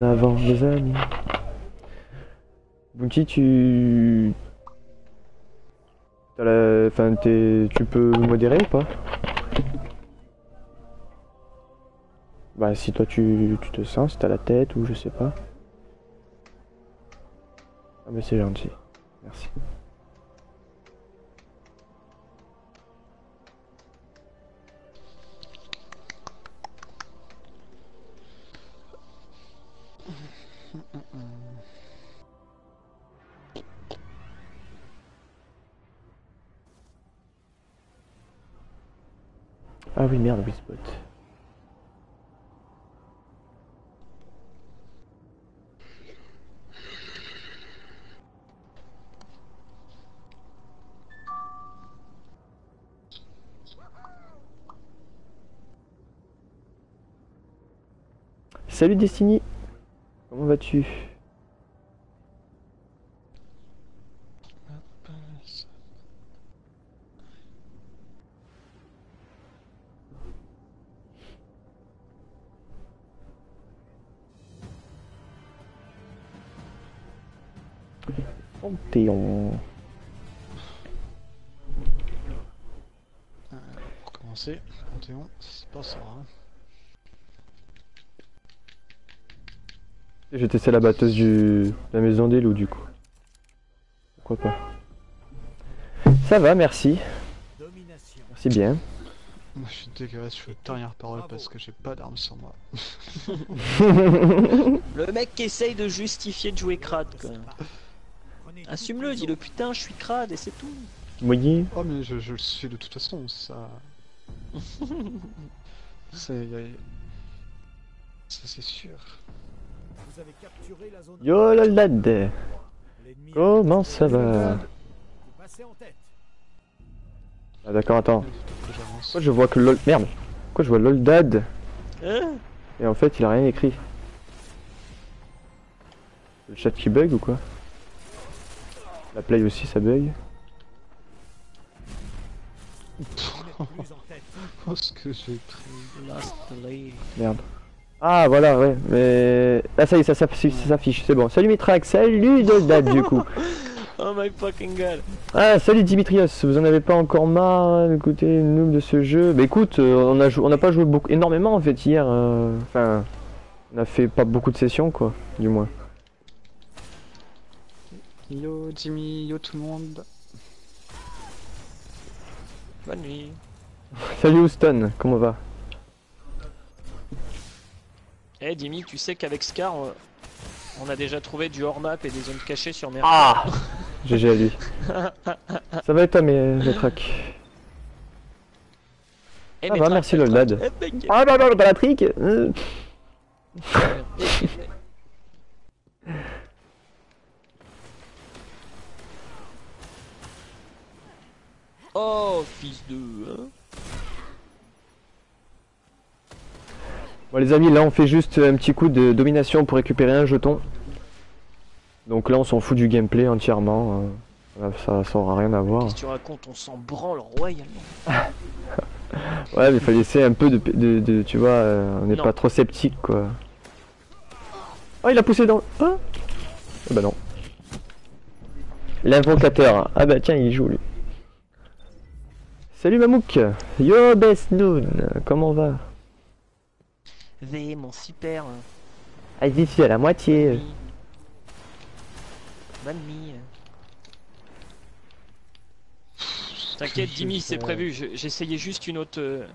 Avant les amis. Bounty, tu... Enfin, tu peux modérer ou pas? Bah si toi tu te sens, si t'as la tête ou je sais pas. Ah mais c'est gentil. Merci. Ah oui merde, oui spot. Salut Destiny. Comment vas-tu? Panthéon. Pour commencer, Panthéon, ça se passera. J'ai testé la batteuse de la maison des loups du coup. Pourquoi pas. Ça va, merci. Merci bien. Moi je suis dégueulasse, je fais dernière parole parce que j'ai pas d'armes sur moi. Le mec qui essaye de justifier de jouer crade quoi. Assume-le, dis-le putain je suis crade et c'est tout. Oui. Oh mais je le suis de toute façon, ça... c'est... Ça c'est sûr. Yo lolad. Comment ça va? Ah d'accord, attends. Pourquoi je vois que lol... Merde. Pourquoi je vois loldad? Hein? Et en fait il a rien écrit. Le chat qui bug ou quoi? La play aussi ça bug. Oh ce que j'ai pris. Last delay. Merde. Ah voilà ouais mais... Ah ça y est ça s'affiche, c'est bon. Salut Mitrax, salut loldad du coup. Oh my fucking god. Ah salut Dimitrios, vous en avez pas encore marre d'écouter le noob de ce jeu? Bah écoute, on n'a pas joué beaucoup, énormément en fait hier, enfin on a fait pas beaucoup de sessions quoi, du moins. Yo Jimmy, yo tout le monde. Bonne nuit. Salut Houston, comment va? Eh Dimi, tu sais qu'avec Scar, on a déjà trouvé du hors-map et des zones cachées sur Mercure. Ah GG à lui. Ça va et toi Métrac? Eh, Ça mais va, trac, merci trac, Loldad. trac. Eh, mec. Ah bah non, pas la trick. Oh fils de... hein. Bon les amis, là on fait juste un petit coup de domination pour récupérer un jeton. Donc là on s'en fout du gameplay entièrement. Ça aura rien à voir. Qu'est-ce que tu racontes? On s'en branle royalement. Ouais mais il fallait essayer un peu de tu vois, on n'est Non. pas trop sceptique quoi. Oh il a poussé dans... Ah bah non. L'invocateur. Ah bah tiens il joue lui. Salut Mamouk. Yo Best Noon. Comment on va? V, mon super. Ah j'y suis à la moitié. Bonne nuit. T'inquiète Dimi, c'est prévu. J'essayais juste une autre zone.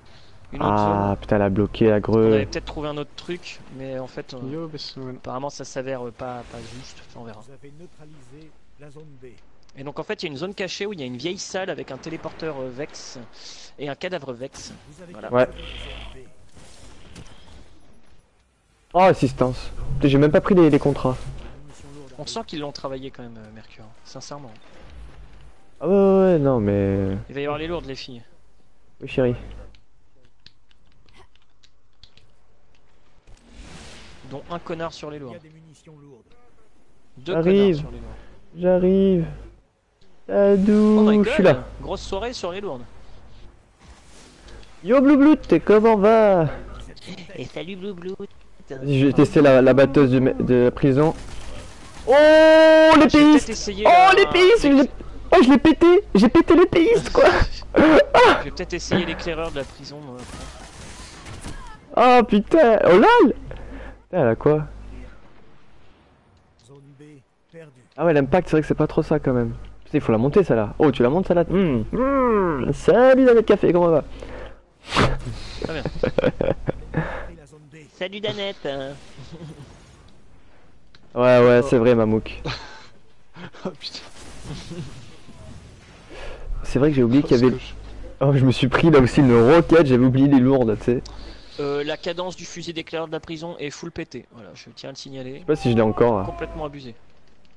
Ah putain elle a bloqué la On greu. avait peut-être trouvé un autre truc, mais en fait, Yo Bessoun. apparemment ça s'avère pas juste. Enfin, on verra. Vous avez neutralisé la zone B. Et donc en fait, il y a une zone cachée où il y a une vieille salle avec un téléporteur Vex et un cadavre Vex. Vous avez Voilà. Ouais. Oh assistance. Putain, j'ai même pas pris les contrats. On sent qu'ils l'ont travaillé quand même, Mercure. Sincèrement. Ah ouais non mais... Il va y avoir les lourdes, les filles. Oui chérie. Dont un connard sur les Il y lourdes. a des munitions lourdes. Deux J'arrive. connards sur les lourdes. J'arrive. Adou, Oh my god, je suis là. grosse soirée sur les lourdes. Yo Blue Blood, comment va? Et salut Blue Blue. Vas-y, je vais tester la batteuse de la prison. Oh, J'ai peut-être l'épéiste! essayé, Oh, l'épéiste! Oh, je l'ai pété! J'ai pété l'épéiste, quoi! Je vais peut-être essayer l'éclaireur de la prison. Oh, putain! Oh, lol! Putain, elle a quoi? Zone B perdue. Ah ouais, l'impact, c'est vrai que c'est pas trop ça, quand même. Putain, il faut la monter, ça, là. Oh, tu la montes, ça, là? Salut, Danette Café, comment va? Très bien. Et la zone B. Salut Danette. Ouais, c'est vrai, Mamouk. Oh putain. C'est vrai que j'ai oublié qu'il y Parce avait... que je- Oh, je me suis pris, là, aussi, une roquette, j'avais oublié les lourdes, tu sais. La cadence du fusil d'éclaireur de la prison est full pété. Voilà, je tiens à le signaler. Je sais pas si je l'ai encore, là. Complètement abusé.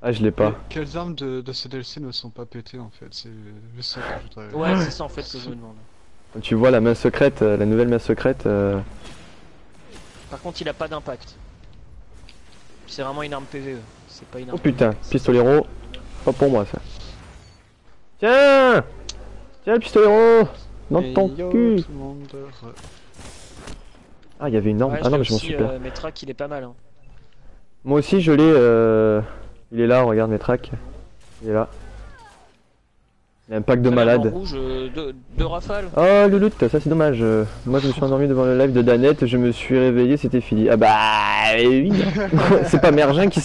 Ah, je l'ai pas. Quelles armes de ce DLC ne sont pas pétées en fait? C'est juste ça que je voudrais. Ouais, c'est ça en fait que je me demande. Tu vois la main secrète, la nouvelle main secrète... Par contre, il a pas d'impact. C'est vraiment une arme PVE. C'est pas une arme. Oh putain, pistolero. Pas pour moi, ça. Tiens! Tiens, le pistolero! Dans Et ton yo, cul! tout le monde, Ah, il y avait une arme. Ouais, Ah non, mais je m'en aussi, suis perdu. Metrak, il est pas mal. Hein. Moi aussi, je l'ai. Il est là, regarde mes tracks. Il est là. Il y a un pack de Ça a l'air en malades. rouge, de rafale. Oh, le loot, ça c'est dommage. Moi, je me suis endormi devant le live de Danette, je me suis réveillé, c'était fini. Ah bah oui. C'est pas Mergin qui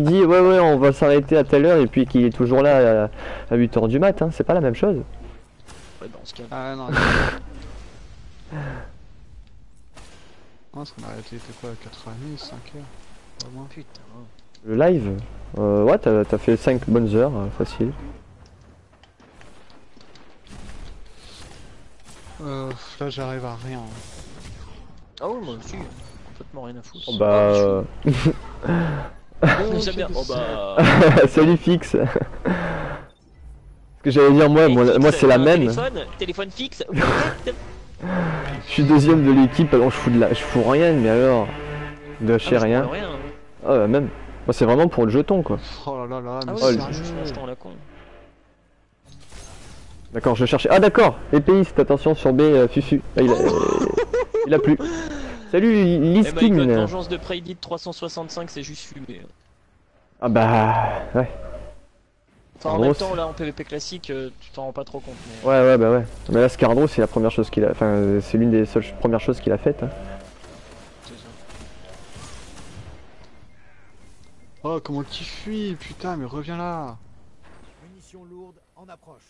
dit ouais, on va s'arrêter à telle heure et puis qui est toujours là à 8h du mat. Hein. C'est pas la même chose. Ouais, dans ce cas. Ah non. Non, parce qu'on a arrêté, était quoi, à 4h30, 5h? Pas moins. Putain. Le live, ouais, t'as fait 5 bonnes heures, facile. Là j'arrive à rien. Ah oui, moi aussi. Complètement rien à foutre. Oh bah. J'aime bien. Oh bah. Salut Fix. Ce que j'allais dire, moi c'est la même. Téléphone fixe. Je suis deuxième de l'équipe, alors je fous rien, mais alors. De lâcher rien. Rien. Ah ouais, même. Moi c'est vraiment pour le jeton quoi. Oh là là là, mais Ah Oh, ouais, le- c'est un jeton à la con. D'accord, je cherchais. Ah d'accord, épéiste, attention sur B, Fufu. Ah, il a plu. Salut Eh bah écoute, Liskin. vengeance de Preydit 365, c'est juste fumé. Ah bah ouais. Enfin, en En même gros, temps, là, en PvP classique, tu t'en rends pas trop compte. Mais... Ouais bah ouais. Mais là Scardro c'est la première chose qu'il a. Enfin c'est l'une des seules premières choses qu'il a faites. Hein. c'est ça. Oh, comment tu fuis, putain, mais reviens là. Munitions lourdes en approche.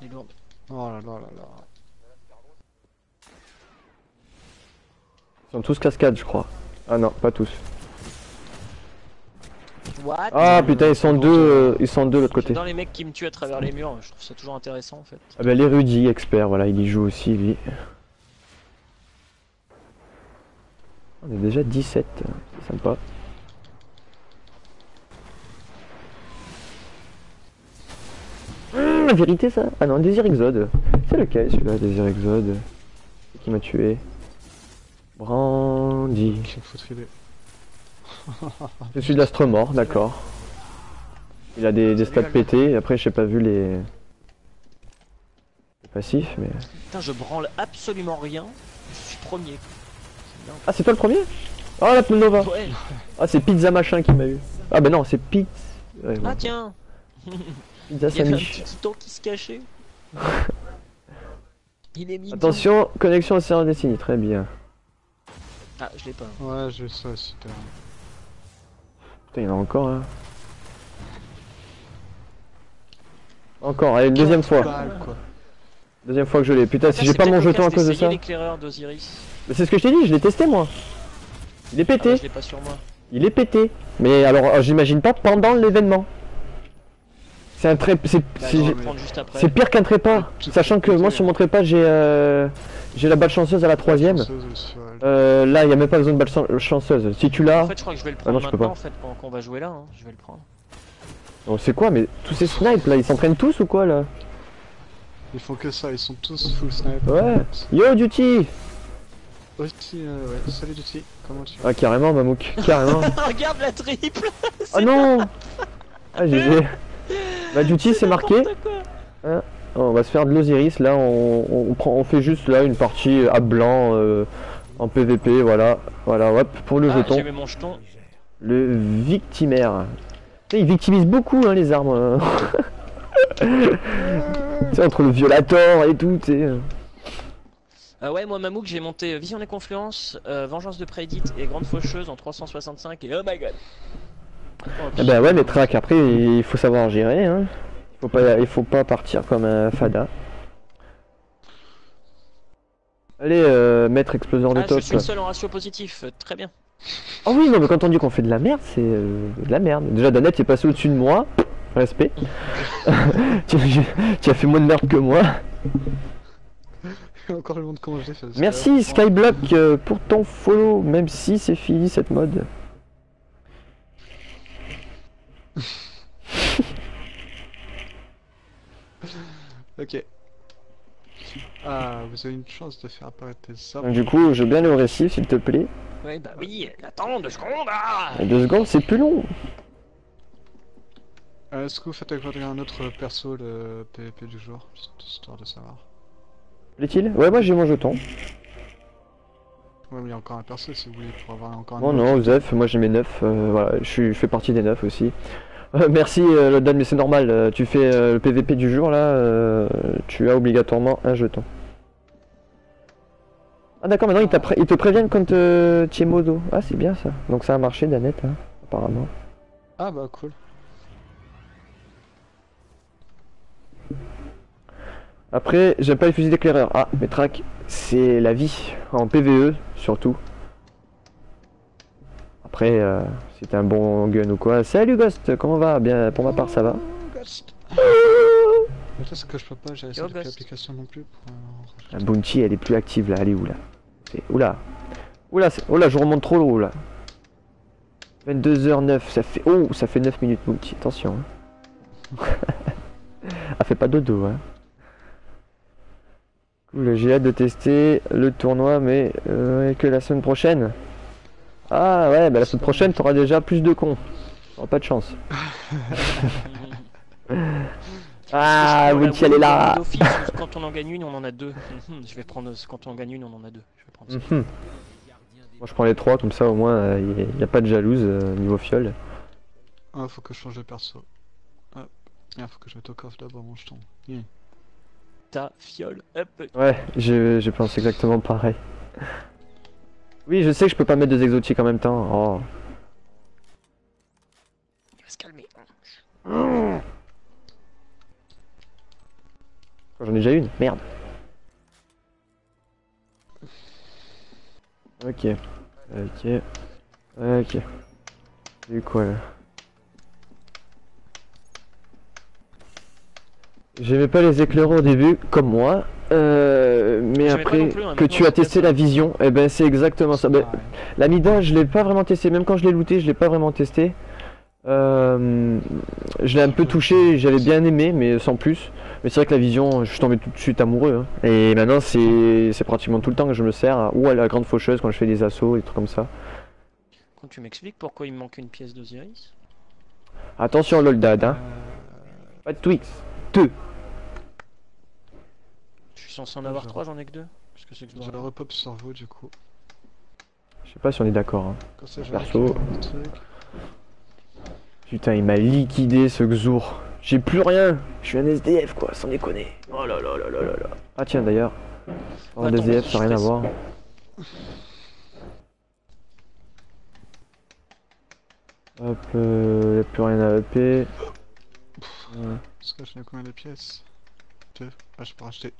Il est lourd. Oh là là là là. Ils sont tous cascades je crois. Ah non, pas tous. What Ah putain ils sont deux de l'autre côté. Dans les mecs qui me tuent à travers les murs, je trouve ça toujours intéressant en fait. Ah bah l'érudit expert, voilà, il y joue aussi lui. On est déjà 17, c'est sympa. La vérité ça? Ah non, Désir Exode. C'est lequel celui-là, Désir Exode? C'est qui m'a tué? Brandy. Il faut triler. Je suis de l'Astremort, d'accord. Il a des stats pétés, et après j'ai pas vu les passifs, mais... Putain, je branle absolument rien. Je suis premier. C'est Ah c'est toi le premier? Oh la Nova. dingue. Ouais. Ah c'est Pizza machin qui m'a eu. Ah bah non c'est Pizza... Ouais, Ah bon. tiens, Pizza il y avait un Samy. petit titan qui se cachait. Il est mignon. Attention, connexion Océan Destiny, très bien. Ah, je l'ai pas. Ouais, j'ai ça aussi. Putain, il y en a encore hein. Encore, allez, deuxième fois. Balle, quoi. Deuxième fois que je l'ai. Putain, si Ah, j'ai c'est pas mon peut-être jeton à l'occasion cause de d'essayer ça. l'éclaireur d'Osiris. Mais c'est ce que je t'ai dit, je l'ai testé moi. Il est Ah, pété. bah, je l'ai pas sur moi. Il est pété. Mais alors, j'imagine pas pendant l'événement. C'est un très... Bah, C'est je vais mais- le prendre juste après. c'est pire qu'un trépas. Tout Sachant que pété, moi hein. sur mon trépas j'ai la balle chanceuse à la troisième. Chanceuse aussi, ouais. Là, il y a même pas besoin de balle chanceuse. Si tu l'as... En fait, je crois que je vais le Ah prendre non, je peux maintenant pas. en fait, pendant qu'on va jouer là. Hein. Je vais le prendre. Oh, c'est quoi, mais tous ces snipes là, ils s'entraînent tous ou quoi là? Ils font que ça, ils sont tous full snipe. Ouais. Yo Duty! Aussi, ouais. Salut Duty, comment tu vas? Ah carrément Mamouk, carrément. Regarde la triple. Oh non! Ah GG. Bah Duty c'est marqué. N'importe quoi. On va se faire de l'Osiris là, on fait juste là une partie à blanc En PVP, voilà. Voilà, hop, pour le Ah, jeton. j'ai mis mon jeton. Le victimaire. Tu sais, il victimise beaucoup hein, les armes. Tu sais, entre le violator et tout, tu sais. Ouais, moi Mamouk, j'ai monté Vision des Confluences, Vengeance de Prédit et Grande Faucheuse en 365 et oh my god. Ah bah ouais, mais track, après, il faut savoir gérer, hein. Il faut pas partir comme un fada. Allez, maître exploseur de Ah, top. je suis le seul en ratio positif, très bien. Ah oui, non, mais quand on dit qu'on fait de la merde, c'est de la merde. Déjà, Danette est passé au-dessus de moi. Respect. Tu as fait moins de merde que moi. Encore le monde comment j'ai fait. Merci Skyblock pour ton follow, même si c'est fini cette mode. Ok. Ah, vous avez une chance de faire apparaître des Donc, arbres. du coup, je veux bien le récif, s'il te plaît. Ouais, bah oui, attends 2 secondes. Ah 2 secondes, c'est plus long. Est-ce que vous faites avec un autre perso le PVP du jour? Juste histoire de savoir. L'est-il? Ouais, moi j'ai mon jeton. Ouais, mais il y a encore un perso si vous voulez pour avoir encore un Non, autre. non, Zef, moi j'ai mes 9. Voilà, je fais partie des 9 aussi. Merci, Lodan, mais c'est normal. Tu fais le PVP du jour là, tu as obligatoirement un jeton. Ah, d'accord, maintenant ils te préviennent quand tu es modo. Ah, c'est bien ça. Donc ça a marché, Danette, hein, apparemment. Ah bah cool. Après, j'aime pas les fusils d'éclaireur. Ah, mais track, c'est la vie. En PVE, surtout. Après, si t'as un bon gun ou quoi. Salut Ghost, comment va? Bien, pour ma part, ça va. Ghost. Mais là, ce que je peux pas, j'ai Yo, essayé Ghost. l'application non plus pour. La Bounty, elle est plus active là. Elle est où là? Oula. Oula, oula, je remonte trop loin là. 22h09, ça fait. Oh, ça fait 9 minutes Bounty, attention. Hein. Elle fait pas dodo, hein. Cool, j'ai hâte de tester le tournoi, mais que la semaine prochaine. Ah ouais, bah la semaine prochaine, t'auras déjà plus de cons. T'auras pas de chance. Ah, Bounty, elle est là. D'office, quand on en gagne une, on en a 2. Je vais prendre quand on en gagne une, on en a 2. Je vais prendre ça. Mhm. Moi je prends les 3, comme ça au moins il n'y a pas de jalouse niveau fiole. Ah, faut que je change de perso. Ah, il faut que je mette au coffre d'abord mon jeton. Ta fiole, hop. Ouais, j'ai pensé exactement pareil. Oui, je sais que je peux pas mettre 2 exotiques en même temps. Oh. Il va se calmer. J'en ai déjà une, merde. Ok. C'est quoi là? J'aimais pas les éclaireurs au début, comme moi. Mais J'aimais pas après non plus, hein, que maintenant, tu as c'est testé ça. la vision, et ben c'est exactement ça. Ben, la Mida, je l'ai pas vraiment testé, même quand je l'ai looté, je l'ai pas vraiment testé. Je l'ai un peu touché, j'avais bien aimé, mais sans plus. Mais c'est vrai que la vision, je suis tombé tout de suite amoureux. Hein. Et maintenant, c'est pratiquement tout le temps que je me sers, ou à la grande faucheuse quand je fais des assauts, des trucs comme ça. Quand tu m'expliques pourquoi il me manque une pièce d'Osiris. Attention, Loldad, hein. Pas de Twix. 2. Je suis censé en avoir 3, j'en ai que 2. Qu'est-ce que c'est que ce Je le bordel? repop sur vous du coup. Je sais pas si on est d'accord. Hein. Comme ça, je Perso. récupère le truc. Putain, il m'a liquidé ce Xur. J'ai plus rien. Je suis un SDF quoi, sans déconner. Oh là là là là là là. Ah tiens d'ailleurs. Un Attends, SDF, vas-y, ça n'a je rien à fais voir. Hop, y a plus rien à EP. Parce que je n'ai combien de pièces? 2. Ah, je peux racheter.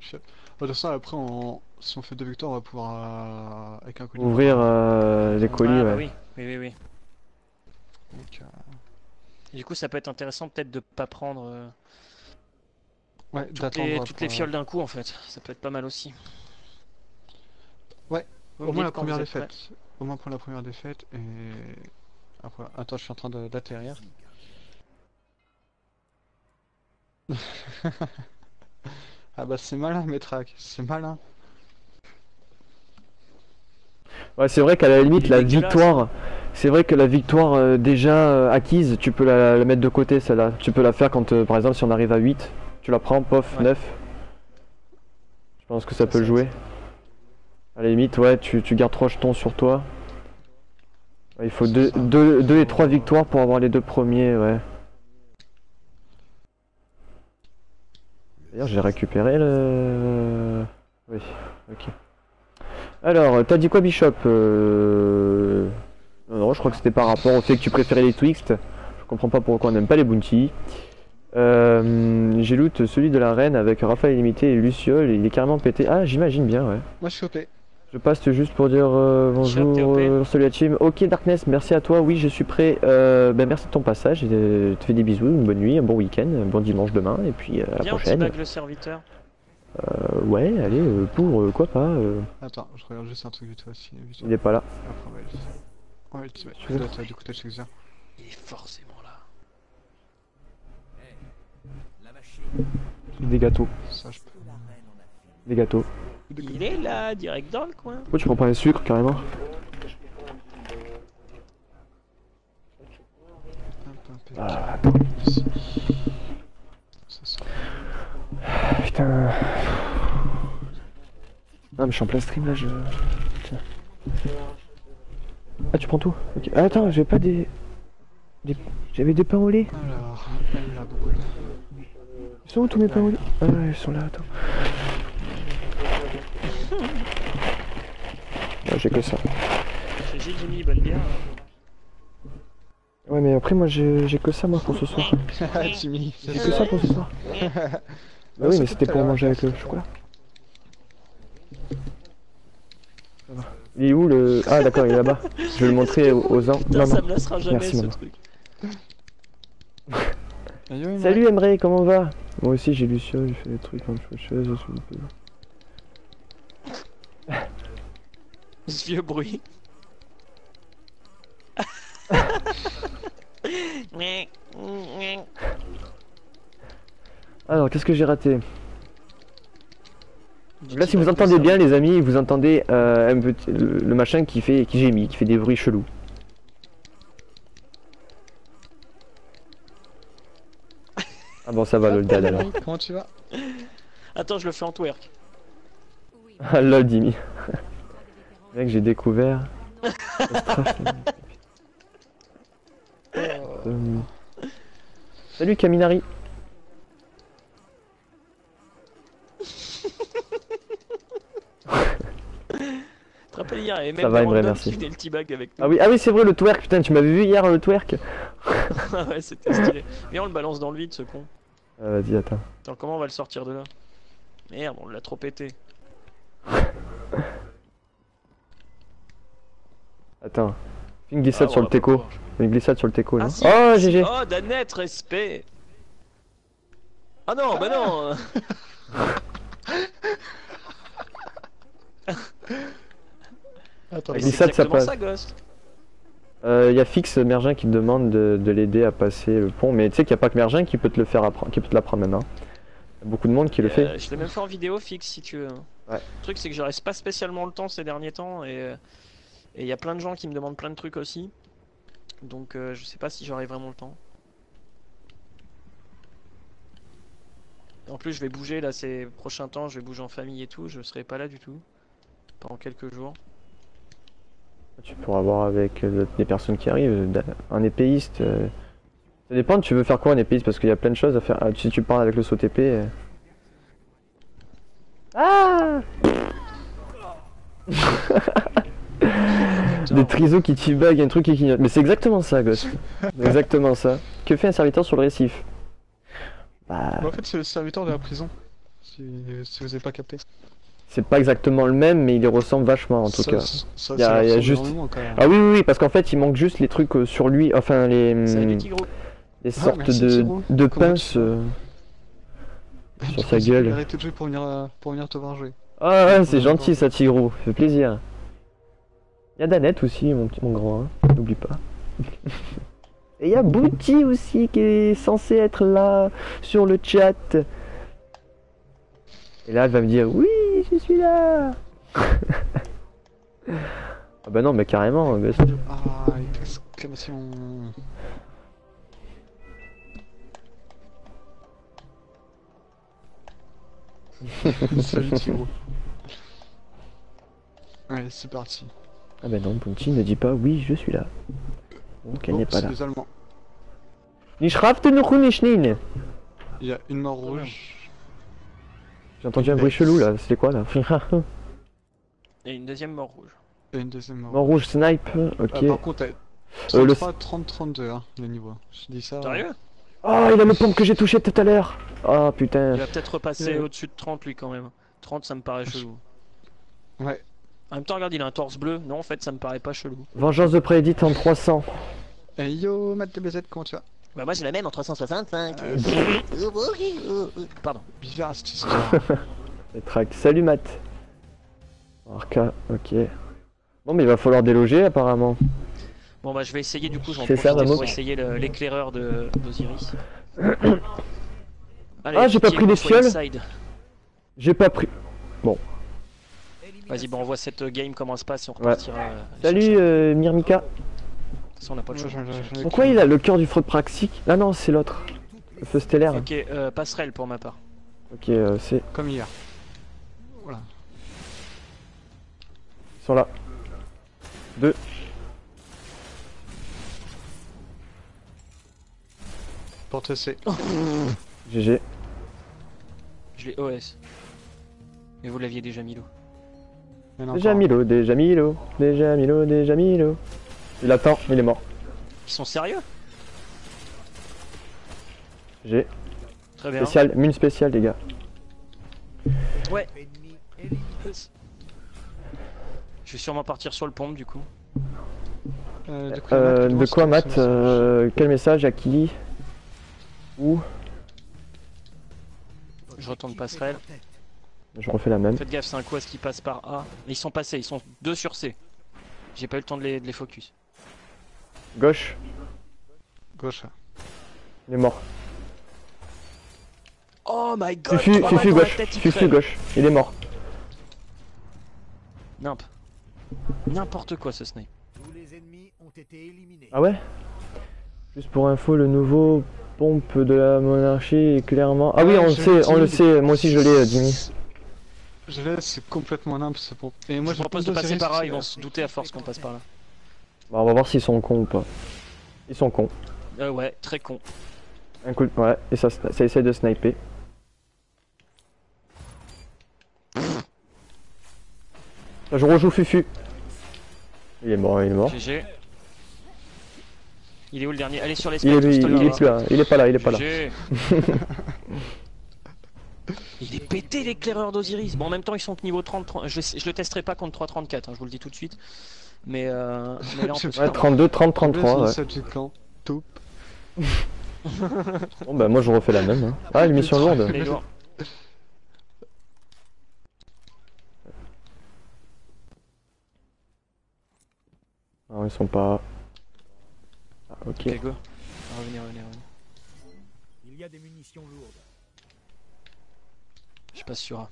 Chef. Bon, de toute façon, après, si on fait 2 victoires, on va pouvoir, avec un colis, Ouvrir les colis, Ah, ouais. bah oui, oui. Donc, Et du coup, ça peut être intéressant peut-être de pas prendre ouais, toutes les fioles d'un coup en fait. Ça peut être pas mal aussi. Ouais, Vous au me moins dites la quand première vous êtes défaite. Au moins pour la première défaite et... Après, attends, je suis en train d'atterrir. Ah bah c'est malin mes tracks, c'est malin. Ouais, c'est vrai qu'à la limite, Il est la dégueulasse. victoire, c'est vrai que la victoire déjà acquise, tu peux la mettre de côté celle-là. Tu peux la faire quand, par exemple, si on arrive à 8, tu la prends, pof, Ouais. 9. Je pense que ça peut le jouer. À la limite, ouais, tu gardes 3 jetons sur toi. Ouais, il faut C'est ça. 2 et 3 victoires pour avoir les 2 premiers, ouais. D'ailleurs, j'ai récupéré le... Oui, ok. Alors, t'as dit quoi, Bishop? Non, je crois que c'était par rapport au fait que tu préférais les Twixt. Je comprends pas pourquoi on n'aime pas les Bounty. J'ai loot celui de la reine avec Raphaël Illimité et Luciole, il est carrément pété. Ah, j'imagine bien, ouais. Moi je suis OP. Je passe juste pour dire bonjour, Bishop, t'es OP? salut la team. Ok, Darkness, merci à toi. Oui, je suis prêt. Ben, merci de ton passage. Je te fais des bisous, une bonne nuit, un bon week-end, un bon dimanche demain, et puis à la Viens, on prochaine. teabag le serviteur. Ouais, allez, pour quoi pas. Attends, je regarde juste un truc vite fait aussi. Vite fait. Il est pas là. Après, ouais, tu veux vas du coup t'as chez Xer. Il est forcément là. La machine. Des gâteaux. Ça je peux. La reine en a fini. Des gâteaux. Il est là, direct dans le coin. Pourquoi tu prends pas un sucre carrément? Hop, impeccable. Ah, attends. Ici. Ça sent. Putain. Ah, mais je suis en plein stream là, je. Tiens. Ah, tu prends tout? Ok. Ah, attends, j'avais pas J'avais des pains au lait. Alors, elle la brûle. Ils sont où tous mes pains au lait? Ah, ils sont là, attends. Ouais, j'ai que ça. J'ai Jimmy, bonne bière. Ouais, mais après, moi j'ai que ça moi pour ce soir. Jimmy, J'ai que ça pour ce soir. Bah oui, mais c'était pour manger avec le chocolat. Ça va. Il est où le. Ah, d'accord, il est là-bas. Je vais le montrer aux ans. Putain, Non, ça non. me lassera jamais Merci, ce maman. truc. Salut Emre, comment va? Moi aussi j'ai Lucio, j'ai fait des trucs comme chose. Ce vieux bruit. Alors, qu'est-ce que j'ai raté? Du Là, si teabag vous le entendez bien, serviteur. les amis, vous entendez le machin qui gémit, qui fait des bruits chelous. Ah bon, ça va, le dad alors. Comment tu vas? Attends, je le fais en twerk. Ah lol, Dimi. Mec, j'ai découvert. Salut Kaminari. Tu te rappelles hier, il y avait Ça même va, des Emre, randoms merci. qui faisaient le teabag avec nous. Ah oui, c'est vrai le twerk, putain, tu m'avais vu hier le twerk. Ah ouais, c'était stylé. Viens, on le balance dans le vide, ce con. Vas-y, attends. Attends, comment on va le sortir de là? Merde, on l'a trop pété. Attends. Fais une glissade Ah, sur on le va pas teco. pouvoir. Fais une glissade sur le teco là. Ah si, Oh, si. GG. Oh, Danette, respect. Ah non, bah non. Attends, Mais Glissade, c'est ça exactement passe. ça, Ghost. Y a Fix Mergin qui te demande de l'aider à passer le pont, mais tu sais qu'il n'y a pas que Mergin qui peut te le faire apprendre, qui peut te l'apprendre maintenant. Y a beaucoup de monde qui le fait. Je l'ai même fait en vidéo fixe si tu veux. Ouais. Le truc c'est que je reste pas spécialement le temps ces derniers temps et il y a plein de gens qui me demandent plein de trucs aussi. Donc je sais pas si j'aurai vraiment le temps. En plus je vais bouger là ces prochains temps, je vais bouger en famille et tout, je serai pas là du tout. Pendant quelques jours. Tu pourras voir avec les personnes qui arrivent. Un épéiste. Ça dépend, tu veux faire quoi un épéiste? Parce qu'il y a plein de choses à faire. Ah, si tu parles avec le saut épée. Ah Des trisos qui teabag, un truc qui clignote. Mais c'est exactement ça, gosse. C'est exactement ça. Que fait un serviteur sur le récif? Bah, En fait, c'est le serviteur de la prison. Si vous avez pas capté. c'est pas exactement le même, mais il y ressemble vachement en tout cas. Ça, Y a- y a ressemble juste- énormément, quand même. Ah oui, oui, oui, parce qu'en fait, il manque juste les trucs sur lui, enfin Salut Tigro. les sortes merci, de, Tiro. de Comment pinces tu vas sur sa gueule. Arrêtez de jouer pour venir te voir jouer. Ah ouais, c'est gentil ça, Tigro, ça fait plaisir. Il y a Danette aussi, mon grand, hein. N'oublie pas. Et il y a Bouti aussi qui est censé être là sur le chat. Et là, elle va me dire oui, je suis là. Ah bah non, mais carrément. Mais... Ah, exclamation. Salut Thiro. Allez, c'est parti. Ah bah non, Bounty ne dit pas oui, je suis là. Donc elle n'est pas c'est là. les Allemands. Nicht raften nicht Il y a une mort rouge. J'ai entendu un bruit chelou là, c'était quoi là? Et une deuxième mort rouge. Et une deuxième mort Mort rouge snipe, ok. Ah, par contre, le- 33, 30, 32, hein, le niveau. Je dis ça. Sérieux? Oh, il a le pompe que j'ai touché tout à l'heure. Oh putain. Il va peut-être repasser au-dessus de 30 lui quand même. 30 ça me paraît chelou. Ouais. En même temps regarde il a un torse bleu. Non en fait ça me paraît pas chelou. Vengeance de Prédit en 300. Hey yo, Matt DBZ, comment tu vas? Bah moi j'ai la même en 365. Pardon. Bizarre cette histoire. Les tracks. Salut Matt. Arca, ok. Bon mais il va falloir déloger apparemment. Bon bah je vais essayer du coup, j'en C'est ça, profite Mamo. pour essayer l'éclaireur d'Osiris. Allez, Ah, j'ai pas qui pris est les soit fioles. inside. J'ai pas pris. Vas-y, bon on voit cette game comment ça se passe et on repartira. Salut Myrmika. De toute façon on n'a pas le choix. Pourquoi il a le cœur du freud praxique? Ah non, c'est l'autre. Le feu stellaire. Ok, passerelle pour ma part. Ok, c'est. Comme hier. Voilà. Ils sont là. 2. Porte C. GG. Je l'ai OS. Mais vous l'aviez déjà Milo. Il y en a Déjà encore. Milo, déjà Milo, déjà Milo, déjà Milo. Il attend, il est mort. Ils sont sérieux? J'ai Très bien. spécial, mine spéciale les gars. Ouais. Ennemi éliminé. Je vais sûrement partir sur le pompe du coup. De quoi, Matt, De quoi Matt ce message quel message à qui? Où? Je retourne passerelle. Je refais la même. Faites gaffe, c'est un quest qui passe par A. Mais ils sont passés, ils sont 2 sur C. J'ai pas eu le temps de les focus. Gauche, Gauche. il est mort. Oh my god! Fufu, trois balles Fufu dans la gauche, tête, il Fufu crève. gauche, il est mort. Nimp. N'importe quoi ce snipe. Tous les ennemis ont été éliminés. Ah ouais? Juste pour info, le nouveau pompe de la monarchie est clairement... Ah oui, Ouais, on le je sait, l'ai on le dit. sait, moi aussi je l'ai, Jimmy. Je laisse, c'est complètement nimp ce pompe. Et moi Je propose de pas passer Osiris par là, qui- ils vont se douter à force qu'on passe par là. Bon, on va voir s'ils sont cons ou pas. Ils sont cons. Ouais, très con. Un coup, ouais, et ça essaie de sniper. Je rejoue Fufu. Il est mort, il est mort. GG. Il est où le dernier? Allez sur les Il est, spectres, il, stock, il est plus là, il est pas là, il est pas là. GG. Il est pété l'éclaireur d'Osiris. Bon en même temps ils sont que niveau 30, je le testerai pas contre 3.34, hein, je vous le dis tout de suite. Mais là on peut se Ouais, faire- 32, 30, 33, ouais. Ça du camp. Taupe. Bon bah moi je refais la même. Hein. Ah, une mission lourde. Les lourds. Non, ils sont pas... Ah, ok. Ok go. Revenez. Il y a des munitions lourdes. Je passe sur A.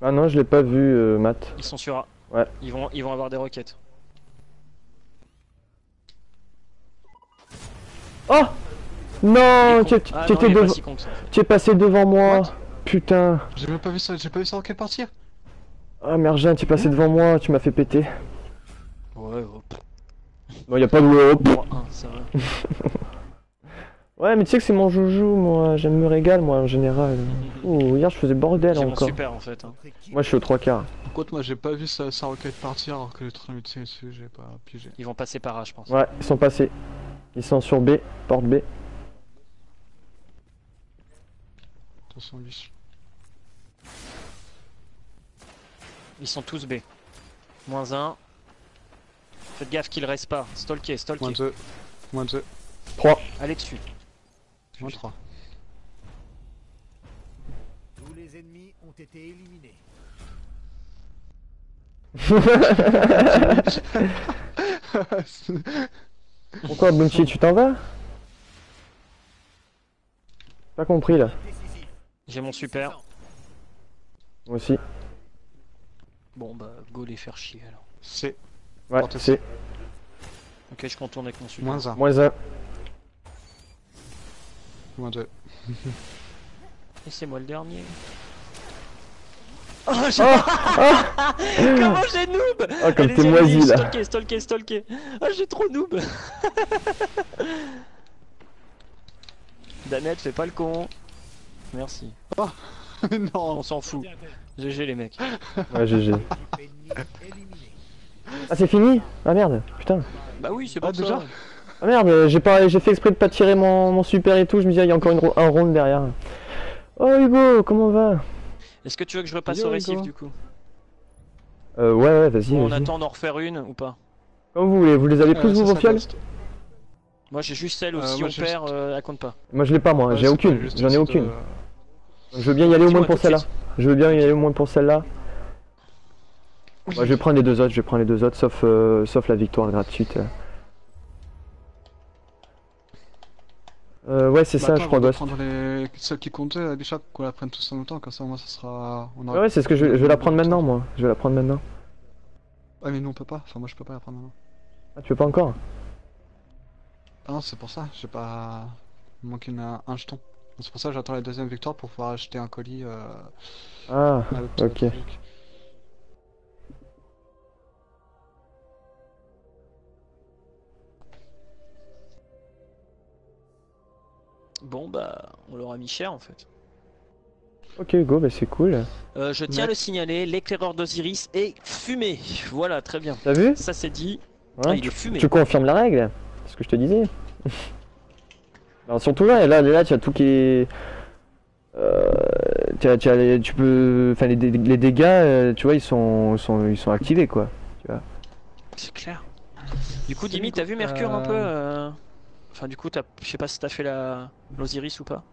Ah non, je l'ai pas vu, Matt. Ils sont sur A. Ouais. Ils vont avoir des roquettes. Oh non, Il est tu con. Ah tu non, étais il est pas devant... si con que ça. Tu es passé devant moi. What? Putain. J'ai même pas vu ça, j'ai pas vu ça en quelle partie? Ah merde, tu es passé devant moi, tu m'as fait péter. Ouais, oh, pff, Bon, y a pas de... Oh, pff. 3-1, ça va. Ouais, mais tu sais que c'est mon joujou, moi. J'aime me régale, moi, en général. Ouh, hier, je faisais bordel C'est mon encore. super en fait. Hein. Notre équipe Moi, je suis aux 3 quarts. Par contre, moi j'ai pas vu sa requête partir alors que le train lui tire dessus, j'ai pas piégé. Ils vont passer par A je pense. Ouais, ils sont passés. Ils sont sur B, porte B. Attention, lui. Ils sont tous B. Moins 1. Faites gaffe qu'il reste pas. Stalker. Moins 2. Moins 2. 3. Allez dessus. Moins 3. tous les ennemis ont été éliminés. Pourquoi, Bounty, tu t'en vas? Pas compris, là. Décisif. J'ai mon super. Moi aussi. Bon bah go les faire chier alors. C'est Ouais, Porte c'est Ok je contourne avec mon super. moins 1. moins 1. Moins 2. Et c'est moi le dernier. Oh, Oh, comment j'ai noob. oh, comme Allez-y, t'es moisi allez-y, là. stalker. Ah, j'ai trop noob. Danette, fais pas le con. Merci. Non. On s'en fout. GG les mecs. Ouais, GG. Groupe ennemi éliminé. Ah, c'est fini? Ah merde, putain. Bah oui, c'est Ah, pas déjà ça. Ah merde, j'ai fait exprès de pas tirer mon super et tout, je me dis, ah, il y a encore un round derrière. Oh Hugo, comment on va? Est-ce que tu veux que je repasse Yo, au récif Hugo. du coup? Ouais, vas-y, Ou on vas-y. attend d'en refaire une ou pas? Comme vous voulez, vous les avez tous vous C'est vos ça, fioles? Ghost. Moi j'ai juste celle où si moi, on j'ai perd, juste- elle compte pas. Moi je l'ai pas moi, Ouais, j'ai c'est aucune, pas juste j'en ai cette, aucune. Je veux bien y aller au moins Dis-moi pour tout de celle-là. suite. Je veux bien y aller au moins pour celle-là. Oui. Moi je vais prendre les deux autres, sauf la victoire gratuite. Ouais c'est Bah, ça attends, je crois on va Ghost. prendre celles qui comptaient, Bishop, qu'on la prenne tous en même temps, comme ça au moins ça sera... On aura... Ouais c'est ce que je vais la prendre maintenant moi. Je vais la prendre maintenant. Ah mais nous on peut pas, enfin moi je peux pas la prendre maintenant. Ah tu veux pas encore? Ah non c'est pour ça, j'ai pas... Il manque un jeton. C'est pour ça que j'attends la deuxième victoire pour pouvoir acheter un colis Ah avec ok. truc. Bon bah on l'aura mis cher en fait. Ok Hugo, bah c'est cool. Je tiens à Ouais. le signaler, l'éclaireur d'Osiris est fumé. Voilà, très bien. T'as vu? Ça c'est dit. Hein, Ah, il est fumé. tu confirmes la règle? C'est ce que je te disais. Alors surtout là tu as tout qui est... tu peux... Enfin les dégâts, tu vois, ils sont activés quoi. C'est clair. Du coup, Dimi, t'as vu Mercure un peu Enfin, du coup, je sais pas si t'as fait l'Osiris ou pas.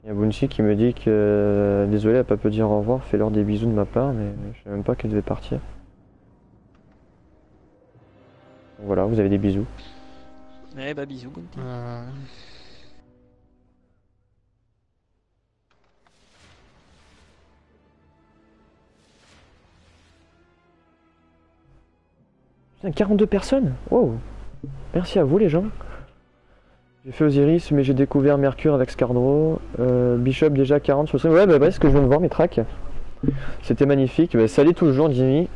Il y a Bunchi qui me dit que désolé, elle a pas pu dire au revoir, fais-leur des bisous de ma part, mais je savais même pas qu'elle devait partir. Donc voilà, vous avez des bisous. Eh bah, bisous, Bounty. Putain, 42 personnes? Wow! Merci à vous les gens. J'ai fait Osiris, mais j'ai découvert Mercure avec Scardro. Bishop déjà 40 sur le stream. Ouais, bah ouais, ce que je viens de voir, mes tracks. C'était magnifique. Bah, salut toujours, Jimmy.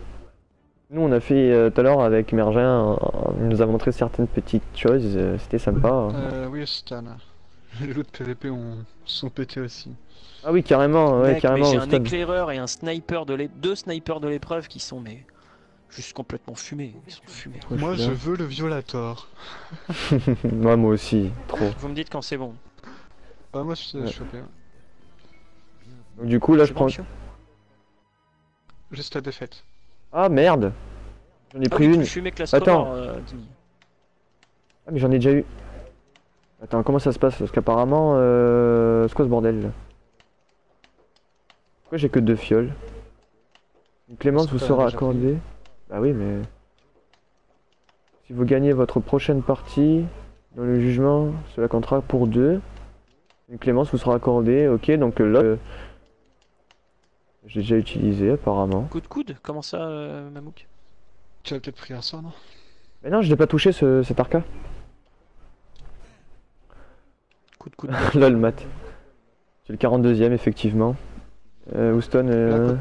Nous, on a fait tout à l'heure avec Mergin, il nous a montré certaines petites choses. C'était sympa. Oui Stan. Les loot PVP sont pétés aussi. Ah oui, carrément, ouais, Mec, carrément. mais j'ai un Stan. éclaireur et un sniper deux snipers de l'épreuve qui sont mais juste complètement fumés. Ils sont fumés. Ouais, Moi je je suis veux le Violator. bien. Ouais, moi aussi, trop. Vous me dites quand c'est bon. Ah moi je suis Ouais. chopé. Donc, du coup, là, je C'est prends. bon, Pio Juste la défaite. Ah merde! J'en ai Ah pris oui, une. plus fumé que la Attends. Score, Dimi. Ah, mais j'en ai déjà eu. Attends, comment ça se passe? Parce qu'apparemment, c'est quoi ce bordel là? Pourquoi j'ai que 2 fioles? Une clémence vous Parce que sera t'as déjà accordée. Bah oui, mais. Si vous gagnez votre prochaine partie dans le jugement, cela comptera pour 2. Une clémence vous sera accordée, ok, donc là. J'ai déjà utilisé apparemment. Coup de coude? Comment ça, Mamouk? Tu l'as peut-être pris un sort non? Mais non, je l'ai pas touché cet arca. Coup de coude. Lol, mat. C'est le 42e, effectivement. Houston. Là,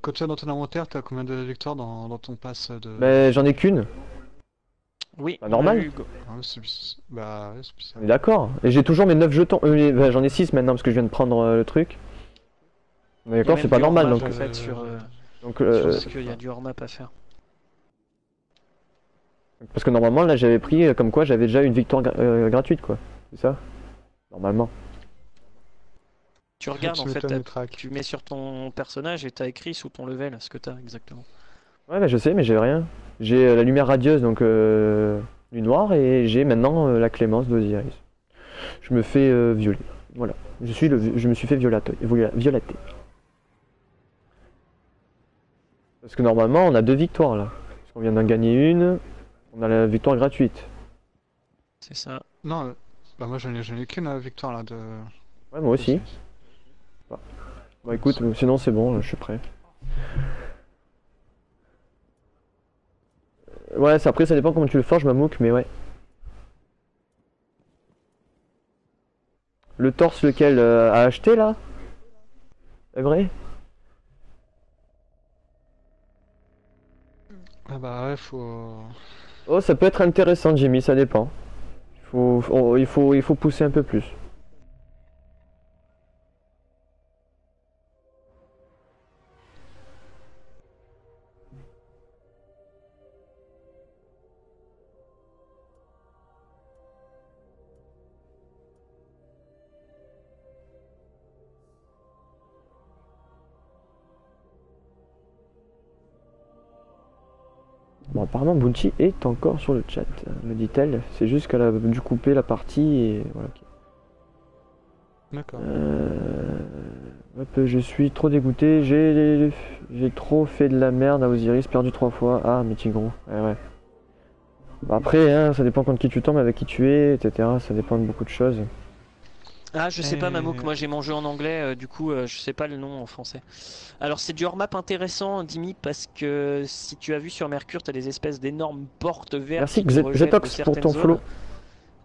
Quand tu as dans ton inventaire, t'as combien de victoires dans ton pass de... Mais j'en ai qu'une. Oui, Bah, on normal. a eu Hugo. Ah, bah ouais, c'est On bizarre. est d'accord. Et j'ai toujours mes 9 jetons. Bah, j'en ai 6 maintenant parce que je viens de prendre le truc. On est Il y a d'accord, même c'est pas du normal hors-map, donc. en fait, sur Donc, parce qu'il y a du hors-map à faire. parce que normalement là j'avais pris comme quoi j'avais déjà une victoire gratuite quoi. C'est ça? Normalement. Tu regardes en Tu fait, m'étonnes, les tracks. tu mets sur ton personnage et t'as écrit sous ton level ce que t'as exactement. Ouais, bah je sais, mais j'ai rien. J'ai la lumière radieuse donc du noir et j'ai maintenant la clémence d'Osiris. Je me fais violer. Voilà. Je me suis fait violater. Parce que normalement on a 2 victoires là. Parce qu'on vient d'en gagner une. On a la victoire gratuite. C'est ça. Non, bah moi j'en ai qu'une victoire là de... Ouais, moi aussi. Bon écoute, sinon c'est bon, je suis prêt. Ouais, après ça dépend comment tu le forges, Mamouk, mais ouais. Le torse lequel a acheté là? C'est vrai? Ah bah ouais, faut... Oh, ça peut être intéressant, Jimmy, ça dépend. Il faut pousser un peu plus. Bon, apparemment Bounty est encore sur le chat, me dit-elle. C'est juste qu'elle a dû couper la partie et voilà. D'accord. Hop, je suis trop dégoûté. J'ai trop fait de la merde à Osiris, perdu 3 fois. Ah, mais Tigron. Ouais. Bah, après, hein, ça dépend contre qui tu tombes, avec qui tu es, etc. Ça dépend de beaucoup de choses. Ah, je sais pas, Mamouk, moi j'ai mon jeu en anglais, du coup, je sais pas le nom en français. Alors, c'est du hors-map intéressant, Dimi, parce que si tu as vu sur Mercure, t'as des espèces d'énormes portes vertes. Merci, qui te rejettent de Zetox, pour certaines ton zones. follow.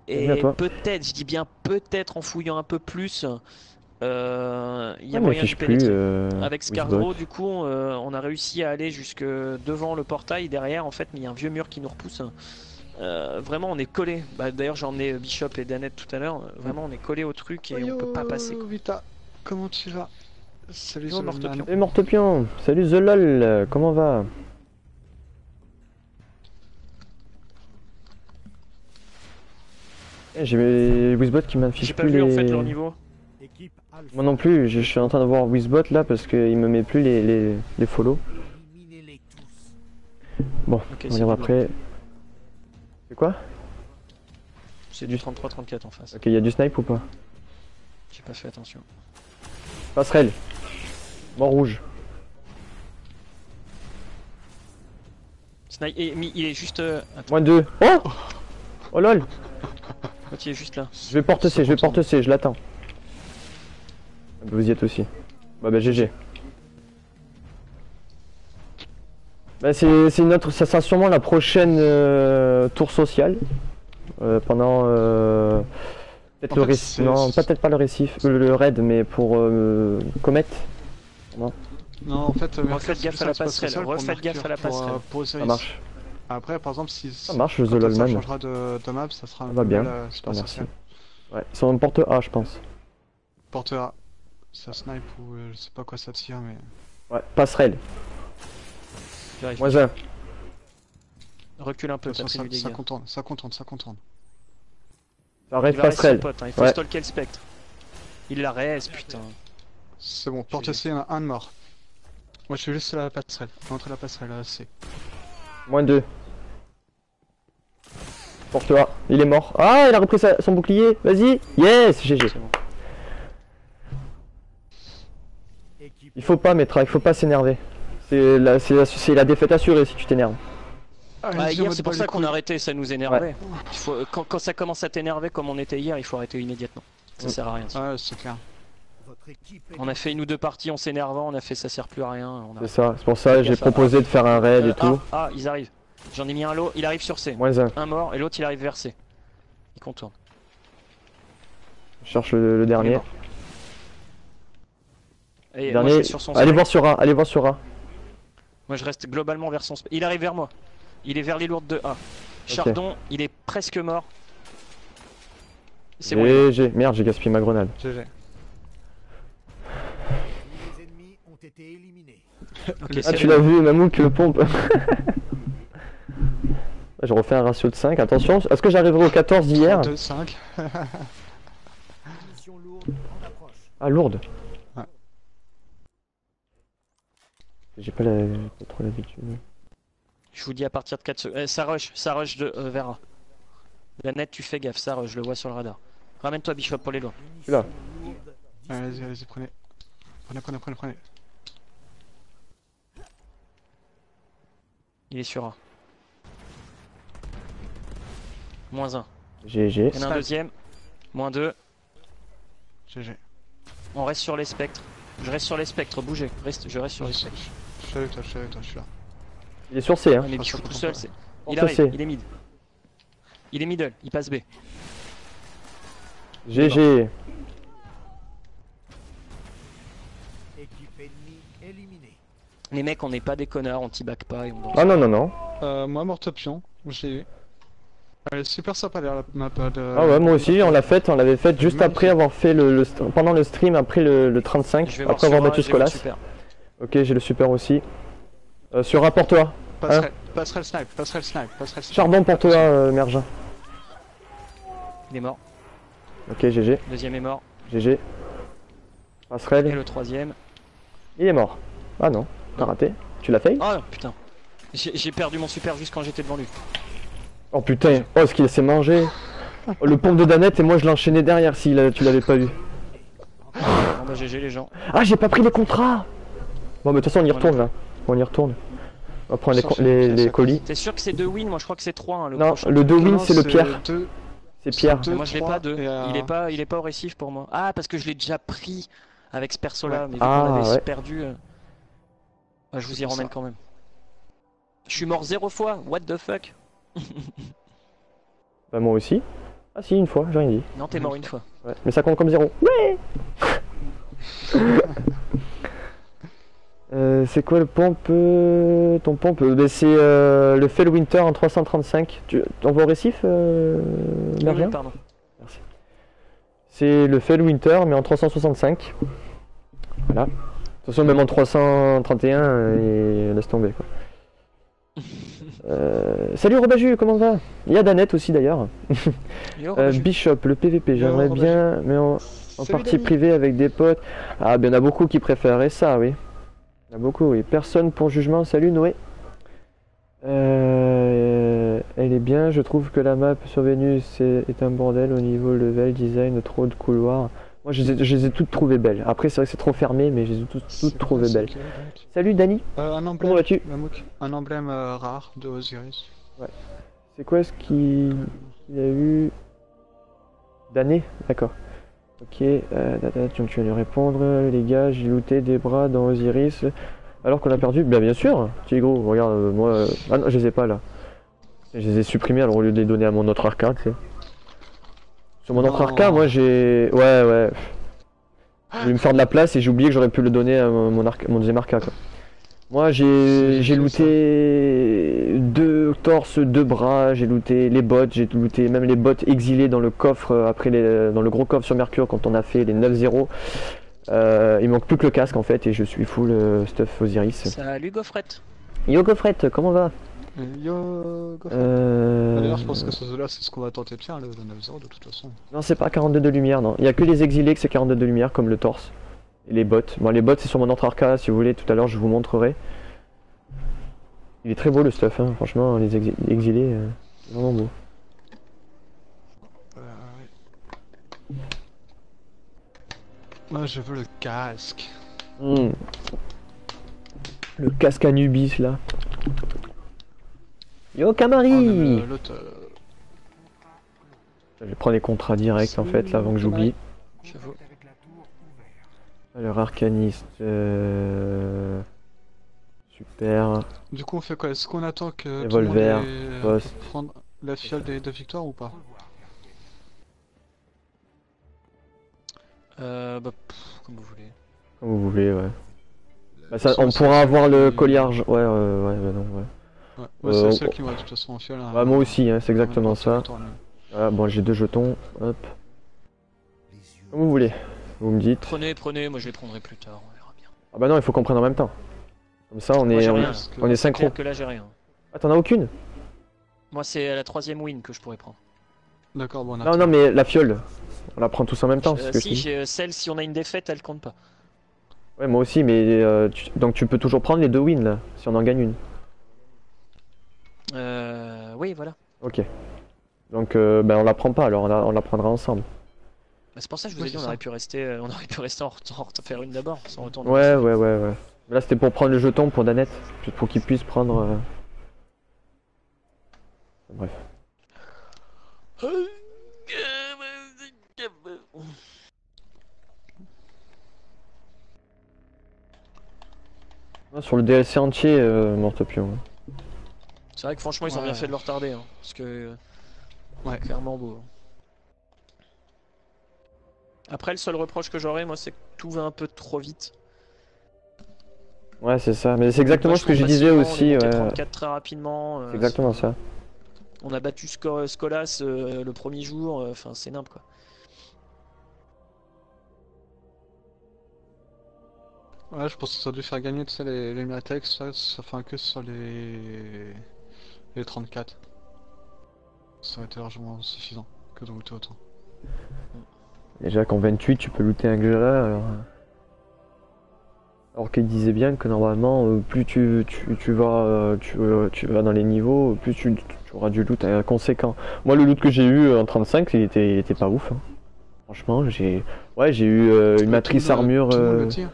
Et Bienvenue à toi. peut-être, je dis bien peut-être en fouillant un peu plus, il y a Ouais, mais moyen affiche d'y plus. pénétrer. Avec Wizbot. Scardro, du coup, on a réussi à aller jusque devant le portail derrière, en fait, mais il y a un vieux mur qui nous repousse. Vraiment, on est collé. Bah, d'ailleurs, j'ai emmené Bishop et Danette tout à l'heure. Vraiment, on est collé au truc et on peut pas passer. Quoi. Vita, comment tu vas? Salut, Yo, Solomon. Mortepion. Et Mortepion, salut The LOL, comment va? J'ai mes Wizbot qui m'affichent J'ai pas plus vu les... en fait leur niveau. Équipe Alpha. Moi non plus, je suis en train de voir Wizbot là parce qu'il me met plus les follow. Éliminez-les tous. Bon, Ok, on c'est regarde du après. C'est quoi? C'est du 33-34 en face. Ok, il y a du snipe ou pas? J'ai pas fait attention. Passerelle. Mort rouge. Snipe, il est juste. Attends, Moins 2. Oh! Oh lol! l'autre, il est juste là. Je vais porte C, je l'attends. Vous y êtes aussi. Bah GG. Bah c'est une autre, ça sera sûrement la prochaine tour sociale. Pendant peut-être En le fait, récif. Non, peut-être pas le récif, le raid, mais pour Comet. Non, Non, en fait, Refaites gaffe à la passerelle, refaites gaffe à la passerelle. Pour ça Osiris. marche. Après, par exemple, si Ça marche, The quand ça Lolman. changera de map, ça sera un Ça va bien, nouvel, je te remercie. Ouais, c'est en porte A, je pense. Porte A, ça snipe ou je sais pas quoi ça tire, mais. Ouais, passerelle. Vérifie. Moins 1. Recule un peu, De toute t'as façon, pris du ça dégât. contourne, ça contourne, ça contourne. Ça reste Il va rester son passerelle. pote, hein. Il faut Ouais. stalker le spectre. Il la reste, putain. C'est bon, porte GG. C, il y en a un de mort. Moi, je suis juste la passerelle. Entre la passerelle, là, C. Moins 2. Porte A. Il est mort. Ah, il a repris son bouclier. Vas-y. Yes, GG. C'est bon. Équipe Il faut pas, Metra, il faut pas s'énerver. C'est la défaite assurée si tu t'énerves. Bah, hier, c'est pour ça qu'on a arrêté, ça nous énervait. Il faut, quand ça commence à t'énerver comme on était hier, il faut arrêter immédiatement. Ça sert à rien. ça. Ouais, c'est clair. Votre équipe est On a fait une ou deux parties en s'énervant, on a fait ça sert plus à rien. On a... C'est ça. C'est pour ça que j'ai Fais gaffe à- proposé de faire un raid et tout. Ils arrivent. J'en ai mis un lot, il arrive sur C. Moins 1. Un mort et l'autre il arrive vers C. Il contourne. Je cherche le Il est dernier. mort. Et moi, je Dernier. vais sur son Allez spectre. voir sur A. Allez voir sur A. Moi je reste globalement vers son spectre. Il arrive vers moi. Il est vers les lourdes de A. Chardon, il est presque mort. C'est bon. il est mort. GG. Merde, j'ai gaspillé ma grenade. GG. tous les ennemis ont été éliminés. Ok, Ah, c'est tu bon. l'as vu, Mamouk pompe. Je refais un ratio de 5. Attention, est-ce que j'arriverai au 14 d'hier? 2, 5. Mission lourde en approche. Ah, lourde. Ouais. J'ai pas trop l'habitude. Je vous dis à partir de 4 secondes. Ça rush de vers A. La net, tu fais gaffe, ça rush, je le vois sur le radar. Ramène-toi Bishop pour les lois. Celui-là. Mission lourde. Allez-y, allez-y, prenez. Prenez. Il est sur A. Moins 1. GG. Il y en a un deuxième. Moins 2. GG. On reste sur les spectres. Je reste sur les spectres, bougez. Je reste sur les spectres. Je suis avec toi, je suis là. Il est sur C, hein. Ah, mais Bishop tout seul, c'est. Il Ça, arrive, c'est- il est mid. Il est middle, il passe B. GG. Équipe ennemie éliminée. Les mecs, on n'est pas des connards, on t'y-back pas et on danse. Ah non, non, non. Moi, Mortopion, j'ai eu. Elle est super sympa d'ailleurs la map de... Ah ouais, moi aussi, on l'avait faite juste Magnifique. après avoir fait pendant le stream, après le 35, Je vais voir après avoir sur battu j'ai vu le Skolas. super. Ok, j'ai le super aussi. Sur rapport-toi. Passerelle snipe, passerelle snipe, passerelle snipe. Charbon pour toi, Mergin. Il est mort. Ok, GG. Deuxième est mort. GG. Et Passerelle. le troisième. Il est mort. Ah non, t'as raté. Tu l'as fait? Oh putain. J'ai perdu mon super juste quand j'étais devant lui. Oh putain, oh ce qu'il s'est mangé. Oh, le pompe de Danette et moi je l'enchaînais derrière si tu l'avais pas vu. Bon bah GG les gens. Ah j'ai pas pris les contrats. Bon mais de toute façon on y retourne là. On y retourne. On va prendre les colis. T'es sûr que c'est 2 wins? Moi je crois que c'est 3 hein, le Non, prochain. le 2 win Non, c'est le Pierre. deux- C'est Pierre. deux, Mais moi je l'ai trois, pas 2. et, Il est pas au récif pour moi. Ah parce que je l'ai déjà pris avec ce perso là. Ouais. Mais vu Ah, qu'on avait ouais. perdu. Bah, je vous y C'est pour ramène ça. quand même. Je suis mort 0 fois. What the fuck? Bah moi aussi. Ah si une fois, j'ai rien dit. Non t'es mort une fois. Ouais. Mais ça compte comme 0. Ouais. C'est quoi le pompe ton pompe bah, c'est le Fell Winter en 335. On va au récif Merlin? Pardon. Merci. C'est le Fell Winter mais en 365. Voilà. De toute façon même en 331 et laisse tomber quoi. Salut Robaju, comment va? Il y a Danette aussi d'ailleurs. Yo, Robaju. Bishop, le PVP, j'aimerais Robaju. bien, mais en Salut, partie Dani. privée avec des potes. Ah, ben il y en a beaucoup qui préféraient ça, oui. Il y en a beaucoup, oui. Personne pour jugement, salut Noé. Elle est bien, je trouve que la map sur Vénus est un bordel au niveau level, design, trop de couloirs. Moi je les ai toutes trouvées belles. Après c'est vrai que c'est trop fermé, mais je les ai toutes trouvées belles. Salut Dani, Un comment emblème, vas-tu? Mamouk. Un emblème rare de Osiris. C'est quoi ce qu'il a eu? D'année? D'accord. Ok, donc tu vas lui répondre. Les gars, j'ai looté des bras dans Osiris alors qu'on a perdu. Bien sûr, tu es gros, regarde, moi. Ah non, je les ai pas là. Je les ai supprimés alors au lieu de les donner à mon autre arcade, tu sais. Sur mon autre Non. arcade, moi j'ai. Ouais. Je voulais me faire de la place et j'ai oublié que j'aurais pu le donner à mon deuxième arcade, quoi. Moi j'ai C'est looté 2 torses, 2 bras, j'ai looté les bottes, j'ai looté même les bottes exilées dans le coffre, après dans le gros coffre sur Mercure quand on a fait les 9-0. Il manque plus que le casque en fait et je suis full stuff Osiris. Salut Gaufrette. Yo Gaufrette, comment va? Yo, go. Euh... D'ailleurs, je pense que ce jeu-là, c'est ce qu'on va tenter de faire, le 9-0 de toute façon. Non, c'est pas 42 de lumière, non. Il y a que les exilés que c'est 42 de lumière, comme le torse. Et les bottes. Bon, les bottes, c'est sur mon autre arcade, si vous voulez, tout à l'heure, je vous montrerai. Il est très beau le stuff, hein. Franchement, les exilés, c'est vraiment beau. Ouais. Moi, je veux le casque. Hmm. Le casque Anubis, là. Yo, Camari! même, l'autre, Je vais prendre les contrats directs, en fait, là, avant que j'oublie. J'avoue. Alors, Arcaniste... Super. Du coup, on fait quoi? Est-ce qu'on attend que Revolver, tout le monde ait, poste. prendre la fiole de victoire ou pas? Comme vous voulez. Comme vous voulez, ouais. Bah, ça, Sans- on sans pourra celle avoir le qui- collier argent. Ouais, non, ouais. Ouais, moi, c'est Euh, la seule qui me reste de toute façon en fiole. Hein. Ouais, moi aussi, hein, c'est exactement ça. Attends, Ah, bon, j'ai 2 jetons, hop. Comme vous voulez, vous me dites. Prenez, moi je les prendrai plus tard, on verra bien. Ah bah non, il faut qu'on prenne en même temps. Comme ça, on Moi, est, j'ai on, rien. parce que- on est C'est synchro. clair que là j'ai rien. Ah, t'en as aucune? Moi c'est la 3ème win que je pourrais prendre. D'accord, bon, on Non, attend. non, mais la fiole, on la prend tous en même temps, c'est ce que je Si dis. j'ai celle, si on a une défaite, elle compte pas. Ouais, moi aussi, mais donc tu peux toujours prendre les 2 wins là, si on en gagne une. Oui, voilà. Ok. Donc, ben on la prend pas alors, on la prendra ensemble. Bah, c'est pour ça que je vous Ouais, ai dit, c'est on ça. aurait pu rester, en faire une d'abord, sans retourner. Ouais. Là, c'était pour prendre le jeton pour Danette, juste pour qu'il puisse prendre. Bref. Ah, sur le DLC entier, Mortopion. C'est vrai que franchement, ils ont Ouais. bien fait de le retarder, hein, parce que Ouais. clairement beau. Après, le seul reproche que j'aurais, moi, c'est que tout va un peu trop vite. Ouais, c'est ça. Mais c'est exactement ce que je Vachement disais facilement, aussi. on est monté Ouais. 34 très rapidement. C'est exactement ça. On a battu Skolas le premier jour. Enfin, c'est nimp quoi. Ouais, je pense que ça a dû faire gagner, tu sais, les Miratex, ça fait un que sur les 34. Ça aurait été largement suffisant que de looter autant. Déjà qu'en 28 tu peux looter un Gela, alors qu'il disait bien que normalement plus tu vas dans les niveaux, plus tu auras du loot conséquent. Moi le loot que j'ai eu en 35 il était pas ouf. Hein. Franchement j'ai eu une matrice armure. Tout le monde le dit.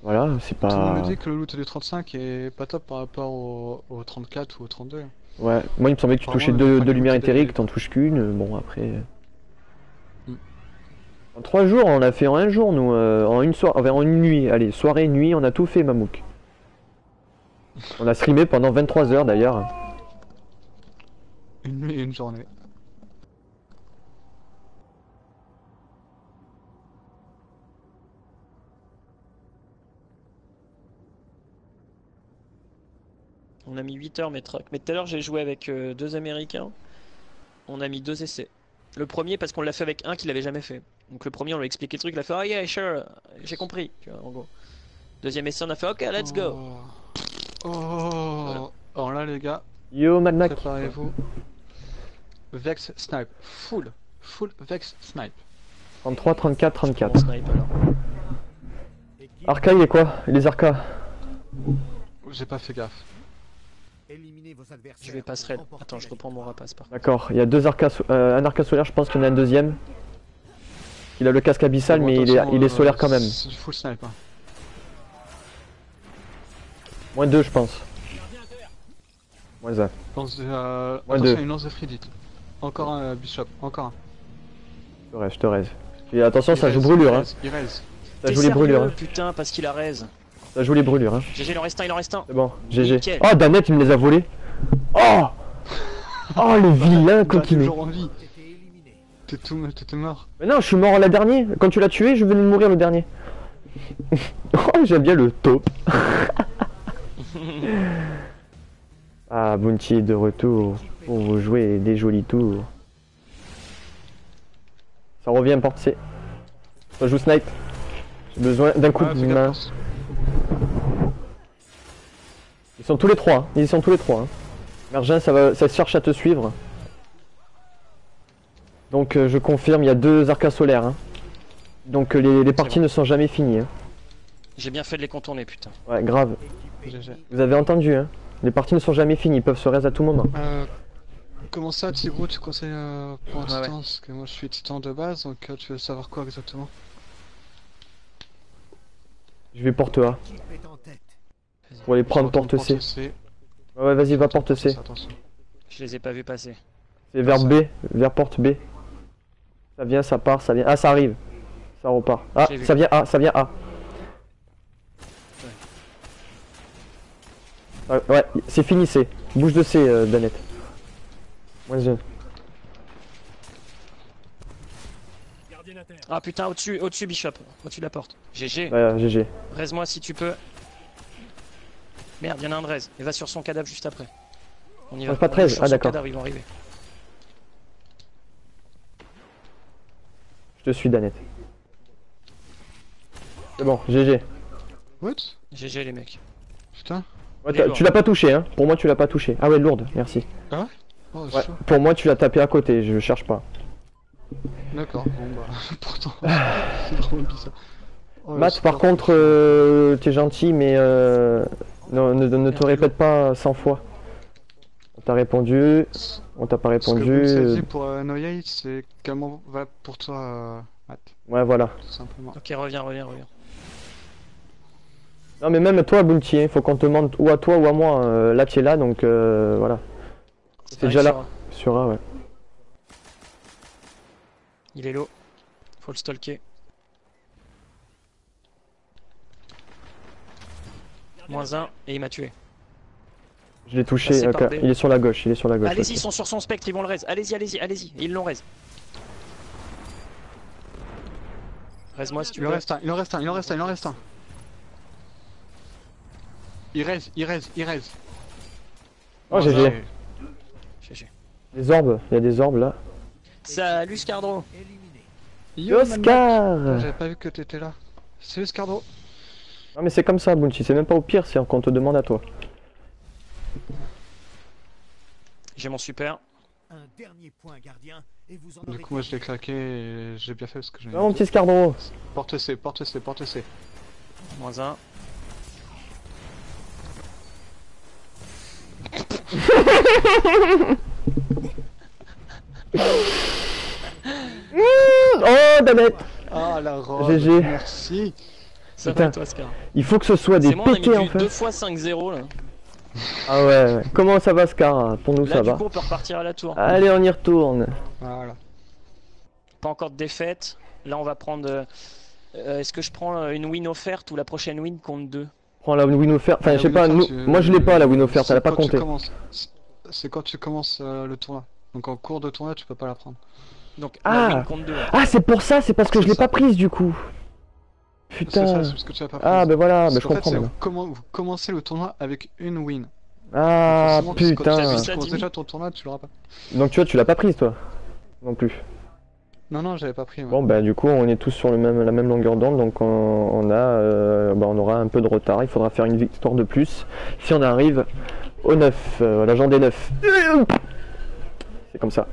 Voilà, c'est Tout le monde me pas. dit que le loot des 35 est pas top par rapport au 34 ou au 32. Ouais, moi il me semblait que tu touchais Apparemment, deux le lumières loot est- éthériques, t'en touches qu'une, bon après. Mm. En 3 jours, on l'a fait en un jour nous, en une soirée, enfin en une nuit, allez, soirée, nuit, on a tout fait Mamouk. On a streamé pendant 23 heures d'ailleurs. Une nuit et une journée. On a mis 8 heures, mais tout à l'heure j'ai joué avec deux Américains. On a mis 2 essais. Le premier parce qu'on l'a fait avec un qui l'avait jamais fait. Donc le premier on lui a expliqué le truc, il a fait oh yeah sure, j'ai compris, tu vois, en gros. Deuxième essai on a fait ok let's go. Oh. Alors là les gars, Yo Mad Mac. préparez-vous. Vex Snipe. Full Vex Snipe. 33, 34, 34. Bon snipe alors. Arca il est quoi? Les Arca? J'ai pas fait gaffe. Éliminez vos adversaires. Je vais pas pour raid. remporter Attends, je la reprends mon victoire. rapace par contre. D'accord, il y a un Arca solaire, je pense qu'il y en a un deuxième. Il a le casque abyssal Bon, mais de toute façon, il est solaire quand même. C'est du full snipe. Hein. Moins 2 je pense. Moins 1. Moins Moins attention, deux. une lance de Fridit. Encore un Bishop, encore un. Je te raise. Et attention, ça Il joue raise, brûlure. Hein. Il raise. Ça T'es joue les brûlures. sérieux, Hein. putain, parce qu'il a raise. Ça joue les brûlures. Hein. GG, il en reste un, il en reste un. C'est bon, GG. Nickel. Oh, Danette, il me les a volés. Oh Oh, le vilain T'as coquinet. toujours en vie. T'étais éliminé. T'étais mort. Mais non, je suis mort la dernière. Quand tu l'as tué, je venais de mourir le dernier. Oh, j'aime bien le taupe. Ah, Bounty est de retour pour vous jouer des jolis tours. Ça revient porte C. Ça joue snipe. J'ai besoin d'un coup Ouais, de fais main. gaffe. Ils sont tous les trois. Hein. Ils sont tous les trois. Hein. Mergin, ça cherche à te suivre. Donc je confirme, il y a 2 arcas solaires. Hein. Donc les parties bon. ne sont jamais finies. Hein. J'ai bien fait de les contourner, putain. Ouais, grave. Équipe GG. ennemie. Vous avez entendu, hein. Les parties ne sont jamais finies, ils peuvent se raise à tout moment. Comment ça, Thibaut, tu conseilles pour un Ouais, titan? Parce que moi je suis titan de base, donc tu veux savoir quoi exactement? Je vais porte A. L'équipe est en tête. Pour aller prendre J'entends porte C. C. Ouais, vas-y, va porte C. Attention. Je les ai pas vus passer. C'est vers B, vers porte B. Ça vient, ça part, ça vient. Ah, ça arrive. Ça repart. Ah, J'ai vu. ça vient A, ça vient A. Ouais, c'est fini C. Bouge de C, Danette. Moins 1. Ah putain, au-dessus Bishop, au-dessus de la porte. GG, Ouais, GG. raise-moi si tu peux. Merde, y'en a un de raise. Il va sur son cadavre juste après. On y va. Ouais, pas On 13, sur ah, son d'accord. cadavre, ils vont arriver. Je te suis, Danette. C'est bon, GG. What? GG les mecs. Putain. Ouais, Il est lourd. tu l'as pas touché, hein. Pour moi, tu l'as pas touché. Ah ouais, lourde, merci. Oh, Ouais, chaud. pour moi, tu l'as tapé à côté, je cherche pas. D'accord, bon bah, pourtant, c'est vraiment bizarre. Oh, Matt, c'est par pas- contre, t'es gentil, mais ne te répète pas 100 fois. On t'a répondu, on t'a pas Ce que répondu. Boom s'est dit pour Noyade, c'est également valable pour toi, Matt, Ouais, voilà. tout simplement. Ok, reviens. Non, mais même toi, Bounty, il faut qu'on te demande ou à toi ou à moi. Là, tu es là, donc voilà. C'est déjà là. Sur A, ouais. Il est low. Faut le stalker. Moins 1 et il m'a tué. Je l'ai touché. Passé ok. par B. Il est sur la gauche, Allez-y, ils ok. sont sur son spectre, ils vont le raise. Allez-y. Et ils l'ont raise. Raise-moi si tu Il en veux. reste un. Il raise, il raise, il raise. Oh, Voilà, GG. et- GG. Des orbes, il y a des orbes là. Salut Scardro. Éliminé. Yo, Oscar! j'avais pas vu que t'étais là. Salut Scardo. Non mais c'est comme ça, Bounty, c'est même pas au pire, c'est qu'on te demande à toi. J'ai mon super. Un dernier point, gardien, et vous en Du aurez coup, moi je l'ai terminé. claqué et j'ai bien fait ce que j'ai. Ah, mon petit Scardro! Porte C, porte C, porte C. Moins 1. Oh, Danette! Ah la robe. GG. Merci. Ça Putain. va toi Scar. Il faut que ce soit des C'est moi, on a mis pétés en du 2 fait. fois 5-0 là. Ah ouais. Comment ça va, Scar? Pour nous Là ça du va. coup on peut repartir à la tour. Allez, on y retourne. Voilà. Pas encore de défaite. Là on va prendre... Est-ce que je prends une win offerte ou la prochaine win compte 2? Prends la win offerte. Enfin, La je sais win pas, offerte, nous... moi je l'ai pas la win offerte, c'est elle a pas quand tu compté. commences- C'est quand tu commences le tournoi. Donc en cours de tournoi, tu peux pas la prendre. Donc Ah. la win compte 2. Ah, c'est pour ça, c'est parce que je l'ai C'est ça. pas prise du coup. C'est Putain. ça, c'est parce que tu as pas pris. Ah, ben voilà, Parce mais je qu'en fait, comprends c'est maintenant. vous commencez le tournoi avec une win. Ah, Forcément, si quand putain. T'as vu tu ça, commences Dimi déjà ton tournoi, tu l'auras pas. Donc tu vois, tu l'as pas prise toi. Non plus. Non, non, j'avais pas pris. Ouais. Bon bah du coup on est tous sur la même longueur d'onde, donc on aura un peu de retard, il faudra faire une victoire de plus si on arrive au 9, l'agent des 9. C'est comme ça.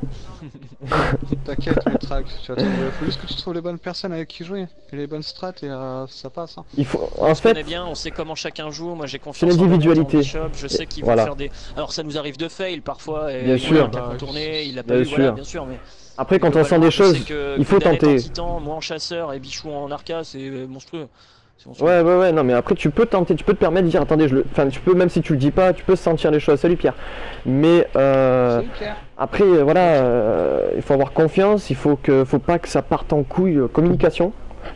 T'inquiète, le track, tu vas trouver. Faut juste que tu trouves les bonnes personnes avec qui jouer. Et les bonnes strats et ça passe. Hein. Il faut, On en se connaît fait, bien, on sait comment chacun joue. Moi j'ai confiance C'est en l'individualité. Bishop. Je sais qu'il Voilà. va faire des. Alors ça nous arrive de fail parfois. Et Bien il sûr. a qu'à contourner, il a pas Bien eu, voilà, sûr. bien sûr. Mais après quand on sent globalement, des je choses, sais que il faut Danette tenter. en titan, moi en chasseur et Bichou en arca, c'est monstrueux. C'est monstrueux. Ouais, non mais après tu peux tenter, tu peux te permettre de dire attendez, enfin tu peux, même si tu le dis pas, tu peux sentir les choses. Salut Pierre. Mais après voilà, il faut avoir confiance, faut pas que ça parte en couille, communication.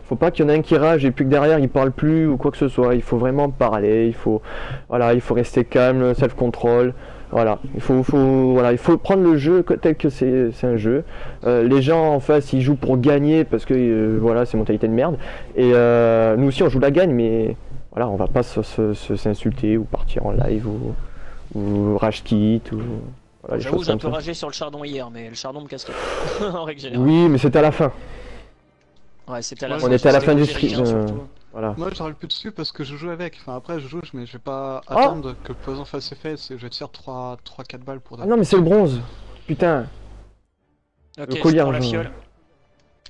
Faut pas qu'il y en ait un qui rage et puis que derrière il parle plus ou quoi que ce soit. Il faut vraiment parler, il faut rester calme, self-control. Voilà, il faut prendre le jeu tel que c'est un jeu. Les gens en face ils jouent pour gagner parce que voilà, c'est mentalité de merde. Et nous aussi on joue la gagne, mais voilà, on va pas s'insulter ou partir en live ou rage quit ou voilà, les J'avoue, choses j'ai un comme peu ça. ragé sur le chardon hier, mais le chardon me casse les couilles, en règle générale. Oui, mais c'était à la fin. Ouais, c'était à la On fin, était à la c'était fin du Roger stream, Riquin, surtout. Voilà. Moi, je râle plus dessus parce que je joue avec. Enfin, après, je joue, mais je vais pas Oh attendre que le poison fasse effet. Je vais te faire 3-4 balles pour Ah non mais c'est le bronze. Putain. Ok, Le je collier prends la jaune. fiole.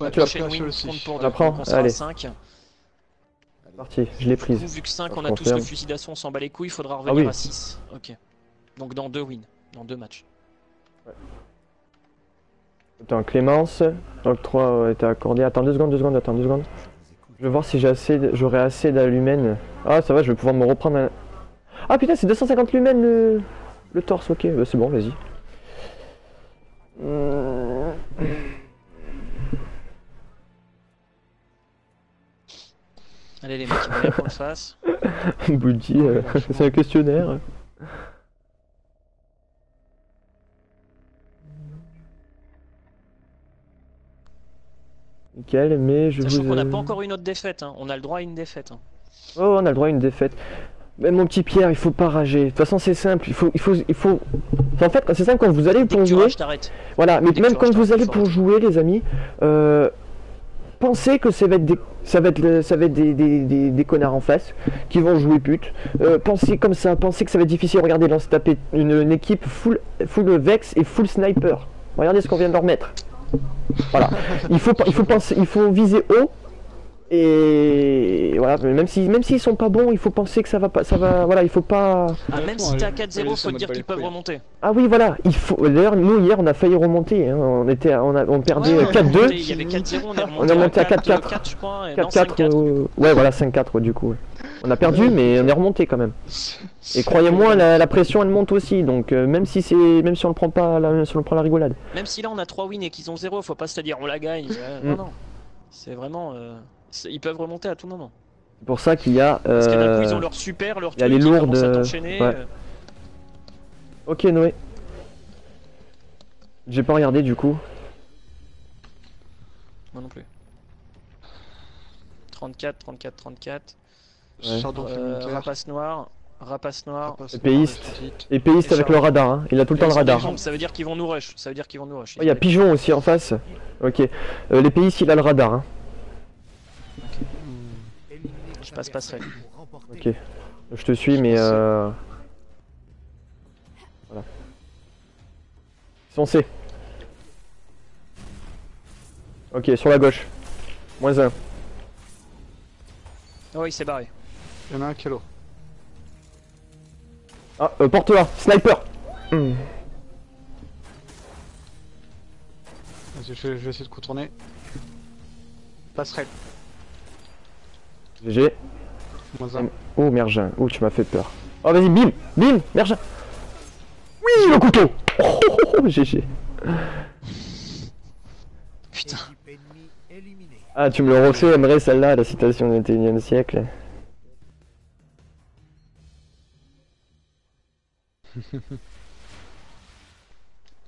Ouais, La tu l'as prochaine pris win aussi. compte pour Tu 2, la prends donc on sera à Allez. 5. Parti, je l'ai Du prise. coup, vu que 5, on Je a tous confirme. le fusil d'assaut, on s'en bat les couilles, il faudra Ah revenir oui. à 6. Ok. Donc dans 2 wins, dans 2 matchs. Attends, Clémence, octroi a été accordé. Attends 2 secondes, attends 2 secondes. Je vais voir si j'aurai assez d'alumènes. Ah ça va, je vais pouvoir me reprendre un... Ah putain, c'est 250 lumens le torse, ok, bah, c'est bon, vas-y. Allez les mecs, il va bien qu'on le fasse. Bounty, c'est un questionnaire. Nickel, mais je Sachant vous... qu'on n'a pas encore une autre défaite, hein. On a le droit à une défaite. Hein. Oh, on a le droit à une défaite. Mais mon petit Pierre, il faut pas rager. De toute façon, c'est simple. Il faut. En fait, c'est simple quand vous allez Dès pour que tu jouer. rages, t'arrêtes. Voilà, mais Dès que même tu quand rages, vous allez t'arrêtes, pour jouer, les amis, pensez que ça va être des connards en face qui vont jouer pute. Pensez comme ça, pensez que ça va être difficile. Regardez, là, on s'est tapé une équipe full Vex et full sniper. Regardez ce qu'on vient de leur mettre. Voilà. Il faut penser, il faut viser haut. Et voilà, même s'ils sont pas bons, il faut penser que ça va, voilà, il faut pas. Ah, même si t'es à 4-0, Allez, faut ça te m'a dire pas qu'ils les peuvent couilles. remonter. Ah oui, voilà, il faut. D'ailleurs, nous hier, on a failli remonter. Hein. On perdait Ouais, on est 4-2. remonté, il y avait 4-0, on est remonté, On est remonté à 4-4. 4, je crois. Et non, 4-4. 5-4. Ouais, voilà, 5-4 ouais, du coup. Ouais. On a perdu, mais on est remonté quand même. Et croyez-moi, la pression, elle monte aussi. Donc même si on le prend pas, si on le prend la rigolade. Même si là on a 3 wins et qu'ils ont 0, faut pas se dire on la gagne. Non, non. C'est vraiment. Ils peuvent remonter à tout moment. C'est pour ça qu'il y a. Parce que d'un coup ils ont leur super, leur il y a truc, les ils lourdes, commencent à t'enchaîner. ouais. Ok, Noé. J'ai pas regardé du coup. Moi non plus. 34, 34, 34. Chardon Rapace noir. Rapace noir. Épéiste. Petite. Épéiste Et avec le radar, hein. Il a tout le temps le Ils ont radar. des jambes, ça veut dire qu'ils vont nous rush. Ça veut dire qu'ils vont nous rush. Oh, il y a pigeon aussi en face. Ok. L'épéiste il a le radar, hein. Je passe passerelle. Ok. Je te suis, mais Voilà. Foncez. Ok, sur la gauche. -1. Oh, il s'est barré. Il y en a un qui est low. Ah, porte A, sniper. Vas-y, je vais essayer de contourner. Passerelle. GG. -1. Oh, Mergin. Oh, tu m'as fait peur. Oh, vas-y, bim, bim, Mergin. Oui, le couteau. Oh, GG. Putain. Équipe ennemie éliminée. Ah, tu me le refais, aimerais celle-là, la citation du 21e siècle.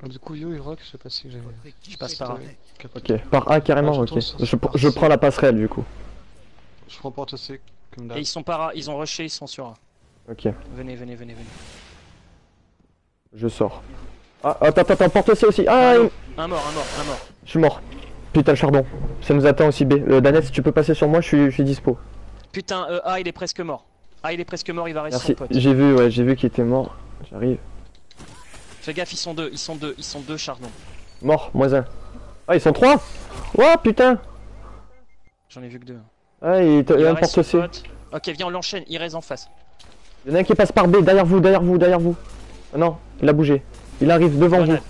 Du coup, Yo, il rock, je sais pas si j'ai. Votre équipe Je passe est par A. honnête. Ok, par A carrément, Ah, ok. je retourne Je prends la passerelle du coup. Je remporte aussi, comme Et d'hab. ils sont par A, ils ont rushé, ils sont sur A. Ok, Venez, venez, venez, venez. je sors. Ah, attends, porte C aussi. Ah, Un mort, un mort, un mort. je suis mort. Putain, le chardon. Ça nous attend aussi B. Danette, si tu peux passer sur moi, je suis dispo. Putain, A il est presque mort. A il est presque mort, il va rester Merci. son pote. J'ai vu, ouais, j'ai vu qu'il était mort. J'arrive. Fais gaffe, ils sont deux chardons. Mort, -1. Ah, ils sont 3. Oh putain. J'en ai vu que deux. Ah, il y a un reste porte son C. pote. Ok, viens, on l'enchaîne, il reste en face. Il y en a un qui passe par B, derrière vous, derrière vous, derrière vous. Ah non, il a bougé. Il arrive devant vous. Grenade.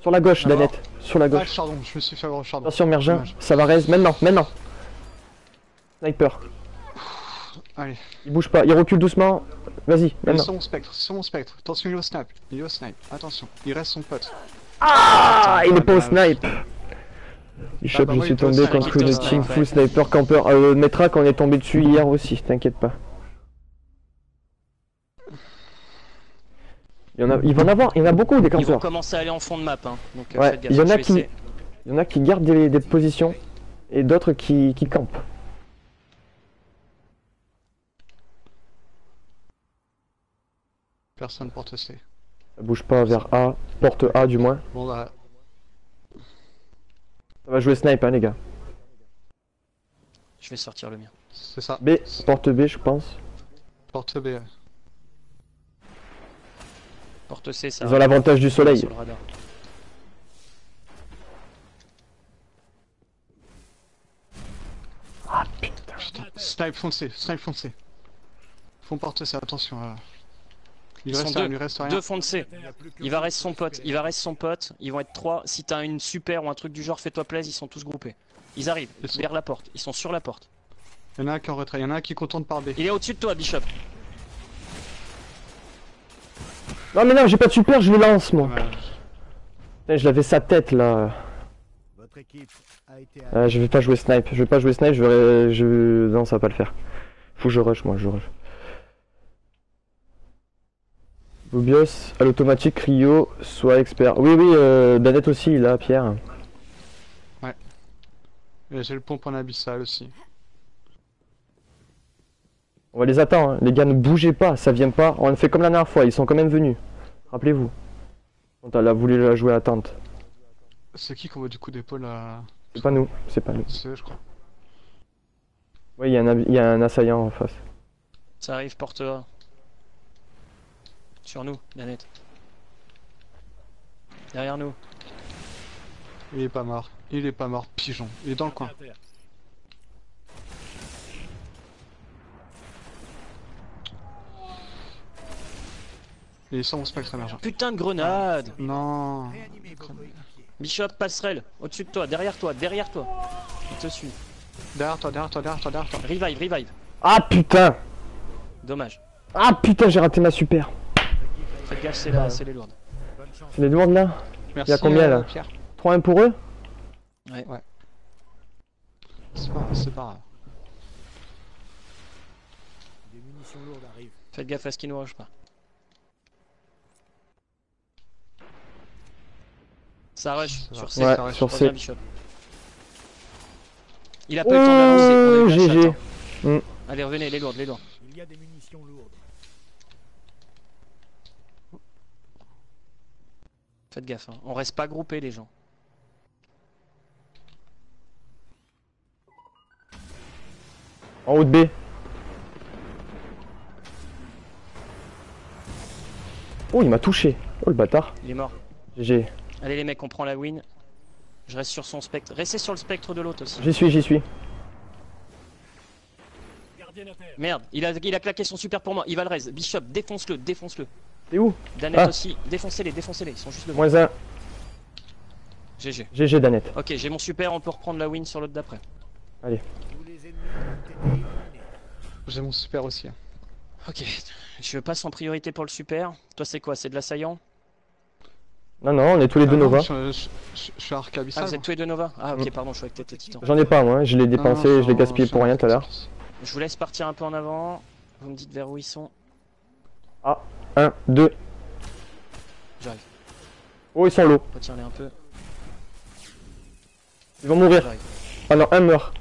Sur la gauche, Ah, Danette. Sur la Ah, gauche. chardon, je me suis fait avoir au chardon. Attention, Mergin. Dommage. Ça va raise. Maintenant, maintenant. Sniper. Allez. Il bouge pas, il recule doucement. Vas-y, Il est maintenant. sur mon spectre, sur mon spectre. Attention, il est au snipe. Il est au snipe. Attention, il reste son pote. Ah, il est pas au dommage. snipe. Bishop, bah je moi, suis il était au tombé snipe, contre il était une au team snipe, full ouais. sniper camper. Metra qu'on est tombé dessus hier aussi, t'inquiète pas. Il va y en a beaucoup des Ils vont campeurs. commencer à aller en fond de map, hein. Donc Ouais, faites gaffe. il y en a je vais qui- essayer. Il y en a qui gardent des positions et d'autres qui campent. Personne porte C. Ça bouge pas vers A, porte A du moins. Bon bah, Ça va jouer snipe, hein, les gars. Je vais sortir le mien. c'est ça. B, porte B, je pense. Porte B. Porte C, ça. Ils ont l'avantage du soleil. Sur le radar. Ah putain. Putain, snipe foncé, snipe foncé. Fond porte C, attention. Il Ils reste sont rien, deux. il reste rien. Deux fonds de C. Il va rester son pote, il va rester son pote. Ils vont être trois. Si t'as une super ou un truc du genre, fais-toi plaisir, ils sont tous groupés. Ils arrivent Ils sont- vers la porte, ils sont sur la porte. Il y en a un qui est en retrait, il y en a un qui contourne par B. Il est au-dessus de toi, Bishop. Non mais non, j'ai pas de super, je le lance moi. Dommage. Putain, je l'avais sa tête là. Votre équipe a été Je vais pas jouer snipe, Non, ça va pas le faire. Faut que je rush, moi, je rush. Bobios, à l'automatique, Rio, soit expert. Oui, Danette aussi, là, Pierre. Et j'ai le pompe en abyssal aussi. On va les attendre, hein. Les gars, ne bougez pas, ça vient pas. On fait comme la dernière fois, ils sont quand même venus. Rappelez-vous. Quand elle a voulu la jouer à tente. C'est qui qu'on voit du coup d'épaule à... C'est pas nous, c'est pas nous. C'est eux, je crois. Oui, il y a un assaillant en face. Ça arrive, porte A. Sur nous, Danette. Derrière nous. Il est pas mort. Il est pas mort, pigeon. Il est dans le coin. Il est sur mon spectre émergent. Putain de grenade! Non. réanimé vos coéquipiers. Bishop, passerelle, au-dessus de toi, derrière toi, derrière toi. Il te suit. Derrière toi, derrière toi, derrière toi, derrière toi. Revive, revive. Ah putain! Dommage. Ah putain, j'ai raté ma super. Faites gaffe, c'est les lourdes. Bonne chance. C'est les lourdes là? Merci, Il y a combien, là Pierre. 3-1 pour eux? C'est pas grave. Des munitions lourdes arrivent. Faites gaffe à ce qui nous rush pas. Ça rush Ça sur va. C. Ouais, ça rush. sur Reviens, C. Bishop. Il a pas eu le temps d'avancer. on a eu de la GG. chance, hein. Allez, revenez, les lourdes, les lourdes. Il y a des munitions lourdes. Faites gaffe, hein. On reste pas groupés les gens. En haut de B. Oh, il m'a touché. Oh, le bâtard. Il est mort. GG. Allez les mecs, on prend la win. Je reste sur son spectre. Restez sur le spectre de l'autre aussi. J'y suis, j'y suis. Merde, il a claqué son super pour moi. Il va le raise. Bishop, défonce-le, défonce-le. T'es où? Danette Ah. aussi. Défoncez-les, défoncez-les. Ils sont juste devant. Moins 1. GG. GG, Danette. Ok, j'ai mon super, on peut reprendre la win sur l'autre d'après. Tous les ennemis ont été éliminés. J'ai mon super aussi. Ok, je passe en priorité pour le super. Toi c'est quoi? C'est de l'assaillant? Non, non, on est tous les deux Ah non, Nova. Je suis Ah arcabissal. vous êtes tous les deux Nova? Ah ok pardon, je croyais que t'étais titan. J'en ai pas, moi. Je l'ai dépensé, je l'ai gaspillé pour rien tout à l'heure. Je vous laisse partir un peu en avant. Vous me dites vers où ils sont. 1, 2. J'arrive. Oh, ils sont low. Retire-les un peu. Ils vont mourir. J'arrive. Ah non, un meurt.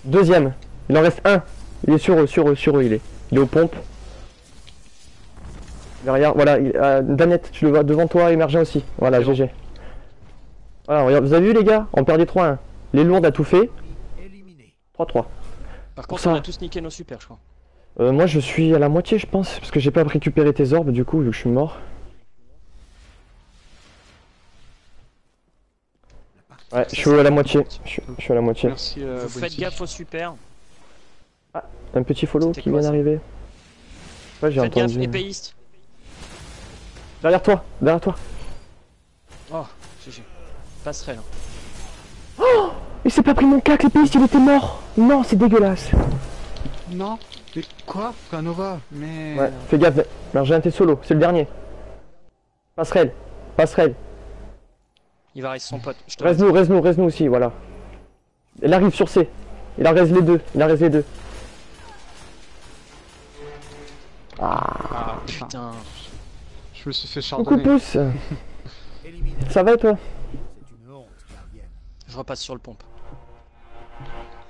Deuxième. Il en reste un. Il est sur eux, il est. Il est aux pompes. Derrière, voilà. Danette, tu le vois devant toi, émergent aussi. Voilà, C'est bon. GG. Voilà, regarde, vous avez vu les gars? On perd des 3-1. Les lourdes a tout fait. Éliminé. 3-3. Par contre ça. on a tous niqué nos super je crois. Moi je suis à la moitié je pense, parce que j'ai pas récupéré tes orbes du coup, vu que je suis mort. Ouais, je suis à la moitié. Je suis à la moitié. Merci. Vous faites Bounty. gaffe au super. Un petit follow C'était qui quoi, vient ça? d'arriver. Ouais, j'ai Faites gaffe, entendu. épéiste. Derrière toi, derrière toi. Oh, GG. Passerelle. Il s'est pas pris mon cac, l'épéiste, il était mort. Non, c'est dégueulasse. Non, mais quoi? Un Nova, mais. Ouais, fais gaffe. Mergent, t'es solo, c'est le dernier. Passerelle, passerelle. Il va rester son pote. Je te Reste-nous aussi, voilà. Il arrive sur C. Il en reste les deux, Ah putain, Putain. je me suis fait Coucou chardonner. pouce. Élimination. Ça va et toi? C'est une honte, gardienne. Je repasse sur le pompe.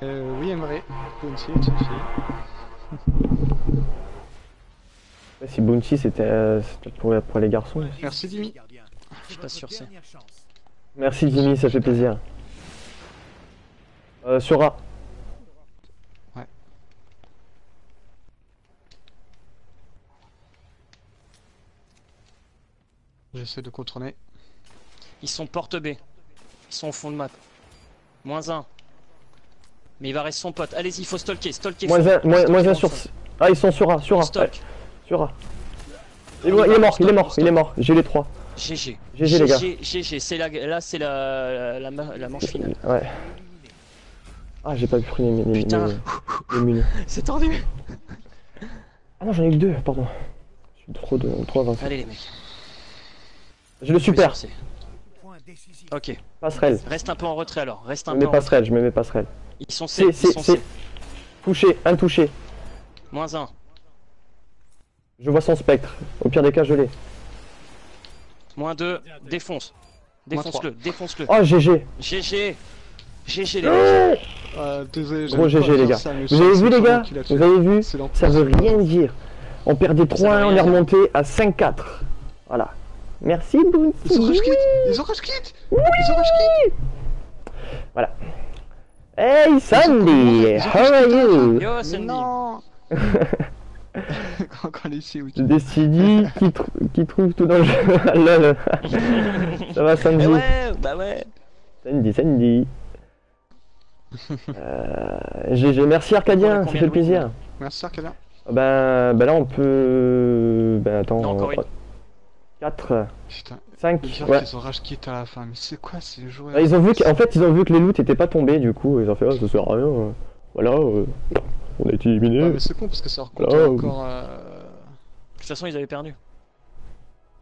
Oui, Emery. Bounty, c'est une fille. Ouais, si Bounty c'était pour les garçons. Merci, Dimi. Gardien. Je passe sur C. Dernière chance. Merci Jimmy, ça fait plaisir. Sur A. Ouais. J'essaie de contourner. Ils sont porte B. Ils sont au fond de map. Moins 1. Mais il va rester son pote. Allez-y, il faut stalker. Moins un Stalker sur... dans le fond. Ah, ils sont sur A, sur A. Ouais, Stalk. sur A. Il est mort. J'ai les 3. GG. GG, les gars. GG. C'est là, c'est la manche finale. Ouais. Ah, j'ai pas pris les Putain. les mules. C'est tendu. Ah non, j'en ai que 2, pardon. Je suis trop avancé. Allez les mecs. J'ai le super. Je vais sur C. Point décisif. Ok. Passerelle. Reste un peu en retrait alors. Reste un Je me peu mets en retrait. passerelle, je me mets passerelle. Ils sont C. C, Ils sont C. C. Touché, un touché. Moins 1. Je vois son spectre. Au pire des cas, je l'ai. Moins 2. Défonce. Moins Défonce-le. Défonce-le. Oh, GG. GG. GG les mecs. Désolé, Gros j'avais pas GG, les dire gars. ça, mais Vous je avez sais vu, que les c'est gars? moi qui l'a fait. Vous avez vu? C'est Ça veut rien dire. On perdait 3-1, veut on rien est dire. remonté à 5-4. Voilà. Merci, Bounty. Ils ont rush kit. Ils ont rush kit. Ils ont rush kit. Voilà. Hey Sandy, how are you? Yo, Sandy. Non. Quand ici, oui. Destiny qui trouve tout dans le jeu. Lol. Ça va Sandy? Eh ouais, bah ouais. Sandy. GG, merci Arcadien, ça combien fait de plaisir. Merci, Arcadia. Ben là on peut... Ben attends... Non, encore une. 4, Putain. 5, Le dire ouais. qu'ils ont rush kit à la fin, mais c'est quoi ces joueurs? Ils ont vu qu'en fait ils ont vu que les loots étaient pas tombés du coup, ils ont fait oh ça sert à rien, voilà, on a été éliminés. Ouais, mais c'est con parce que ça recompte Là, encore. De toute façon, ils avaient perdu.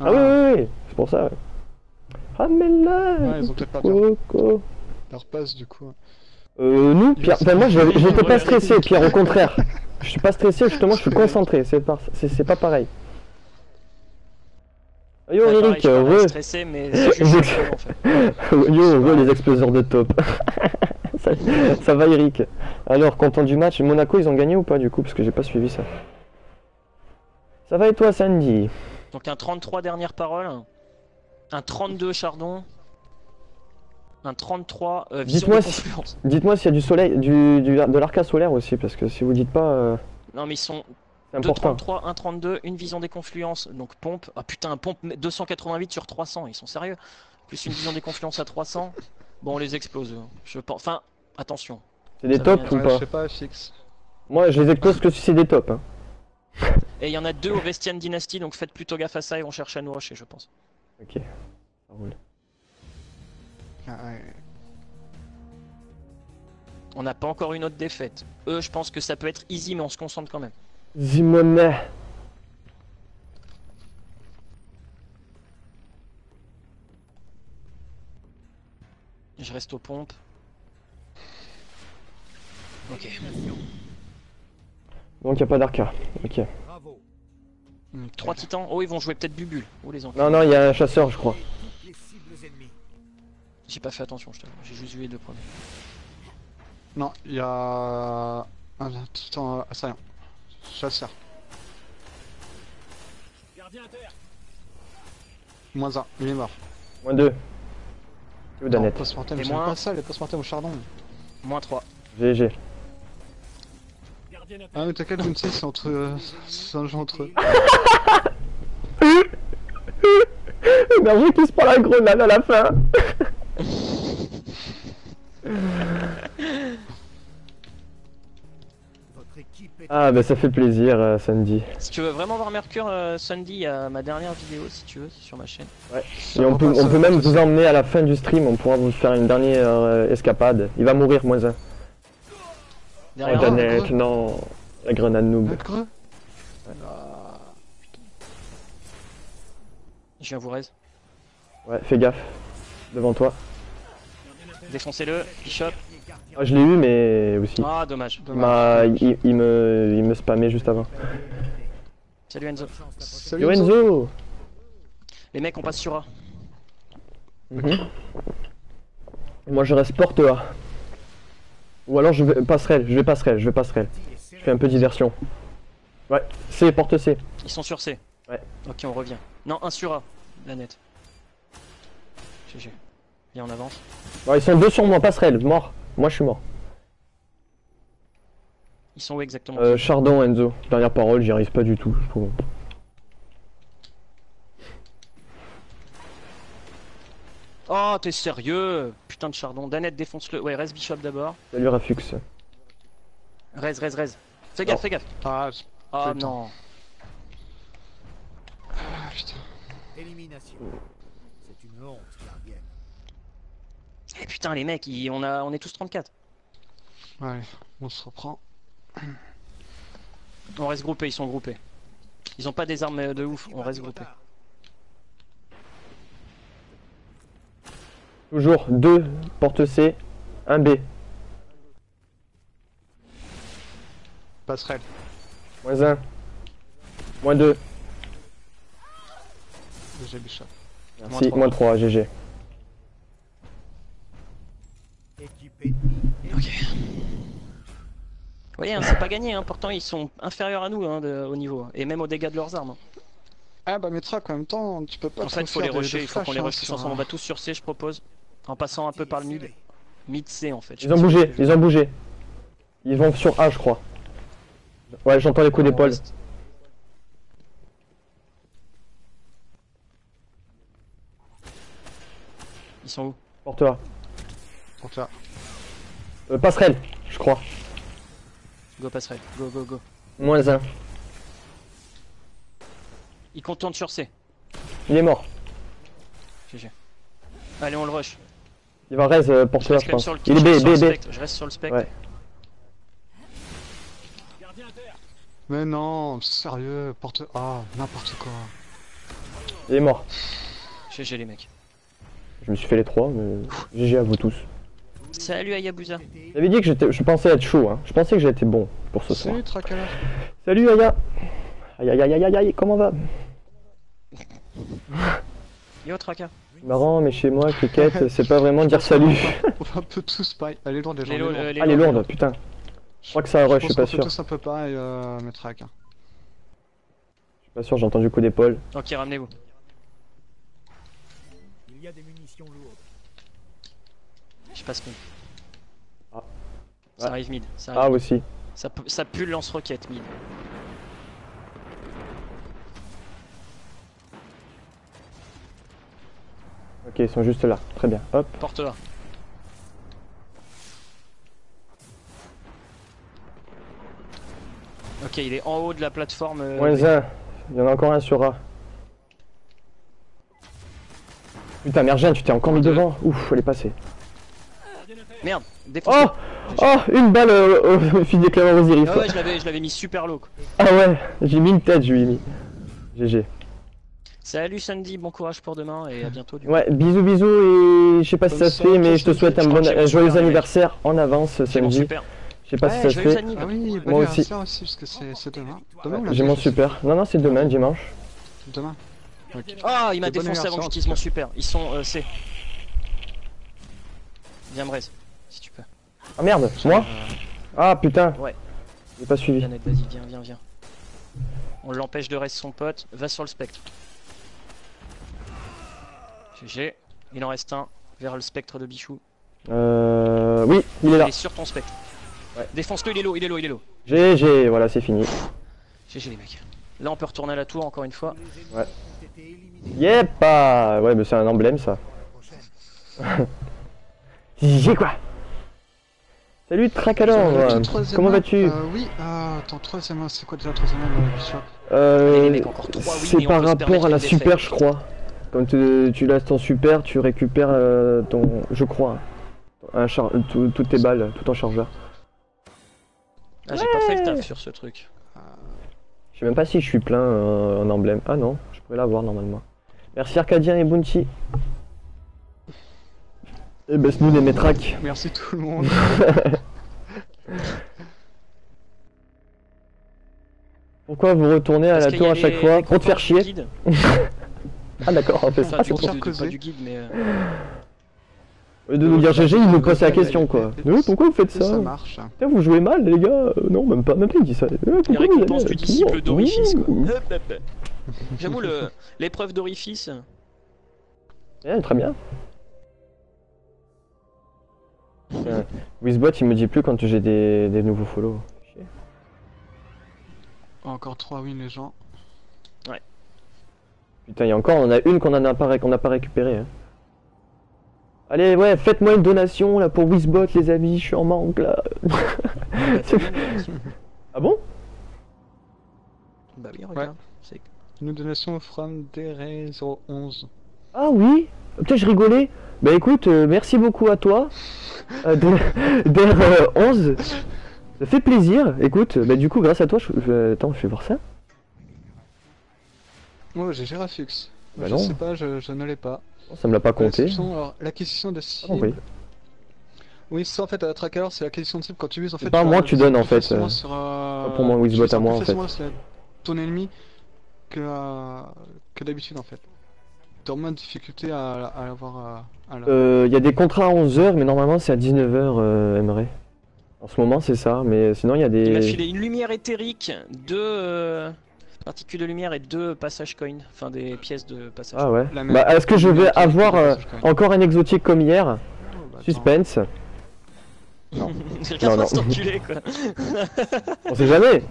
Ah oui, c'est pour ça. Ouais. Ah mais là, Ouais, ils ont peut-être pas perdu Coco. leur passe du coup. Nous, Pierre, ben moi j'étais pas Regardez. stressé, Pierre, au contraire. Je suis pas stressé, justement je suis concentré, c'est pas pareil. Yo Ouais, pareil, Eric, je suis pas heureux. stressé, mais c'est juste un peu, en fait. Yo, heureux les exploseurs de top. ça va Eric. Alors, content du match, Monaco ils ont gagné ou pas du coup, parce que j'ai pas suivi ça. Ça va et toi Sandy? Donc un 33 dernières paroles. Un 32 chardon. Un 33 vision Dites-moi de si- confluence. Dites-moi s'il y a du soleil, de l'arca solaire aussi, parce que si vous dites pas, Non mais ils sont c'est 2 important. 33, 1 32, une vision des confluences, donc pompe. Ah putain, pompe 288 sur 300, ils sont sérieux. Plus une vision des confluences à 300. Bon, on les explose, je pense. Enfin, attention. C'est des Ça veut tops rien ou Ouais, je pas? sais pas, fixe. Moi, je les explose que si c'est des tops. Hein. Et il y en a 2 au Vestian Dynasty, donc faites plutôt gaffe à ça, ils vont chercher à nous rusher, je pense. Ok, ça roule. Ah, ouais. On n'a pas encore une autre défaite. Eux, je pense que ça peut être easy, mais on se concentre quand même. Zimone. Je reste aux pompes. Ok. Donc, il a pas d'arca. Ok. Bravo. 3 titans. Oh, ils vont jouer peut-être Bubule. Oh, les enfants. Non, non, il y a un chasseur, je crois. Toutes les cibles ennemies. J'ai pas fait attention, je t'avoue. J'ai juste vu les 2 premiers. Non, il y a un titan assaillant. Chasseur. Gardien à terre. -1, il est mort. Moins 2. C'est où Danette? Post-mortem, Et j'aime moi pas ça, les post-mortem au chardon. -3. GG. Gardien à terre. Ah mais t'inquiète, je ne sais, c'est entre... c'est un jeu entre eux. Merger qui se prend la grenade à la fin. Votre équipe est Ah, bah ça fait plaisir, Sandy. Si tu veux vraiment voir Mercure, Sunday, il y a ma dernière vidéo, si tu veux, c'est sur ma chaîne. Et on peut même vous emmener à la fin du stream, on pourra vous faire une dernière escapade. Il va mourir, moins 1. Oh, Derrière, Danette, non. La grenade noob. Le creux. je viens vous raise. Ouais, fais gaffe. Devant toi. Défoncez-le, Bishop. Ah, je l'ai eu, mais aussi. Ah, dommage. Il me spammait juste avant. Salut Enzo. Salut Yo Enzo. Enzo. Les mecs, on passe sur A. Mhm. Moi je reste porte A. Ou alors je vais passerelle, je vais passerelle. Je fais un peu diversion. Ouais, C, porte C. Ils sont sur C. Ouais. Ok, on revient. Non, 1 sur A, la net. GG. Viens, on avance. Ouais, ils sont 2 sur moi, passerelle, mort. Moi je suis mort. Ils sont où exactement? Chardon, Enzo. Dernière parole, j'y arrive pas du tout. Je trouve. Oh, t'es sérieux? Putain de chardon. Danette, défonce-le. Ouais, reste Bishop d'abord. Salut Rafux. Reste. Fais Non. gaffe, fais gaffe. Ah, Oh Putain. non. putain. élimination. C'est une honte, gardienne. Eh putain, les mecs, on est tous 34. Ouais, on se reprend. On reste groupés, ils sont groupés. Ils ont pas des armes de ouf, on reste groupés. Toujours 2, porte C, 1 B. Passerelle. Moins 1. Moins 2. Déjà Bishop. Merci, moins 3, GG. Équipe ennemie. Ok. Vous voyez, hein, c'est pas gagné, hein. Pourtant ils sont inférieurs à nous hein, au niveau, et même aux dégâts de leurs armes. hein. Ah bah Metrak en même temps, tu peux pas En fait, trop faut les faire de rusher, il faut qu'on les flash, rush tous ensemble. On va tous sur C, je propose. En passant un peu par le mid. Mid C en fait. Ils ont bougé, ils ont bougé. Ils vont sur A, je crois. Ouais, j'entends les coups d'épaule. Ils sont où? Porte A. Pour faire. Passerelle, je crois. Go passerelle, go. Moins 1. Ils contournent sur C. Il est mort. GG. Allez, on le rush. Il va raise porte Je A, reste je quand même pense. sur le Il est B, sur le B, B. spectre. Je reste sur le spectre. Ouais. Mais non, sérieux, porte... Ah, n'importe quoi. Il est mort. GG les mecs. Je me suis fait les 3, mais GG à vous tous. Salut Ayabusa. J'avais dit que je pensais être chaud, hein. Je pensais que j'étais bon pour ce soir. Salut Tracker. Salut Aya. Aïe aïe aïe aïe aïe aïe, comment va? Yo Traka. Marrant, mais chez moi, cricket, c'est pas vraiment dire salut. On fait un peu tous pareil. Elle est lourde déjà. Les elle est lourde. Ah, elle est lourde, putain. Je crois que ça rush, je suis pas pense qu'on fait sûr. tous un peu pareil, Metrak. Je suis pas sûr, j'ai entendu coup d'épaule. Ok, ramenez-vous. Il y a des munitions lourdes. Je passe mid. Ah. Ça Ah. arrive mid. Ça, Ah, arrive. aussi. Ça pue le lance-roquette mid. Ok, ils sont juste là. Très bien. Hop. Porte-la. Ok, il est en haut de la plateforme. Moins un. Il y en a encore un sur A. Putain, Mergen, tu t'es encore mis devant. Ouf, elle est passée. Merde, défonce. Oh Oh, une balle au fil des claveurs Osiris. Ah ouais, je l'avais mis super low. Quoi. Ah ouais, j'ai mis une tête, je lui ai mis. GG. Salut Sandy, bon courage pour demain et à bientôt du coup. Ouais, bisous bisous et je sais pas si ça se fait, mais je te souhaite un Je crois que j'ai mon joyeux super, anniversaire en avance, J'ai mon Sandy. super. Je sais pas si Ouais, ça se joyeux fait. anniversaire. Ah oui, Moi aussi. aussi, parce que c'est demain. Demain, on l'a J'ai dit, mon je sais super. Non, non, c'est demain, dimanche. plus. Demain. Ok. Ah, il m'a Et bon défoncé avant que anniversaire, j'utilise en mon tout super. Ils sont C. Viens Braise, si tu peux. Ah merde, moi Ah putain. Ouais. J'ai pas suivi. Viens Ned, vas-y, viens. On l'empêche de rester son pote. Va sur le spectre. GG. Il en reste un vers le spectre de Bichou. Oui, il est là. Il est sur ton spectre. Ouais. Défonce-le, il est low. GG, voilà, c'est fini. GG les mecs. Là on peut retourner à la tour encore une fois. Ouais. Yep, ah ouais, mais c'est un emblème ça. GG quoi. Salut Tracalor, comment vas-tu? Oui, attends, troisième main, c'est quoi déjà troisième main, Bishop? Allez, les mecs, encore 3 wins C'est et on par peut se rapport à permettre la une super, défaite. je crois. Quand tu lasses ton super, tu récupères ton. Je crois. Toutes tes balles, tout en chargeur. Ah, j'ai pas fait le taf sur ce truc. Je sais même pas si je suis plein en emblème. Ah non, je pourrais l'avoir normalement. Merci Arcadien et Bounty. Et baisse-nous les métraques. Merci tout le monde. Pourquoi vous retournez à la tour à chaque fois? Pour te faire chier? Ah d'accord, on fait ça. Enfin, c'est du pour- guide, causer. pas du guide, mais... Au lieu de nous dire GG, il nous pose la question quoi. Pourquoi vous faites ça? Ça marche. Putain, vous jouez mal les gars. Non, même pas il dit ça. Les Pourquoi vous récompenses allez- du disciple d'Orifice quoi. Ouh. Hop, hop, hop. J'avoue, l'épreuve d'Orifice... Très bien. Wizbot il me dit plus quand j'ai des nouveaux follow. Encore 3 wins les gens. Putain, il y a encore, on en a une qu'on n'a pas récupérée. Hein. Allez, ouais, faites-moi une donation là pour Wizbot les amis, je suis en manque là. Ah bon? Bah oui, regarde. C'est... Une donation from DR011. Ah oui? Putain, je rigolais. Bah écoute, merci beaucoup à toi. DR11. Ça fait plaisir. Écoute, bah du coup, grâce à toi, attends, je vais voir ça. Oh, j'ai Gérafux. Bah Je non. sais pas, je ne l'ai pas. Ça me l'a pas compté. Alors, l'acquisition de Ah, cible. oui. Oui, ça en fait, à Tracker, c'est l'acquisition de cible quand tu vises en fait. pas moi que tu donnes, en fait, facilement sur, pas pour mon Wizbot à moi, en fait. Sur ton ennemi que d'habitude en fait. T'es en moins de difficulté à l'avoir à la... Il y a des contrats à 11h, mais normalement c'est à 19h, Emre. En ce moment, c'est ça, mais sinon il y a Il m'a des. filé une lumière éthérique, 2 particules de lumière et 2 passage coin. Enfin, des pièces de passage. Ah ouais. La même. Bah, est-ce que je vais Lumière éthérique, avoir passage coin. encore un exotique comme hier? Oh, bah, attends. Suspense. Regarde-moi non. cet enculé quoi. On sait jamais.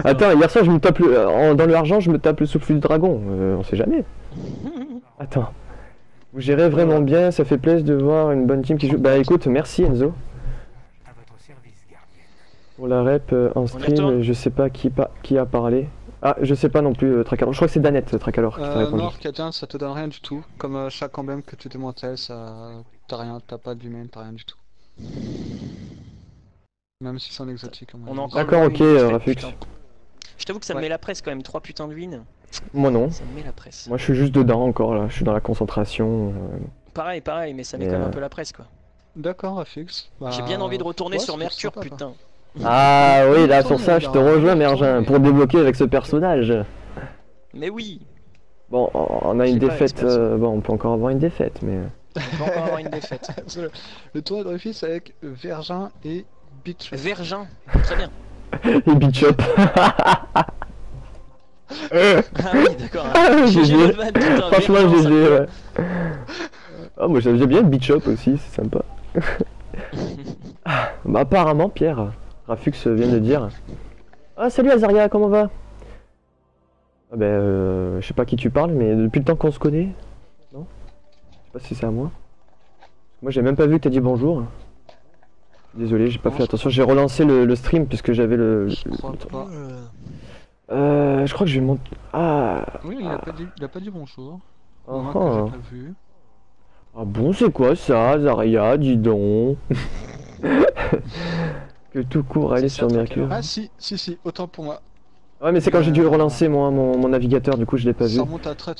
Attends, hier soir je me tape dans le argent, je me tape le souffle du dragon. On sait jamais. Attends. Vous gérez vraiment bien, ça fait plaisir de voir une bonne team qui joue. Bah écoute, merci Enzo. À votre service, gardien. Pour la rep en stream, retourne. je sais pas qui a parlé. Ah, je sais pas non plus, Tracalor. Je crois que c'est Danette, Tracalor, qui t'a répondu. Non, Arcadien, ça te donne rien du tout. Comme chaque emblème que tu démantèles, ça... t'as rien, t'as pas de l'humain, t'as rien du tout. Même si c'est un exotique. On a encore D'accord, le ok, win, Rafux. putain. Je t'avoue que ça me Ouais. met la presse quand même, 3 putains de win. Moi non. Ça me met la presse. Moi je suis juste dedans encore là, je suis dans la concentration. Pareil, mais ça met Et quand même un peu la presse quoi. D'accord, Rafux. Bah, J'ai bien envie de retourner ouais, sur c'est Mercure, sympa, putain. Ah oui, là sur Retourne, ça je te regarde. rejoins Mergin, Retourne. pour débloquer avec ce personnage. Mais oui, Bon, on a une J'ai pas défaite, l'expérience. bon on peut encore avoir une défaite, mais... on va encore avoir une défaite. Le tournoi de Rufus avec Vergin et Bitch. Vergin, très bien. Et Bitchop. Ah oui, d'accord. Ah, GG GG. votre van, putain, Franchement Vergin, ça GG, me- ouais. moi j'aime bien le beat shop aussi, c'est sympa. Bah apparemment Pierre, Rafux vient de dire. Ah salut Azaria, comment va? Ah je sais pas à qui tu parles, mais depuis le temps qu'on se connaît. Non? Je sais pas si c'est à moi. Moi j'ai même pas vu que t'as dit bonjour. Désolé, j'ai pas fait attention, j'ai relancé le stream puisque j'avais Je crois pas. Je crois que je vais monter. Ah. Oui, il a pas dit bonjour. Ah, Moi, que j'ai pas vu. Ah bon, c'est quoi ça, Zaria? Dis donc. Que tout court aller sur Mercure. Ah si, autant pour moi. Ouais, mais c'est quand j'ai dû relancer moi mon navigateur, du coup je l'ai pas vu. Ça remonte à très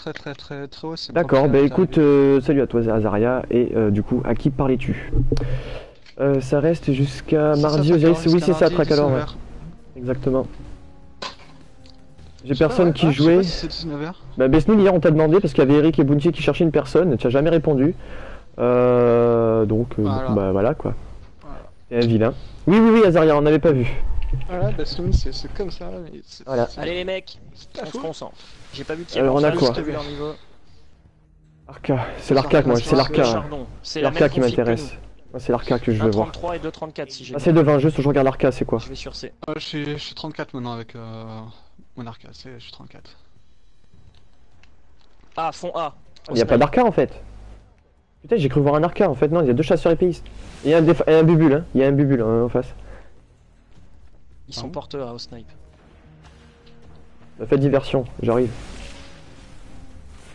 haut. D'accord, bah écoute, salut à toi Zaria, et du coup, à qui parlais-tu? Ça reste jusqu'à mardi, Osiris. Oui, c'est ça, Tracalor, ouais. Exactement. J'ai personne qui jouait. Bah Besnoul, hier on t'a demandé parce qu'il y avait Eric et Bounty qui cherchaient une personne, tu as jamais répondu. Voilà. Bah voilà quoi. Et un vilain. Oui, Azaria, on n'avait pas vu. Voilà, Besnoul, c'est comme ça. Voilà. Allez les mecs, on se concentre. J'ai pas vu qui Alors on a quoi? Arca, c'est l'Arca que moi, c'est l'Arca. C'est l'Arca qui m'intéresse. Moi c'est l'Arca que je veux voir. 1.33 et 2.34 si j'ai. C'est devant, juste je regarde l'Arca, c'est quoi? Je vais sur C. Je suis 34 maintenant avec mon Arca, je suis 34. Ah, fond A. Il n'y a pas d'Arca en fait. Putain, j'ai cru voir un Arca en fait, non, il y a deux chasseurs épéistes. Il y a un bubule, hein. Il y a un bubule en face. Ils sont porteurs à au snipe. Faites diversion, j'arrive.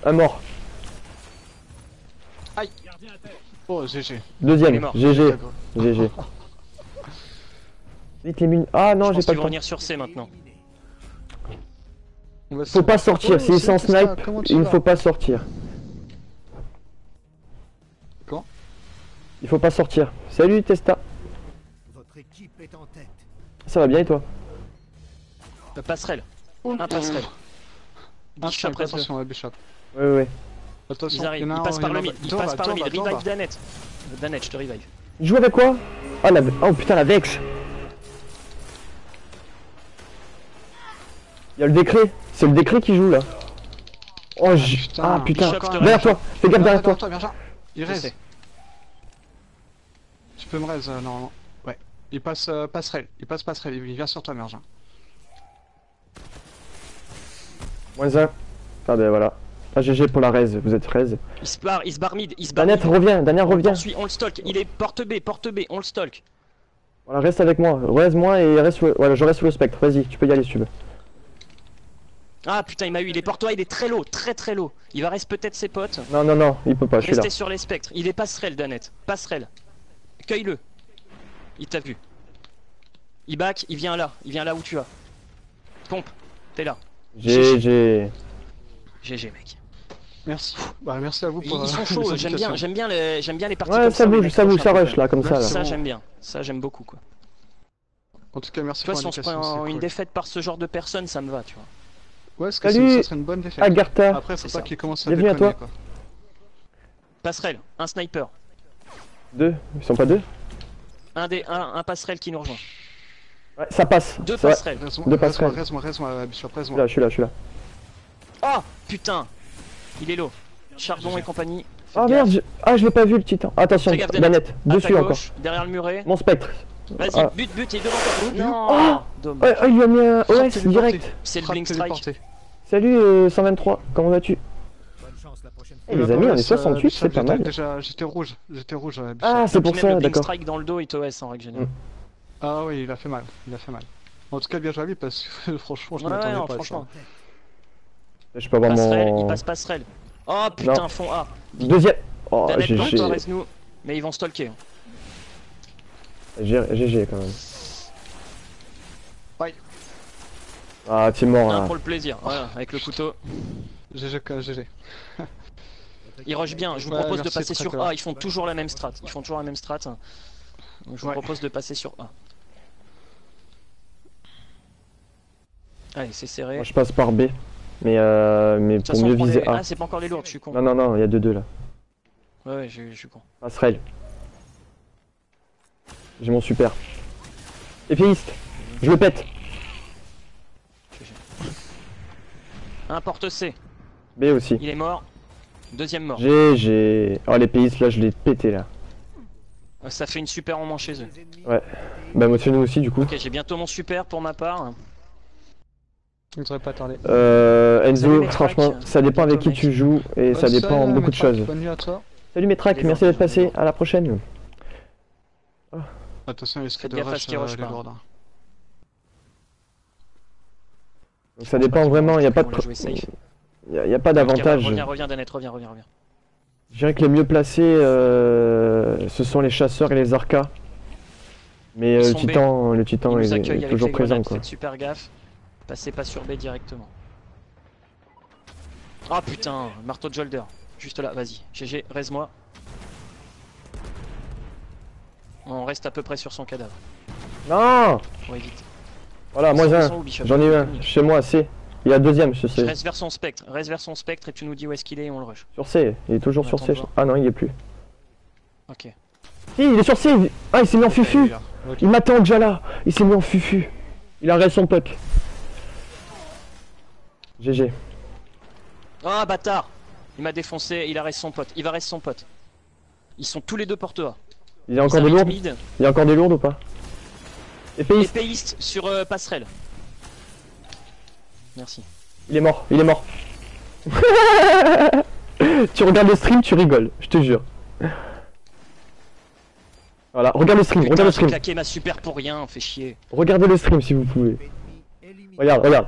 Un mort. Aïe. Oh, GG. Deuxième, GG. GG. Vite les mines. Ah non, j'ai pas le temps. Venir sur C maintenant. Faut pas sortir, s'ils sont snipe, il ne faut pas sortir. Comment? Il faut pas sortir. Salut Testa. Votre équipe est en tête. Ça va bien et toi? Passerelle. Un passerelle. Bishop reste. Attention, Bishop. Ouais. Attention, ils arrivent, ils passent par le mid. Ils passent par le mid. Revive Danet. Danet, je te revive. Il joue avec quoi? Oh putain, la Vex. Il y a le décret. C'est le décret qui joue là. Oh ah putain. Derrière toi. Fais gaffe derrière toi. Il raise. Tu peux me raise normalement. Ouais. Il passe passerelle. Il vient sur toi, Mergin. -1. Ah ben voilà. Ah GG pour la raise. Vous êtes raise. Il se barre mid. Il se barre. Daniel revient. On le stalk. Il est porte B. On le stalk. Voilà, reste avec moi. Raise-moi et reste. Voilà, je reste sous le spectre. Vas-y, tu peux y aller si tu veux. Ah putain, il m'a eu, il est porte-toi, il est très low, très low. Il va rester peut-être ses potes. Non, il peut pas, je suis là. Restez sur les spectres. Il est passerelle, Danet. Passerelle. Cueille-le. Il t'a vu. Il back, il vient là où tu as. Pompe, t'es là. GG, mec. Merci. Bah merci à vous pour. Ils sont chauds, j'aime bien les parties ouais, comme ça. Ouais, ça bouge, ça rush là, comme ça. Là. Ça j'aime bien, ça j'aime beaucoup quoi. En tout cas, merci tu vois, pour si on se prend une défaite par ce genre de personnes, ça me va, tu vois. Ouais, ça serait une bonne défaite. Agartha. Après, faut pas qu'il commence à déconner, à toi. Quoi. Passerelle, un sniper. Deux, ils sont pas deux? Un passerelle qui nous rejoint. Ouais, ça passe. Deux passerelles. Deux passerelles. Reste-moi, Bishop, reste-moi. Là, je suis là. Oh putain. Il est low. Chardon et compagnie. Ah merde, je l'ai pas vu le titan. Attention, manette, dessus encore. Derrière le muret. Mon spectre. Vas-y, but, il est devant toi. Non. Dommage. Il lui a mis un OS direct. C'est le Blink Strike. Salut 123, comment vas-tu? Les amis, on est 68, c'est pas mal. Déjà, j'étais rouge. Ah, c'est pour ça, d'accord. Le Blink Strike dans le dos, il t'OS en règle générale. Ah oui, il a fait mal. En tout cas, bien joué à lui parce que franchement, je m'attendais pas à ça. Je peux avoir mon... Il passe passerelle. Oh putain, fond A. Deuxième. Oh, GG. Mais ils vont stalker. GG quand même. Bye. Ah, t'es mort là. Pour le plaisir, voilà, avec le couteau. GG. Ils rushent bien, je vous propose de passer sur A, ils font toujours la même strat. Donc je vous propose de passer sur A. Allez, c'est serré. Moi, je passe par B. Mais pour mieux viser A. Ah, c'est pas encore les lourdes, je suis con. Non, il y a 2-2 là. Ouais, je suis con. Passerelle. J'ai mon super. Épéiste. Je le pète. Un porte C. B aussi. Il est mort. Deuxième mort. GG. Oh les pays là je l'ai pété là. Ça fait une super en main chez eux. Ouais. Bah moi nous aussi du coup. Ok, j'ai bientôt mon super pour ma part. Il devrait pas tarder. Salut, Enzo, Metrac. franchement, ça dépend avec qui tu joues et ça dépend beaucoup de choses. Bonne nuit à toi. Salut Metrac, Allez, merci bon, d'être passé, bon. à la prochaine. Attention, il risque Faites de gaffe à rush, ce qui rush les pas. lourds. Donc ça dépend vraiment, il n'y a pas de, On l'a joué safe. y a pas d'avantage. Reviens Danet, reviens. Je dirais que les mieux placés, ce sont les chasseurs et les arcas. Mais Ils le sont titan, Ils nous il accueillent est avec toujours les présent grenades, quoi. faites super gaffe. Passez pas sur B directement. Ah putain, marteau de Jolder. Juste là, vas-y. GG, reste-moi. On reste à peu près sur son cadavre. Non. Ouais, vite. Voilà, moi Ils sont où, Bishop j'en ai eu un, chez moi C. Il y a deuxième sur C. Reste vers son spectre et tu nous dis où est-ce qu'il est et on le rush. Sur C, il est toujours On sur attend C. de voir. Ah non, il est plus. Ok. Si, il est sur C. Ah, il s'est mis en fufu. Ok. Il m'attend déjà là. Il s'est mis en fufu. Il arrête son puck. GG. Ah bâtard. Il m'a défoncé, il arrête son pote. Il va rester son pote. Ils sont tous les deux porte A. Il y a encore des lourdes. Il y a encore des lourdes ou pas? Épéiste. Épéiste sur passerelle. Merci. Il est mort, il est mort. Tu regardes le stream, tu rigoles, je te jure. Voilà, regarde le stream, Putain, regarde le j'ai stream. claqué ma super pour rien, fait chier. Regardez le stream si vous pouvez. Éliminé. Regarde, regarde.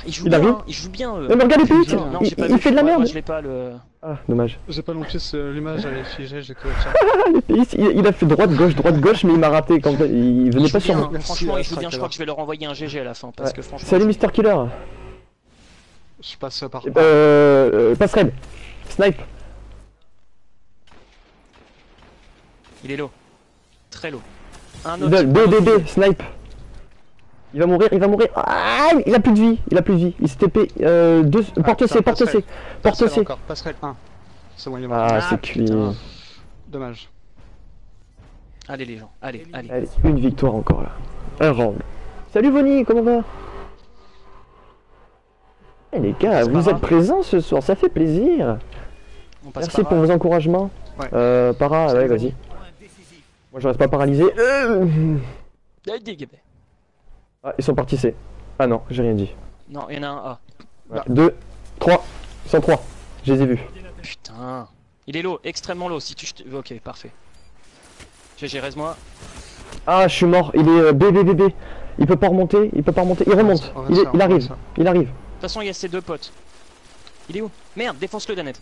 Il joue Il bien, arrive il joue bien. Mais regarde Épéiste, Non, Non, il, j'ai pas il vu. fait de la Moi, merde. je l'ai pas le. Ah, dommage. J'ai pas non plus l'image, elle est figée, j'ai que ça. Ah, l'Épéiste, il a fait droite, gauche, mais il m'a raté quand il venait Il pas joue sur bien, moi. Merci, franchement, il joue Astrak, bien. Je crois alors. que je vais leur envoyer un GG à la fin parce Ouais. que franchement. Salut Mister Killer. Je passe par. Passerelle. Snipe. Il est low. Très low. Un autre. Middle, B, snipe. Il va mourir, Ah, il a plus de vie, Il s'est TP, porte C, porte C. Encore, passerelle 1. C'est bon, il est mort. Ah, c'est putain. cuit. Dommage. Allez les gens, allez. Allez, une victoire encore là. Un round. Salut Vonny, comment va? Eh les gars, C'est vous pas êtes grave. présents ce soir, ça fait plaisir. On passe Merci par pour là. vos encouragements. Ouais. Para, ouais, vas-y. Point décisif. Moi je reste pas paralysé. Allez, dégagez. Ah, ils sont partis C. Ah non, j'ai rien dit. Non, il y en a un A. 2, 3, 103. Je les ai vus. Putain. Il est low, extrêmement low. Si tu. Ok, parfait. GG, reste-moi. Ah, je suis mort. Il est B. Il peut pas remonter. Il remonte. On va Il faire, arrive. on va faire. Il arrive. De toute façon, il y a ses deux potes. Il est où? Merde, défonce-le, Danet.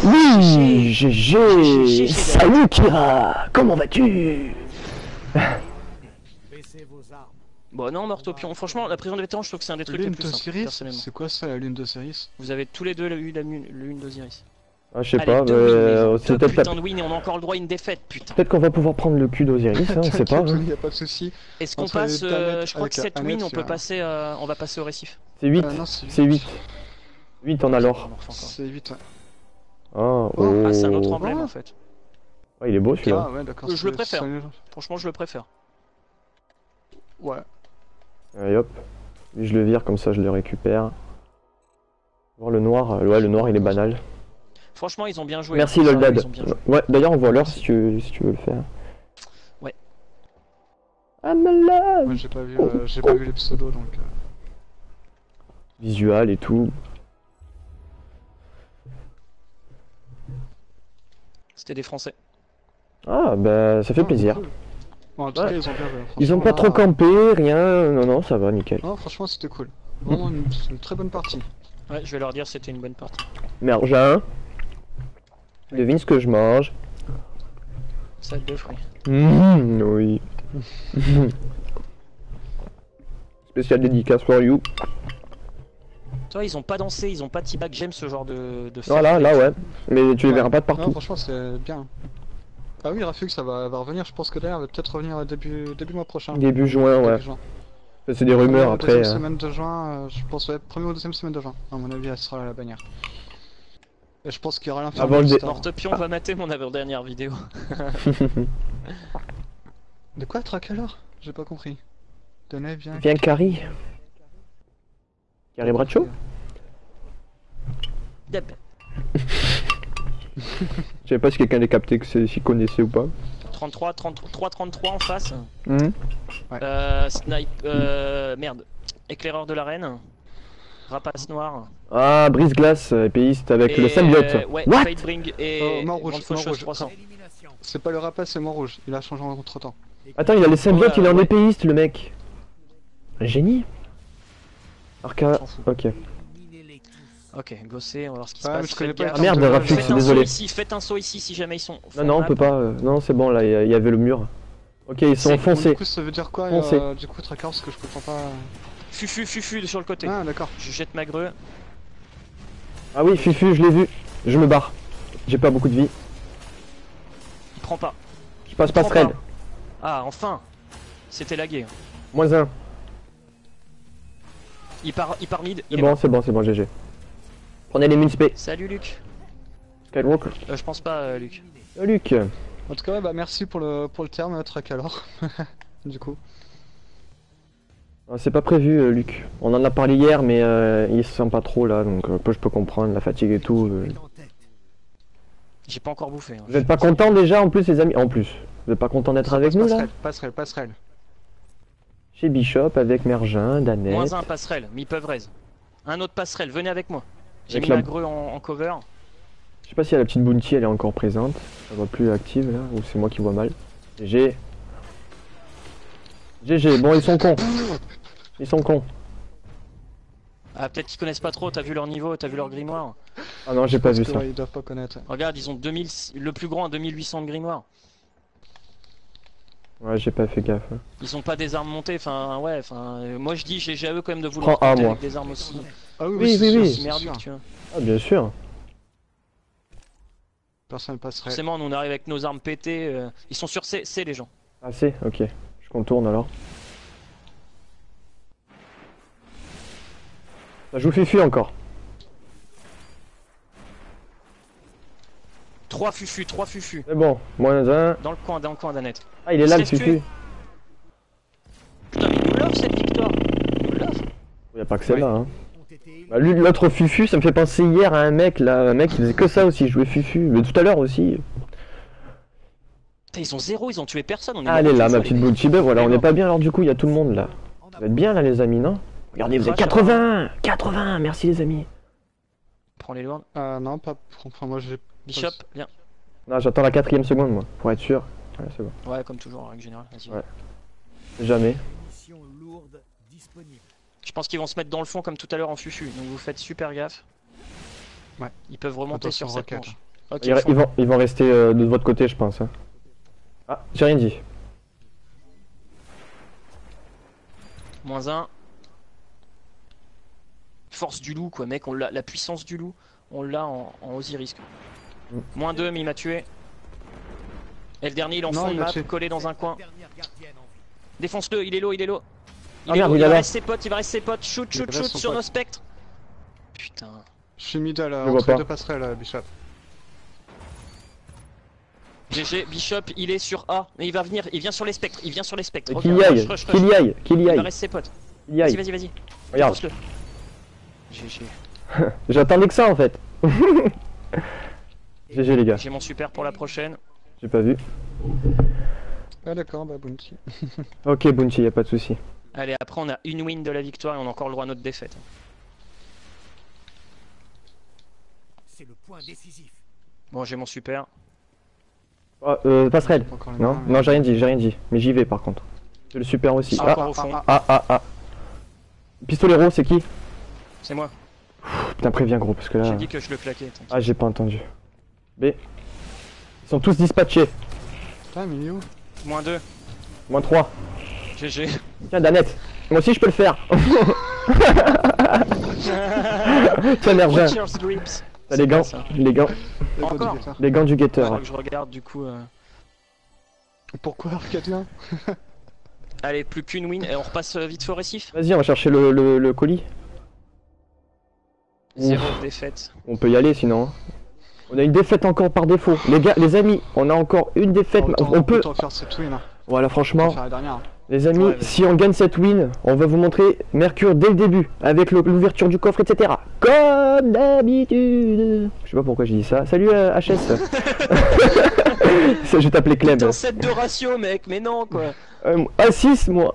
Oui, GG. GG. Salut Kira. Comment vas-tu? Baissez vos armes. Bon, non, Mortopion. Franchement, la prison de vétérans, je trouve que c'est un des trucs les Lune plus simples, d'Osiris. personnellement. C'est quoi ça, la lune d'Osiris? Vous avez tous les deux eu la lune d'Osiris. Ah, je sais Allez, pas. deux wins, les gens. C'est Deux peut-être putains de wins et on a encore le droit à une défaite, putain. Peut-être qu'on va pouvoir prendre le cul d'Osiris, hein, on sait pas. T'inquiète, hein. y a pas de soucis. Est-ce qu'on Entre passe, les Danet je crois que avec 7 Annette, wins, on peut il y a- passer, on va passer au récif. C'est 8. Non, C'est 8. 8 en alors. On en refait encore. C'est vite, ouais. Oh, Ah, c'est un autre oh. emblème Oh. en fait. Ouais, il est beau celui-là. Ah ouais, d'accord. Je le c'est- préfère. c'est- Franchement, je le préfère. Ouais. Allez hop. Lui, je le vire comme ça, je le récupère. Voir le noir. Ouais, le noir il est banal. Franchement, ils ont bien joué. Merci Ça, Loldad. ils ont bien joué. Ouais, d'ailleurs, on voit l'heure si tu veux le faire. Ouais. I'm alive. Moi j'ai pas vu les pseudos donc. Visual et tout. C'était des Français. Ah, bah, ça fait plaisir. Cool. Bon, en tout Ouais. cas, ils ont bien joué. Ils ont Franchement, pas trop là- campé, rien. Non, ça va, nickel. Non, franchement, c'était cool. Vraiment une très bonne partie. Ouais, je vais leur dire c'était une bonne partie. Mergin. Devine ce que je mange. Salade de fruits. Oui. Spécial dédicace for you. Toi, ils ont pas dansé, ils ont pas teabag. J'aime ce genre de Voilà, là, ouais. Mais tu les verras pas de Non, partout. franchement, c'est bien. Ah oui, Rafux, ça va revenir. Je pense que d'ailleurs, elle va peut-être revenir début mois prochain. Début juin, ouais. Début juin. C'est des rumeurs Première ou après. Deuxième semaine de juin, je pense, ouais, première ou deuxième semaine de juin. À mon avis, elle sera à la bannière. Et je pense qu'il y aura l'infirmier. Avant le dé- juste avant. Mortepion va mater mon avant-dernière vidéo. De quoi, track alors? J'ai pas compris. Donnez, viens. Viens, Carrie. Carrie Bradshaw. Deb. Je savais pas si quelqu'un avait capté que s'y connaissait ou pas. 33, 33, 33 en face. Mhm. Snipe. Merde. Éclaireur de l'arène. Rapace noir. Ah, brise-glace, épéiste avec Et, le symbiote. Ouais, What? Fatebring et mort rouge, Grande Faucheuse mort rouge. 300. Élimination. C'est pas le rapace, c'est mort rouge. Il a changé entre temps. Attends, il a les symbiotes, il est en ouais. épéiste, le mec. Un génie. Arca. S'en fout. Ok. Éliminez-les tous. Ok, gossé, on va voir ce qui se Ouais, mais passe. je connais Faites pas gaffe. Ah merde, de- Rafus, Faites un désolé. saut ici, faites un saut ici si jamais ils sont. Non, non, on peut pas. Non, c'est bon, là, il y avait le mur. Ok, ils sont C'est Bon, enfoncés. du coup, ça veut dire quoi, Foncé. du coup, Tracker, parce que je comprends pas. Fufu sur le côté. Ah, d'accord. Je jette ma grue. Ah oui, Fufu, je l'ai vu. Je me barre. J'ai pas beaucoup de vie. Il prend pas. Je passe Prends passerelle. pas. Ah, enfin. C'était lagué. Moins 1. Il part mid. C'est Il est bon, mort. c'est bon, GG. Prenez les Moonspé. Salut Luc. Skywalker. Je pense pas, Luc. Oh, Luc. En tout cas, ouais, bah merci pour le terme, Tracker, alors. Du coup. Ah, c'est pas prévu, Luc. On en a parlé hier, mais il se sent pas trop là, donc je peux comprendre la fatigue et tout. En tête. J'ai pas encore bouffé. Hein. Vous êtes pas content déjà en plus, les amis? En plus, vous êtes pas content d'être avec nous là? Passerelle. Chez Bishop avec Mergin, Danette. Moins un passerelle, mais ils peuvent raise. Un autre passerelle, venez avec moi. J'ai Avec mis la- ma grue en cover. Je sais pas si la petite Bounty elle est encore présente. Elle voit plus active là, ou c'est moi qui vois mal. GG. GG, bon ils sont cons. Ils sont cons. Ah, peut-être qu'ils connaissent pas trop, t'as vu leur niveau, t'as vu leur grimoire. Ah non, j'ai pas vu Parce que, ça. ouais, ils doivent pas connaître. Regarde, ils ont 2000, le plus grand a 2800 de grimoire. Ouais, j'ai pas fait gaffe. Ils ont pas des armes montées, enfin ouais, moi je dis j'ai à eux quand même de vouloir Prends un, monter moi. avec des armes aussi, Ah oui, Oui, c'est oui, sûr, oui. aussi c'est merdiques, sûr. tu vois. Ah bien sûr. Personne passerait. Forcément, nous on arrive avec nos armes pétées, ils sont sur C les gens. Ah c'est, ok. Je contourne alors. Ça joue Fufu encore. 3 fufu, C'est bon, moins 1. dans le coin d'Annette. Ah il est là le Se laisse Fufu. tuer. Putain, mais il nous l'offre cette victoire. Il nous l'offre. Y a pas que celle-là hein. Ont été éliminés. Bah, lui, l'autre Fufu, ça me fait penser hier à un mec là, un mec qui faisait que ça aussi, il jouait Fufu, mais tout à l'heure aussi. Putain, ils ont 0, ils ont tué personne. On est Ah, elle est mort là, une ma fois, petite les Bounty, ben voilà, Elle on est n'est morte. pas bien alors du coup, il y a tout le monde là. En Vous êtes bien là les amis, non? Regardez, vous êtes Crash, 80! 80, merci les amis. Prends les lourdes. Non, pas. Enfin, moi j'ai. Bishop, viens. Non, j'attends la 4ème seconde moi, pour être sûr. Ouais, c'est bon. Ouais, comme toujours en règle générale. Vas-y. Ouais. Jamais. Munitions lourdes disponibles. Je pense qu'ils vont se mettre dans le fond comme tout à l'heure en fufu, donc vous faites super gaffe. Ouais. Ils peuvent remonter Attention, sur cette roquette. manche. Ok, Ils vont rester de votre côté, je pense. Hein. Ah, j'ai rien dit. moins 1. Force du loup, quoi, mec, on l'a, la puissance du loup, on l'a en Osiris. Quoi. Moins 2, mais il m'a tué. Et le dernier, il est en Non, fond de il m'a map, tué. collé dans un coin. Dernière gardienne en vie. Défonce-le, il est low, il est low. Ah merde, il est va là. rester ses potes, il va rester ses potes. Shoot, Il shoot, reste shoot son sur pote. nos spectres. Putain. Je suis middle Je vois entre pas. les deux passerelles, Bishop. GG, Bishop, il est sur A. Mais il va venir, il vient sur les spectres, il vient sur les spectres. Qu'il y Regarde, aille, rush, rush, qu'il rush. y aille, qu'il y Il va aille, rester ses potes. qu'il y aille. Vas-y. Regarde, Défonce-le. GG. j'attendais que ça en fait. GG les gars, J'ai mon super pour la prochaine. j'ai pas vu. Ah d'accord, bah Bounty. Ok Bounty, y a pas de souci. Allez, après on a une win de la victoire et on a encore le droit à notre défaite. C'est le point décisif. Bon, j'ai mon super. Ah, passerelle. Encore les Non, mains, mais- non, j'ai rien dit. Mais j'y vais par contre. J'ai le super aussi. Ah, Ah, encore au fond. ah. Pistolero, c'est qui? C'est moi. Putain, préviens gros, parce que J'ai là. dit que je le claquais. t'inquiète. Ah, j'ai pas entendu. B. Ils sont tous dispatchés. Putain, mais il est où? Moins 2. Moins 3. GG. Tiens, Danette. Moi aussi, je peux le faire. Tiens, Mergin. Watch your grips. T'as les gants. ça. Les gants. Le code Encore du guetteur. Les gants du Ouais, guetteur. faut que je regarde du coup. Pourquoi Arcadien? Allez, plus qu'une win et on repasse vite fait au récif. Vas-y, on va chercher le colis. 0 défaite. On peut y aller sinon. Hein. On a une défaite encore par défaut. Les gars, les amis, on a encore une défaite. On peut. Autant faire cette win. Hein. Voilà, On franchement. peut faire la dernière. Les amis, Ouais, vas-y. si on gagne cette win, on va vous montrer Mercure dès le début, avec l'ouverture du coffre, etc. Comme d'habitude. Je sais pas pourquoi j'ai dit ça. Salut HS. Je vais t'appeler Clem. Putain, 7 de ratio, mec, mais non, quoi. Ah 6 moi.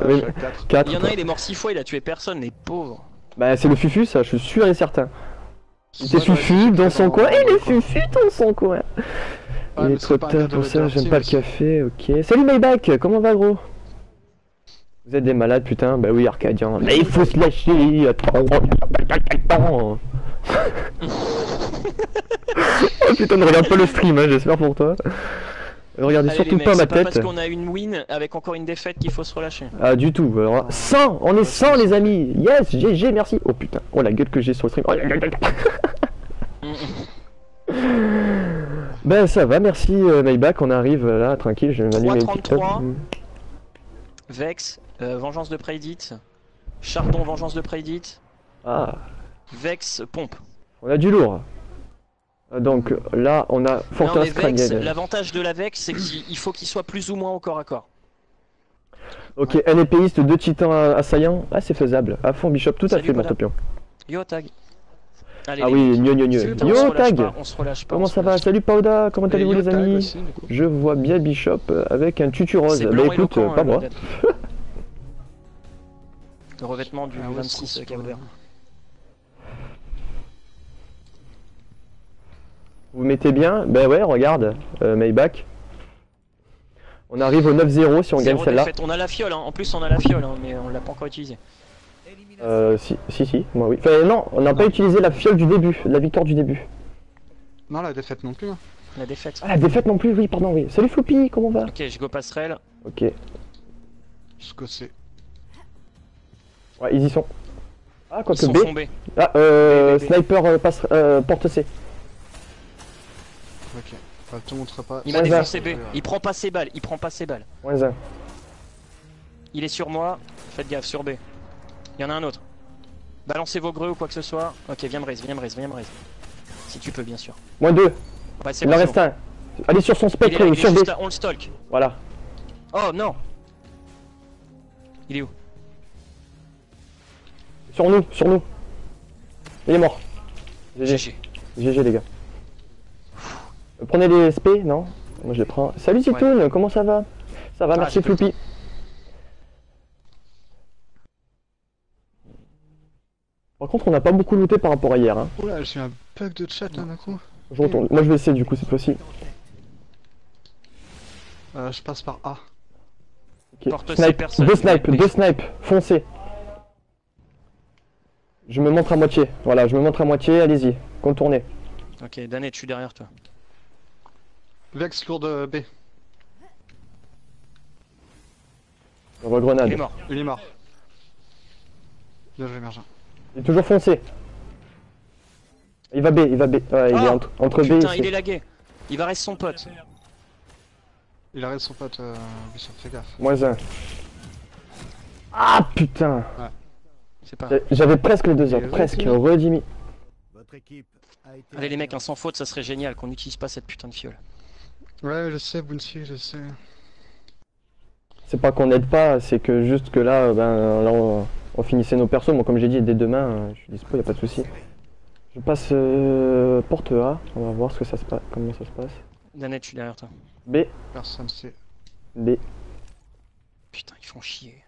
Je suis à 4. 4. Il y en a, il est mort 6 fois, il a tué personne, les pauvres. Bah c'est le Fufu ça, je suis sûr et certain. Il était Ouais, ouais, Fufu c'est dans son très coin. dans- Il est dans le coin. Fufu dans son coin. Ouais, Il mais est c'est trop pas un tard cadeau pour de ça, la j'aime team pas le aussi. café, ok. Salut Maybach, comment va gros? Vous êtes des malades putain, bah oui Arcadien. Mais il faut se lâcher, attends. Oh putain ne regarde pas le stream, hein, j'espère pour toi. Regardez Allez, surtout les mecs, pas ma c'est pas parce tête. qu'on a une win avec encore une défaite qu'il faut se relâcher. Ah du tout, alors 100, on est 100 les amis. Yes, GG, merci. Oh putain, oh la gueule que j'ai sur le stream. Oh, ben ça va, merci Maybach, on arrive là tranquille, je vais m'allumer une petite 3,33. top. Vex, vengeance de Prédit. Chardon, vengeance de Prédit. Ah, Vex, pompe. on a du lourd. Donc là on a Non, mais Forteresse Vex, crânienne. l'avantage de la Vex, c'est qu'il faut qu'il soit plus ou moins au corps à corps. Ok, un épéiste, 2 titans assaillants. Ah c'est faisable, à fond Bishop, tout à Salut, fait mon voilà. topion. Yo, tag. Allez, Ah les oui, mecs. gneu gneu gneu. Putain, on se Yo relâche tag. pas, on se relâche pas. Comment on se ça va? relâche Salut Pauda, comment Et allez-vous les Yo-Tag amis? aussi, du coup. Je vois bien Bishop avec un tutu pas. rose. C'est Bah blanc et écoute, éloquent, pas moi. Dead. Le revêtement du Ah ouais, 26 c'est Calvaire. Vous mettez bien? Ben ouais, regarde, Maybach. On arrive au 9-0 si on gagne Zéro celle-là. défaite. On a la fiole, hein. En plus on a la fiole, hein, mais on l'a pas encore utilisée. Si, moi oui. Enfin non, on n'a pas utilisé la fiole du début, la victoire du début. Non, la défaite non plus. Hein. La défaite. Ah la défaite non plus, oui, pardon, oui. Salut Floppy, comment va? Ok, je go passerelle. Ok, Jusqu'au C. ouais, ils y sont. Ah, Ils quoique sont B. tombés. Ah, B. sniper porte C. Ok. Enfin, je te montre pas. Il m'a Ouais, défoncé va. B. Il prend pas ses balles, il prend pas ses balles. Moins 1. Il est sur moi. Faites gaffe, sur B. Il y en a un autre. Balancez vos greux ou quoi que ce soit. Ok, viens me raise, viens me raise, viens me raise. Si tu peux, bien sûr. Moins 2. Ouais, c'est Il bon, en c'est reste bon. un. Allez sur son Il est spectre là, ou il est sur B. juste là, on le stalk. Voilà. Oh non. Il est où? Sur nous, sur nous. Il est mort. GG. GG. GG les gars. Prenez les SP, non? Moi je les prends. Salut Zitoun, comment ça va? Ça va, Ah, merci j'ai fait le Floppy. Par contre on n'a pas beaucoup looté par rapport à hier. Hein. Oula, j'ai eu un bug de chat là d'un coup. Je retourne. Moi je vais essayer du coup cette fois-ci. Je passe par A. Ok. Porte Snipe. ces personnes, Deux vous snipes, avez deux pris. snipes. Foncez. Je me montre à moitié. Voilà, je me montre à moitié, allez-y. Contournez. Ok, Danet, je suis derrière toi. Vex lourde B. Grenade. Il est mort. Il est mort. Bien joué, Mergin. Il est toujours foncé. Il va B, il va B. Ouais, il est Ah entre B et Putain, C. il est lagué. Il va rester son pote. Il arrête son pote, Bishop, fais gaffe. Moins 1. Ah putain. C'est pas. J'avais presque les 2 heures, Et presque. redimi. Redimi. Votre équipe a été Allez les mecs, un sans faute, ça serait génial qu'on n'utilise pas cette putain de fiole. Ouais, je sais, Bounty, je sais. C'est pas qu'on aide pas, c'est que juste que là, ben, là on finissait nos persos. Moi, comme j'ai dit, dès demain, je suis dispo, y a pas de souci. Je passe porte A. On va voir ce que ça se passe, comment ça se passe. Danet, je suis derrière toi. B, Personne sait. B. Putain, ils font chier.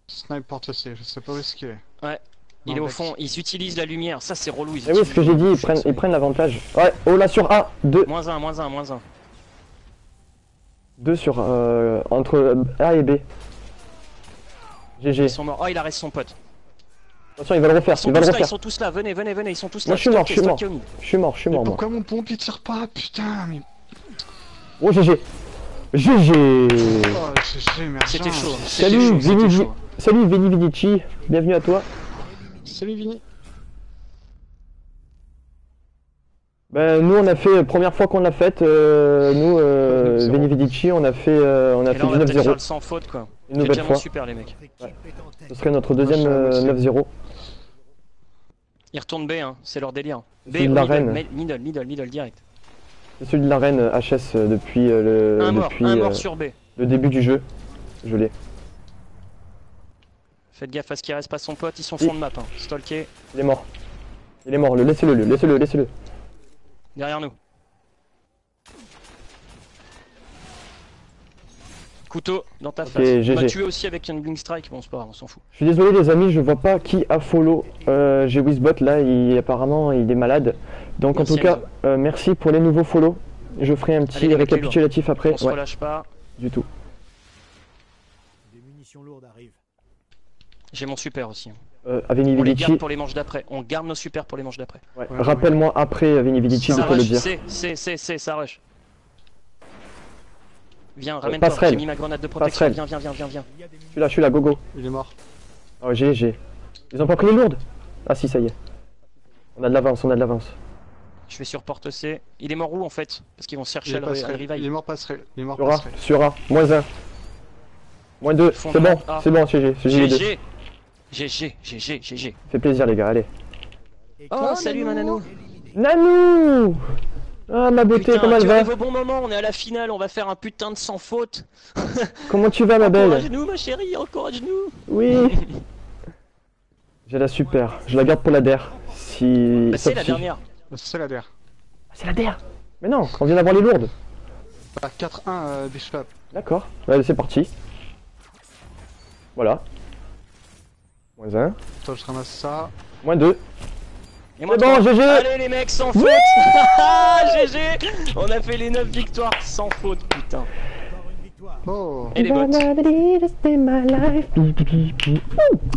Snipe porte C, je sais pas où est-ce qu'il est. Ouais. Il Non, est au Vex. fond, ils utilisent la lumière, ça c'est relou. Ils Eh oui, ce que j'ai dit, ils prennent l'avantage. Ouais, oh là sur A, 2. Moins 1, moins 1, moins 1. 2 sur entre A et B. GG. Ils sont morts. Oh, il arrête son pote. Attention, il va le refaire, Ils sont il va le tous là, ils refaire. sont tous là. Venez, venez, venez, ils sont tous là. Moi, je suis mort, Stockez, je suis mort. stockez au mid. Je suis Mais mort, moi. pourquoi mon pompe il tire pas, putain, mais... Oh GG. GG. Oh, GG, Mergin. C'était chaud. Salut, C'était chaud, c'était Vini, chaud. salut Vini Vidici, bienvenue à toi. Salut, Vini. Ben nous on a fait première fois qu'on l'a faite, nous 9-0. Vini Vidici, on a fait Et là, on va du peut-être faire 9-0 le sans faute quoi. une nouvelle Diamant fois. super les mecs. Votre équipe est en tête. Ce serait notre deuxième Moi, je suis 9-0. Ils retournent B, hein. C'est leur délire. B, C'est de la reine. middle, direct. C'est celui de la reine HS depuis Un mort depuis sur B. le début du jeu. Je l'ai. Faites gaffe à ce qu'il reste pas son pote, ils sont fond de map. Hein. Stalké, Il est mort. Il est mort, laissez-le, laissez-le. derrière nous. Couteau dans ta face. On GG. m'a tué aussi avec un Blink Strike, bon c'est pas grave, on s'en fout. Je suis désolé les amis, je vois pas qui a follow. J'ai Wizbot là, apparemment il est malade. Donc Merci, en tout cas, merci pour les nouveaux follow. Je ferai un petit Allez, récapitulatif après. On se relâche pas. Du tout. Des munitions lourdes arrivent. J'ai mon super aussi. Aveni On les Vidici. garde pour les manches d'après. On garde nos super pour les manches d'après. Ouais. Rappelle-moi après Aveni Vidici de Ça te le rush, dire. c'est, ça rush. Viens, ramène-toi. passerelle. J'ai mis ma grenade de protection. Passerelle. Viens. Il y a des Je suis là, go go. Il est mort. Oh GG. Ils ont pas pris les lourdes. Ah si, ça y est. On a de l'avance. Je vais sur porte C. Il est mort où en fait? Parce qu'ils vont Il chercher est le passerelle. revive. Il est mort passerelle. Il est mort Sur A, passerelle. sur A. -1. -2. Fond C'est de bon, map A. c'est bon, GG. GG. Fait plaisir les gars, allez. Oh, salut Mananou. Nanou. Ah ma beauté, Putain, comment elle tu va? arrives au bon moment, on est à la finale, on va faire un putain de sans faute. Comment tu vas ma belle? Encourage-nous ma chérie, encourage-nous. Oui. J'ai la super, je la garde pour la DER. Si... Bah, c'est sauf la si- dernière. C'est la DER. Ah, c'est la DER. Mais non, on vient d'avoir les lourdes. Ah, 4-1 Bishop. D'accord, allez c'est parti. Voilà. -1. Toi, je ramasse ça. -2. Et moi, C'est bon, trois. GG. Allez les mecs, sans faute. GG. On a fait les 9 victoires sans faute, putain. encore une victoire. Oh. Et les bots.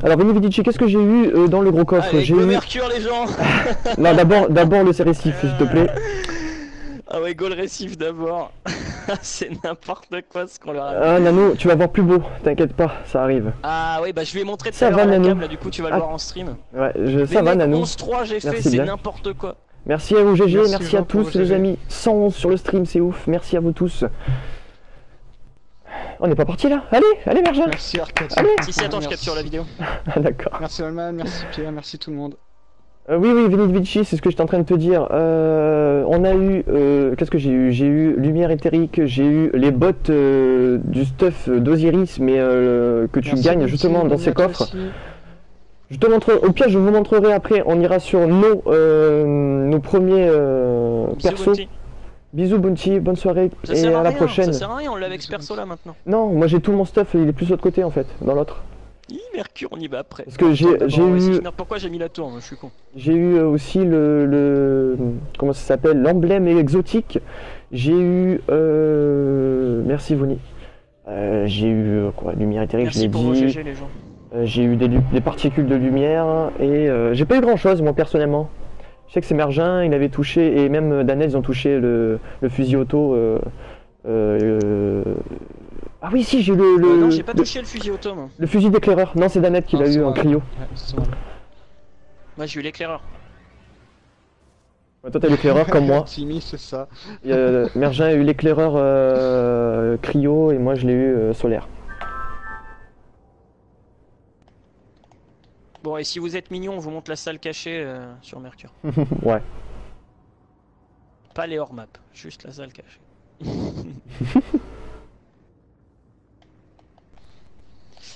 Alors Veni Vidici, qu'est-ce que j'ai eu dans le gros coffre? Allez, J'ai go eu... Mercure les gens. Non, d'abord le récif, s'il te plaît. Ah ouais, go le récif d'abord. C'est n'importe quoi ce qu'on leur a dit. Ah Nano, tu vas voir plus beau, t'inquiète pas, ça arrive. Ah ouais, bah je lui ai montré tout Ça à l'heure va, à la Nano. cam, là du coup tu vas le Ah. voir en stream. Ouais, Les ça va mecs, Nano. 11-3 j'ai fait, Merci c'est bien. n'importe quoi. Merci à vous GG, Merci, merci à Jean, pour tous vos les GG. amis. 111 sur le stream, c'est ouf, merci à vous tous. On n'est pas parti là? Allez Mergin. Merci Arcade. Allez. Si, attends, je Merci. capture la vidéo. Ah, d'accord. Merci Alman, merci Pierre, merci tout le monde. Oui, Veni Vidici, c'est ce que j'étais en train de te dire. On a eu... qu'est-ce que j'ai eu? J'ai eu Lumière Éthérique, j'ai eu les bots du stuff d'Osiris, mais que tu Merci gagnes Lucie, justement dans ces Bonia coffres. Tracy. Je te montre, au pire je vous montrerai après, on ira sur nos premiers Bisous, persos. Bounty. Bisous Bounty, bonne soirée Ça et sert à la rien, prochaine. Ça sert à rien, on l'a avec ce perso là maintenant. Non, moi j'ai tout mon stuff, il est plus de l'autre côté en fait, dans l'autre. Mercure, on y va après. Parce que j'ai eu... Pourquoi j'ai mis la tour? Je suis con. J'ai eu aussi comment ça s'appelle, l'emblème exotique. J'ai eu merci Voni. J'ai eu quoi, lumière éthérique, je Merci l'ai pour vos dit. GG les gens. J'ai eu des particules de lumière et j'ai pas eu grand chose moi personnellement. Je sais que c'est Mergin, il avait touché et même Danel ils ont touché le fusil auto. Ah oui si j'ai eu Non, j'ai pas touché le fusil auto moi. le fusil d'éclaireur. Non c'est Danette qui Non, l'a c'est eu en moi. cryo. Ouais, c'est moi. Moi j'ai eu l'éclaireur. Ouais, toi t'as l'éclaireur comme moi. Timmy, c'est ça. Et, Mergin a eu l'éclaireur cryo et moi je l'ai eu solaire. Bon, et si vous êtes mignon, on vous montre la salle cachée sur Mercure. Ouais. Pas les hors map, juste la salle cachée.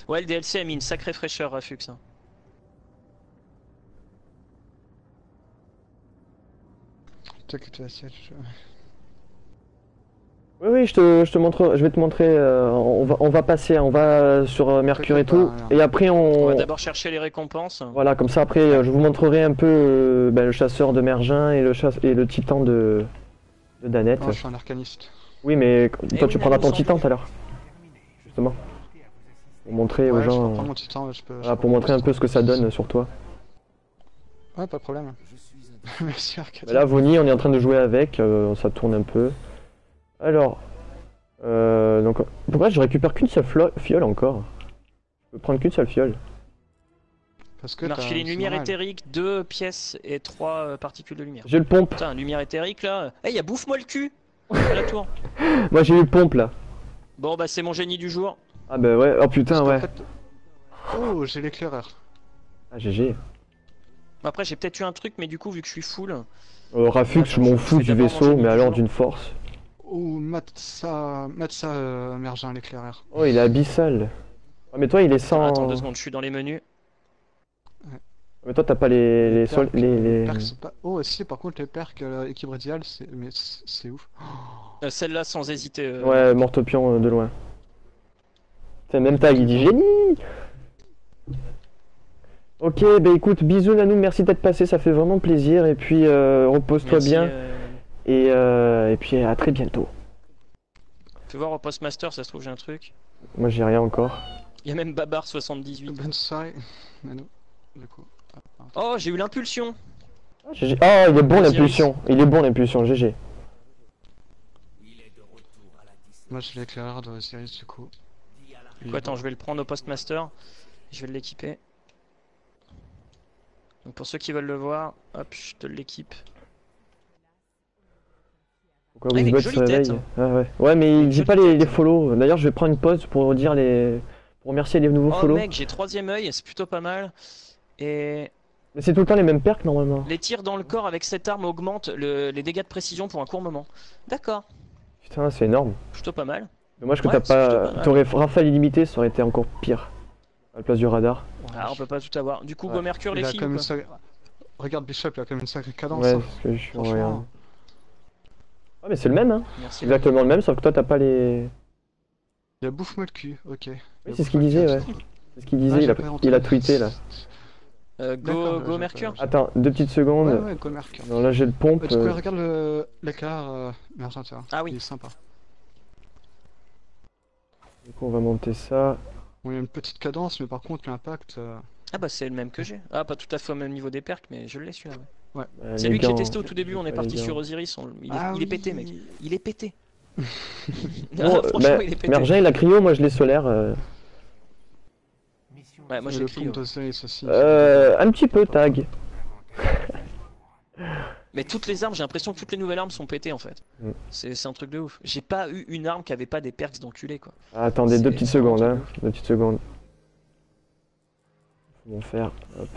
Ouais, le DLC a mis une sacrée fraîcheur à Fux. Hein. T'inquiète, tu vas essayer, Oui, je te montre, je vais te montrer, on va passer, on va sur Mercure et tout, T'inquiète pas, et après On on... va d'abord chercher les récompenses. Voilà, comme ça après je vous montrerai un peu le chasseur de Mergin et le titan de Danette. Oh, je suis un arcaniste. Oui, mais Eh toi oui, tu prendras Nano, ton titan tout à l'heure, justement. Pour montrer aux Ouais, je peux gens, prendre mon titan, ouais, je peux. voilà, pour montrer un peu ce que ça donne sur toi. Ouais, pas de problème. Merci Arcade. Bah là, Voni, on est en train de jouer avec, ça tourne un peu. Alors, donc, pourquoi je récupère qu'une seule fiole encore? Je peux prendre qu'une seule fiole. Parce que On a t'as- refilé une c'est lumière normal. éthérique, 2 pièces et 3 particules de lumière. J'ai le pompe. Putain, lumière éthérique là. Eh, y'a bouffe-moi le cul à la tour. Moi j'ai eu le pompe là. Bon, bah c'est mon génie du jour. Ah bah ouais, oh putain Parce qu'en ouais. fait- Oh, j'ai l'éclaireur. Ah GG. Après, j'ai peut-être eu un truc, mais du coup, vu que je suis full. Rafux, je m'en fous fais du d'abord vaisseau, manger mais du alors jour. d'une force. Ou Matza Mergin, l'éclaireur. Oh, il est abyssal. Ah, mais toi, il est sans. Attends 2 secondes, je suis dans les menus. Mais toi, t'as pas les perks, les. perks sont pas... Oh, si, par contre, les perks équilibre idéal, c'est ouf. Celle-là sans hésiter. Ouais, Mortopion de loin. C'est même tag, il dit génie. Ok, bah écoute, bisous Nanou, merci d'être passé, ça fait vraiment plaisir. Et puis repose-toi Merci, bien. Et puis à très bientôt. Fais voir au Postmaster, ça se trouve j'ai un truc. Moi j'ai rien encore. Il y a même Babar78. Bonne soirée, Manu. Du coup. Oh, j'ai eu l'impulsion. GG. Oh, il est bon Osiris. l'impulsion. Il est bon l'impulsion, GG. Moi, j'ai l'éclaireur d'Osiris, du coup. Quoi, attends, je vais le prendre au Postmaster. Je vais l'équiper. Donc pour ceux qui veulent le voir, hop, je te l'équipe. Pourquoi Ah, mec, Wizbot jolie se réveille? tête. Ah ouais. Ouais, mais il Une dit pas jolie les tête. follow. D'ailleurs, je vais prendre une pause pour dire pour remercier les nouveaux Oh follow. mec, j'ai 3ème œil, c'est plutôt pas mal. Et Mais c'est tout le temps les mêmes perks normalement. les tirs dans le corps avec cette arme augmentent les dégâts de précision pour un court moment. D'accord, Putain, c'est énorme. plutôt pas mal. Dommage que Ouais, t'as c'est plutôt pas. pas mal. T'aurais rafale illimité, ça aurait été encore pire. À la place du radar. Ah, on peut pas tout avoir. Du coup, Ouais. Go Mercure, les Il a filles quand ou même quoi Regarde Bishop, il a quand même une sacrée cadence. Ouais, hein. parce que je suis Franchement. regarde. Ah, mais c'est le même, hein. Merci. Exactement le même, sauf que toi t'as pas les. Il a bouffe-moi le cul, ok. Oui, c'est ce qu'il disait, ouais. C'est ce qu'il disait, Ah, il j'ai a, pas il entendu. a tweeté là. D'accord, Go j'ai Mercure. pas- Attends, 2 petites secondes. Ouais, ouais, Go Mercure. Non, là j'ai le pompe. Du coup, regarde l'éclaireur Mergin, tu vois. Ah oui. Il est sympa. Du coup, on va monter ça. Bon, il y a une petite cadence, mais par contre, l'impact. Ah bah c'est le même que j'ai. Ah, pas tout à fait au même niveau des perks, mais je l'ai celui-là. Ouais. C'est Les lui que j'ai gants, testé au tout début, on est pas parti les sur gants. Osiris, il est, Ah il est pété mec. oui. Il est pété. Bon, Ah, franchement, il est pété. Mergin, il a cryo, moi je l'ai solaire. Ouais, moi Et j'ai le pris. pompe d'Osiris aussi. Un petit peu tag. Mais toutes les armes, j'ai l'impression que toutes les nouvelles armes sont pétées en fait. Mm. C'est un truc de ouf. J'ai pas eu une arme qui avait pas des perks d'enculé quoi. Ah, attendez, C'est 2 petites secondes, vraiment hein. 2 petites secondes. Faut m'en faire. Hop.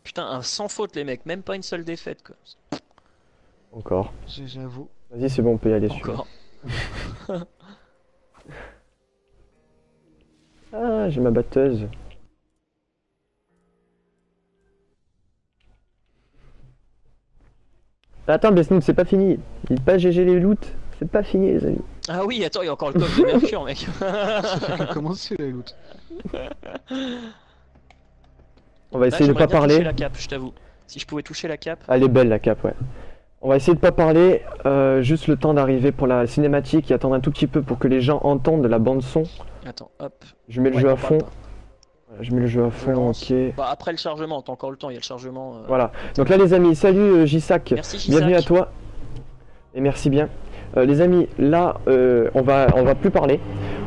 Putain, un sans faute les mecs, même pas une seule défaite quoi. Encore. J'avoue. Vas-y, c'est bon, on peut y aller celui-là. Encore. Ah, j'ai ma batteuse. Attends, Besnout, c'est pas fini. Il dit pas GG les loots. C'est pas fini, les amis. Ah oui, attends, il y a encore le coffre de Mercure mec. Comment c'est les loot? On va Là, essayer de j'aimerais pas bien toucher parler. la cape, je t'avoue. Si je pouvais toucher la cape. Ah, elle est belle la cape, ouais. On va essayer de pas parler, juste le temps d'arriver pour la cinématique et attendre un tout petit peu pour que les gens entendent la bande son. Attends, hop. Je mets le Ouais, jeu à on parle fond. pas. Voilà, je mets le jeu à fond, lance. ok. Bah après le chargement, t'as encore le temps, il y a le chargement. Voilà. Donc là les amis, salut Jisak. Merci Gisac. Bienvenue à toi. Et merci bien. Les amis, là on va plus parler.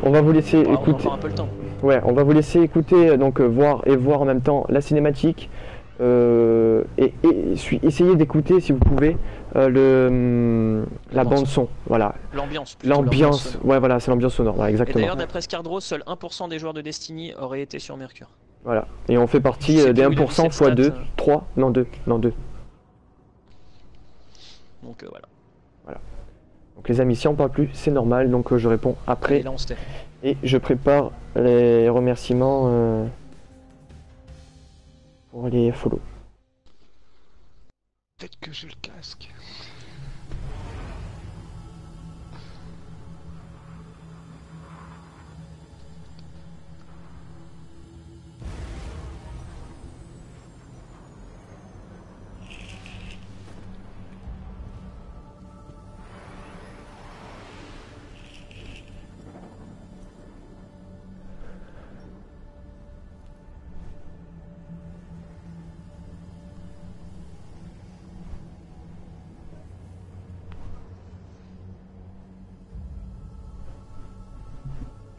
On va vous laisser Ah, on a écouter. encore un peu le temps. Ouais, on va vous laisser écouter, donc voir en même temps la cinématique. Essayez d'écouter si vous pouvez la bande son. Voilà. L'ambiance. plutôt, L'ambiance. sonore. Ouais, voilà, c'est l'ambiance sonore. Voilà, Et exactement. d'ailleurs, d'après Scardro, seul 1% des joueurs de Destiny auraient été sur Mercure. Voilà. Et on fait partie Je sais des plus où il a 1% mis cette x 2. stat. 3. Non, 2. Non, 2. Donc voilà. Donc les amis, si on parle plus, c'est normal. Donc je réponds Et après. là, on se tait. Et je prépare les remerciements pour les follow. Peut-être que j'ai le casque.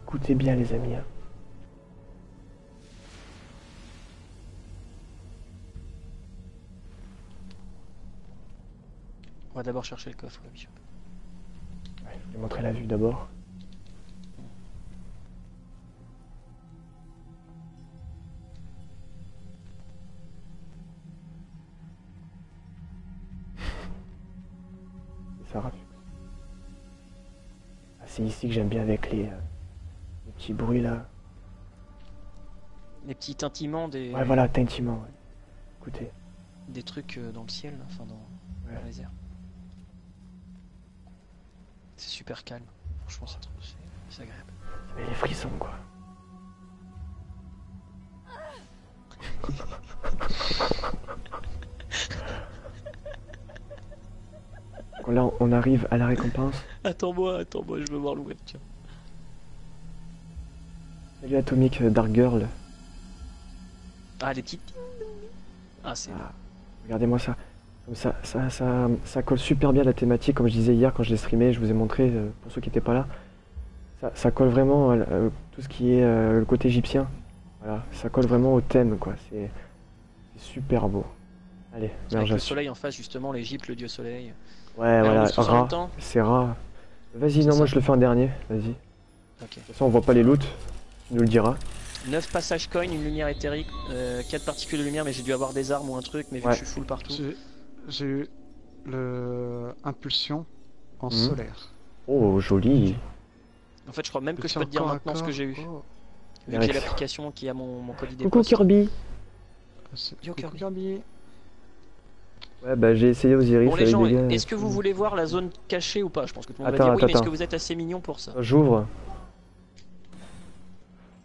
Écoutez bien les amis. On va d'abord chercher le coffre, Bishop. Ouais, je vais montrer la vue d'abord. ça rappe. Ah, c'est ici que j'aime bien avec les petits bruits là. Les petits tintiments des, Ouais, voilà, tintement, ouais. Écoutez. des trucs dans le ciel, là, enfin dans les airs. C'est super calme. Franchement, c'est agréable. Ça met les frissons, quoi. Là, on arrive à la récompense. Attends-moi, je veux voir l'ouest, tiens. Salut Atomic Dark Girl. Ah, les petites. Ah, c'est. Ah, regardez-moi ça. Comme ça colle super bien à la thématique, comme je disais hier quand je l'ai streamé, je vous ai montré, pour ceux qui n'étaient pas là. Ça colle vraiment à tout ce qui est le côté égyptien. Voilà, ça colle vraiment au thème, quoi. C'est super beau. Allez, avec le Merja. soleil en face, justement, l'Égypte, le dieu soleil. Ouais, voilà, on se fait en Ra, même temps c'est Ra. Vas-y, C'est non, moi ça. je le fais en dernier, vas-y. De Ok. toute façon, on voit pas les loots, tu nous le diras. 9 passages coin, une lumière éthérique, 4 particules de lumière, mais j'ai dû avoir des armes ou un truc, mais vu Ouais. que je suis full partout. J'ai eu le impulsion en Mhm. solaire. Oh, joli. En fait, je crois même que je Petit peux te dire corps à maintenant ce que corps. j'ai eu. Oh. Vu que j'ai Ouais. l'application qui a mon colis des Coucou postes. Kirby. Yo, Coucou Kirby. Kirby. Ouais, bah j'ai essayé Osiris Bon les avec gens, des gars. est-ce que vous voulez voir la zone cachée ou pas? Je pense que tout le monde Attends, va dire oui, mais est-ce attends. que vous êtes assez mignon pour ça? J'ouvre.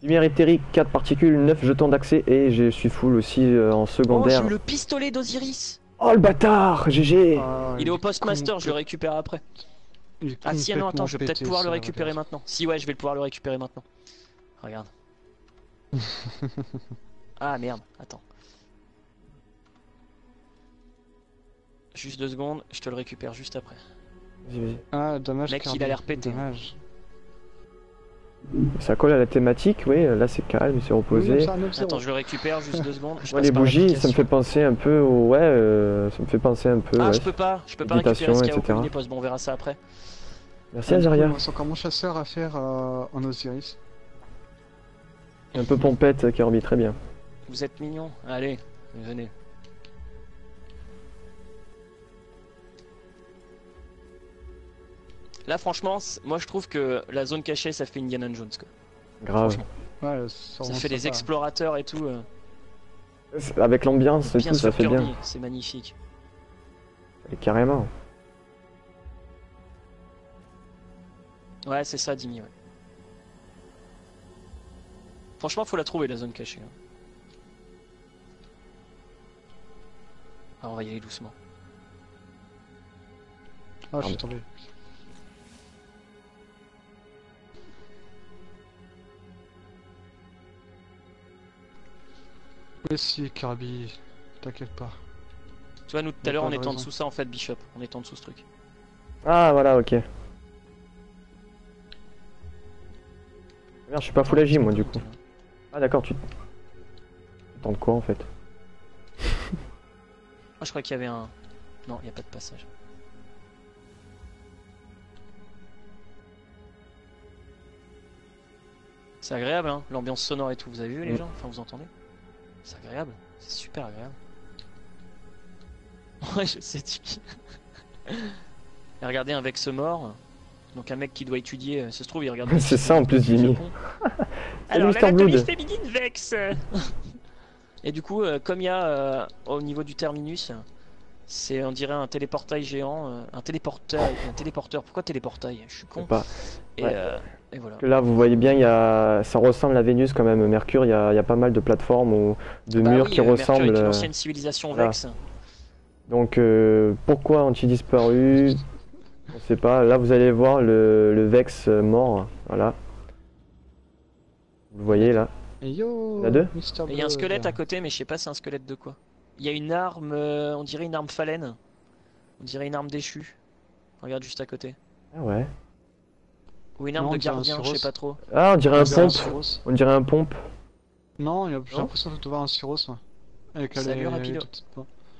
Lumière éthérique, 4 particules, 9 jetons d'accès et je suis full aussi en Oh, j'ai secondaire. eu le pistolet d'Osiris! Oh le bâtard, GG. Ah, Il est au postmaster, je le récupère après. Il est Ah si, non, attends, complètement je vais peut-être pété, pouvoir le ça, récupérer regarde. maintenant. Si, ouais, je vais pouvoir le récupérer maintenant. Regarde. Ah merde, attends. Juste 2 secondes, je te le récupère juste après. Vas-y, vas-y. Ah, dommage. Mec, il Kirby, a l'air pété. Dommage. Ça colle à la thématique, oui, là c'est calme, c'est reposé. Attends, je le récupère juste 2 secondes. Je Moi passe les par bougies, ça me l'application. fait penser un peu au... Ouais, ça me fait penser un peu... Ah, ouais. je peux pas récupérer Méditation, ce qu'il y a au etc. colis des postes. Bon, on verra ça après. Merci Azaria. C'est encore mon chasseur à faire en Osiris. Un peu pompette Kirby, très bien. Vous êtes mignons. Allez, venez. Là, franchement, moi je trouve que la zone cachée ça fait Indiana Jones quoi. Grave. Franchement, Ouais, ça fait des explorateurs et tout. Avec l'ambiance et Bien tout, ça sûr, fait Kirby, bien. c'est magnifique. Et carrément. Ouais, c'est ça, Dimi. Ouais. Franchement, faut la trouver la zone cachée. Hein. Alors, on va y aller doucement. Ah, je suis tombé. Mais si, Kirby, t'inquiète pas. Tu vois, nous tout Y à a l'heure pas on de était en raison. dessous ça en fait, Bishop. On était en dessous ce truc. Ah voilà, ok. Merde, je suis pas full agi moi du coup. Ah d'accord, tu tentes quoi en fait? Ah, je crois qu'il y avait un. Non, il n'y a pas de passage. C'est agréable, hein, l'ambiance sonore et tout. Vous avez vu les gens? Enfin, vous entendez? C'est agréable, c'est super agréable. Ouais, je sais, Tiki. Et regardez un Vex mort. Donc un mec qui doit étudier, ça se trouve, il regarde. C'est ça en plus, Jimmy. Alors, Mr. l'anatomie Blood. féminine Vex. Et du coup, comme il y a au niveau du terminus, c'est on dirait un téléportail géant, un téléporteur. Pourquoi téléportail? Je suis Je sais con. pas. Et, Ouais. et voilà. Que là vous voyez bien, ça ressemble à Vénus quand même. Mercure, il y a pas mal de plateformes ou de Bah murs oui, qui Mercure ressemblent. est une ancienne civilisation voilà. Vex. Donc pourquoi ont-ils disparu? On sait pas. Là vous allez voir le Vex mort. Voilà. Vous voyez là. Et yo, La deux Mr. Et il y a un Blood. squelette à côté, mais je sais pas c'est un squelette de quoi. Il y a une arme, on dirait une arme phalène. On dirait une arme déchue. Regarde juste à côté. Ah ouais. Ou une arme Non, de on dirait un gardien, je sais Syros. pas trop. Ah on dirait un On dirait un pompe. Syros. On dirait un pompe. Non, j'ai Non l'impression de voir un Syros, moi. Avec Salut, les rapido. petites-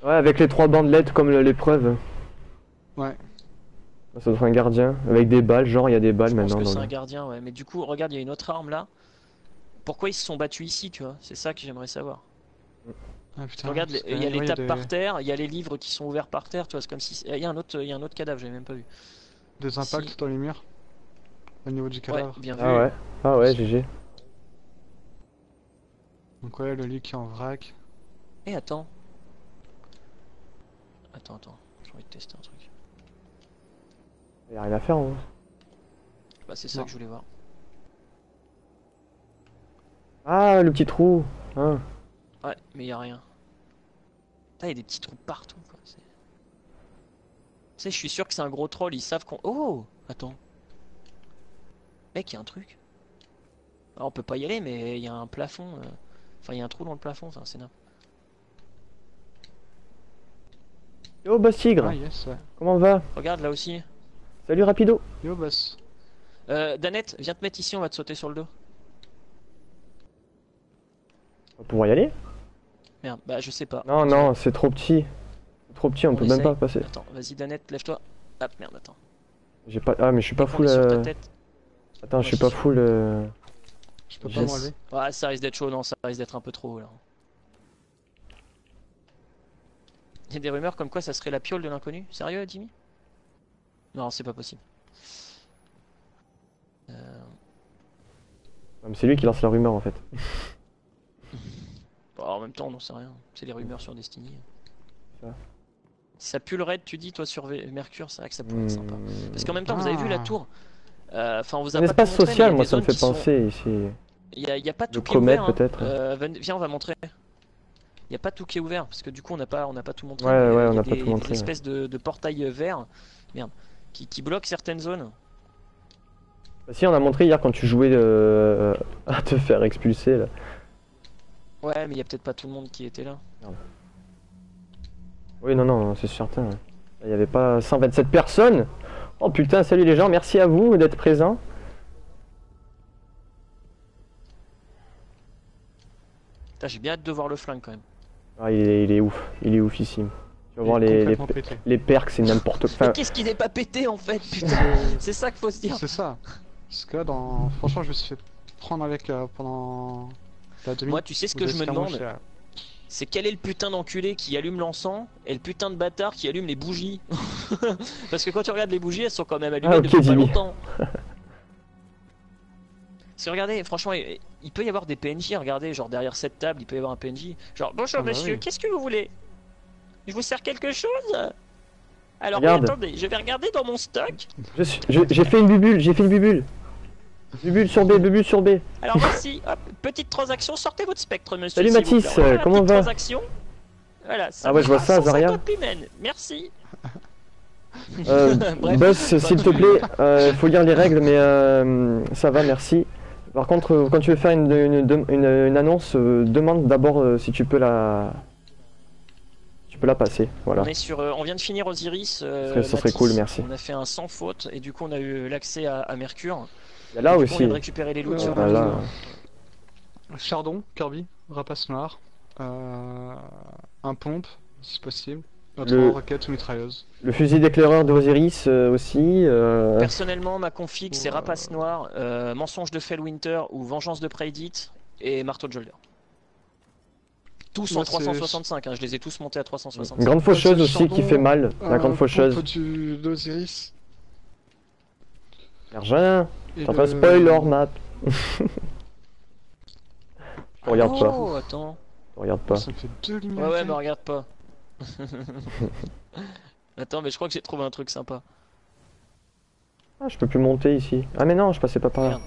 Ouais, avec les 3 bandelettes comme l'épreuve. Ouais. Ça doit être un gardien. Avec des balles, genre il y a des balles Je pense maintenant que dans c'est le... un gardien, ouais. Mais du coup, regarde, il y a une autre arme là. Pourquoi ils se sont battus ici, tu vois? C'est ça que j'aimerais savoir. Ah putain, Regarde, parce que, il y a les ouais, tables par terre, il y a les livres qui sont ouverts par terre, tu vois, c'est comme si... il y a un autre cadavre, j'avais même pas vu. des impacts Si. dans les murs. Au niveau du Ouais, cadavre. bien vu. Ah ouais. Ah ouais, GG. Donc ouais, le lit qui est en vrac. Et attends. Attends, j'ai envie de tester un truc. Y a rien à faire, hein. Bah c'est ça Non. que je voulais voir. Ah, le petit trou. Hein. Ouais, mais y a rien. Putain, y a des petits trous partout, quoi. Tu sais, je suis sûr que c'est un gros troll, ils savent qu'on... Oh! Attends. Mec, y a un truc. Alors, on peut pas y aller, mais y a un plafond. Enfin, y a un trou dans le plafond, enfin, c'est nain. Yo, boss tigre. Ah yes, ouais. Comment va? Regarde, là aussi. Salut, rapido. Yo boss. Danette, viens te mettre ici, on va te sauter sur le dos. On va pouvoir y aller? Merde, bah je sais pas. Non, non, c'est trop petit. C'est trop petit, on peut même essaye. pas passer. Attends, vas-y Danette, lève-toi. Hop, merde, attends. J'ai pas. Ah, mais je suis pas Dès qu'on full. est sur ta tête. Attends, je suis pas full. Je peux pas Yes. m'enlever. Ouais, ça risque d'être chaud, non, ça risque d'être un peu trop haut là. Il y a des rumeurs comme quoi ça serait la piole de l'inconnu. Sérieux, Jimmy? Non, c'est pas possible. Non, mais c'est lui qui lance la rumeur en fait. Bon, en même temps, on n'en sait rien. C'est les rumeurs sur Destiny. Ça. Si ça pue le raid, tu dis, toi, sur Mercure, c'est vrai que ça pourrait être sympa. Parce qu'en même temps, vous avez vu la Ah. tour. Enfin, on vous a Un pas tout espace montré, mais social, il y a moi des ça me zones fait qui sont- penser ici. Il y a pas tout Le qui est ouvert. comète, peut-être. Viens, on va montrer. Il y a pas tout qui est ouvert parce que du coup on n'a pas tout montré. Ouais, mais, ouais, il y on a n'a pas des, tout montré, des espèces de portails verts, merde, qui bloquent certaines zones. Bah, si, on a montré hier quand tu jouais à te faire expulser là. Ouais, mais il y a peut-être pas tout le monde qui était là. Oui, non, non, c'est certain. Ouais. Il y avait pas 127 personnes. Oh putain, salut les gens, merci à vous d'être présents. Putain, j'ai bien hâte de voir le flingue quand même. Ah, il est ouf, il est oufissime. Tu vas voir Il est les complètement pété. perks, c'est n'importe quoi. Mais Enfin, qu'est-ce qui n'est pas pété en fait, putain? C'est ça qu'il faut se dire. C'est ça. Parce que là, franchement, je me suis fait prendre avec pendant la demi. Moi, tu sais ce que je me demande? C'est quel est le putain d'enculé qui allume l'encens et le putain de bâtard qui allume les bougies. Parce que quand tu regardes les bougies, elles sont quand même allumées Ah, ok, depuis pas Jimmy. longtemps. Si regardez, franchement, il peut y avoir des PNJ, regardez, genre derrière cette table, il peut y avoir un PNJ. Genre, bonjour Ah bah monsieur, oui. qu'est-ce que vous voulez? Je vous sers quelque chose? Alors, oui, Regarde. attendez, je vais regarder dans mon stock. j'ai fait une bubule, j'ai fait une bubule. Bubule sur B, bubule sur B. Alors voici, hop, petite transaction, sortez votre spectre monsieur. Salut, s'il vous Mathis, plaît. Voilà, la comment petite va? transaction. Voilà, ça Ah ouais, vous je vois fera ça, Zaria. 150 lumens. Merci. Bref. Boss, s'il te plaît, faut lire les règles, mais ça va, merci. Par contre, quand tu veux faire une annonce, demande d'abord si tu peux la passer. Voilà. On est sur, on vient de finir Osiris. Ça serait Mathis. cool, merci. On a fait un sans faute et du coup on a eu l'accès à Mercure. Il y a là Et du coup, on aussi. vient de récupérer les loots sur Ah, là. Chardon, Kirby, rapace noir, un pompe, si possible, notre Le- roquette ou mitrailleuse. Le fusil d'éclaireur d'Osiris aussi. Personnellement, ma config c'est Rapace Noir, Mensonge de Fellwinter ou Vengeance de Praedit et Marteau de Jolder. Tous en Moi, c'est- 365, hein, je les ai tous montés à Une 365. grande faucheuse c'est aussi qui Chardon, fait mal. La grande faucheuse. Pompe d'Osiris. Argent. Et T'as pas le- spoil leur map. Je regarde pas. Oh, attends. Je regarde pas. Ça me fait 2 Ouais, lumières. ouais, mais regarde pas. Attends, mais je crois que j'ai trouvé un truc sympa. Ah, je peux plus monter ici. Ah mais non, je passais pas par là. Merde.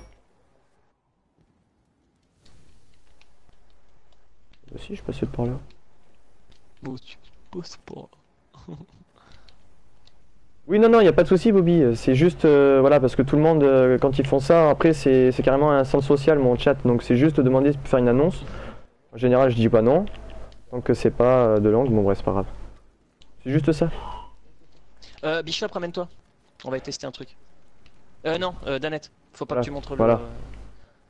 Si, je passais par là. Bon, tu poses pas. Oui, non, non, il n'y a pas de souci, Bobby. C'est juste, voilà, parce que tout le monde, quand ils font ça, après, c'est carrément un centre social, mon chat. Donc, c'est juste demander si tu peux faire une annonce. En général, je dis pas non. Donc, c'est pas de langue, bon, bref, c'est pas grave. C'est juste ça. Bishop, ramène-toi. On va tester un truc. Non, Danette. Faut pas Voilà. que tu montres Voilà. le.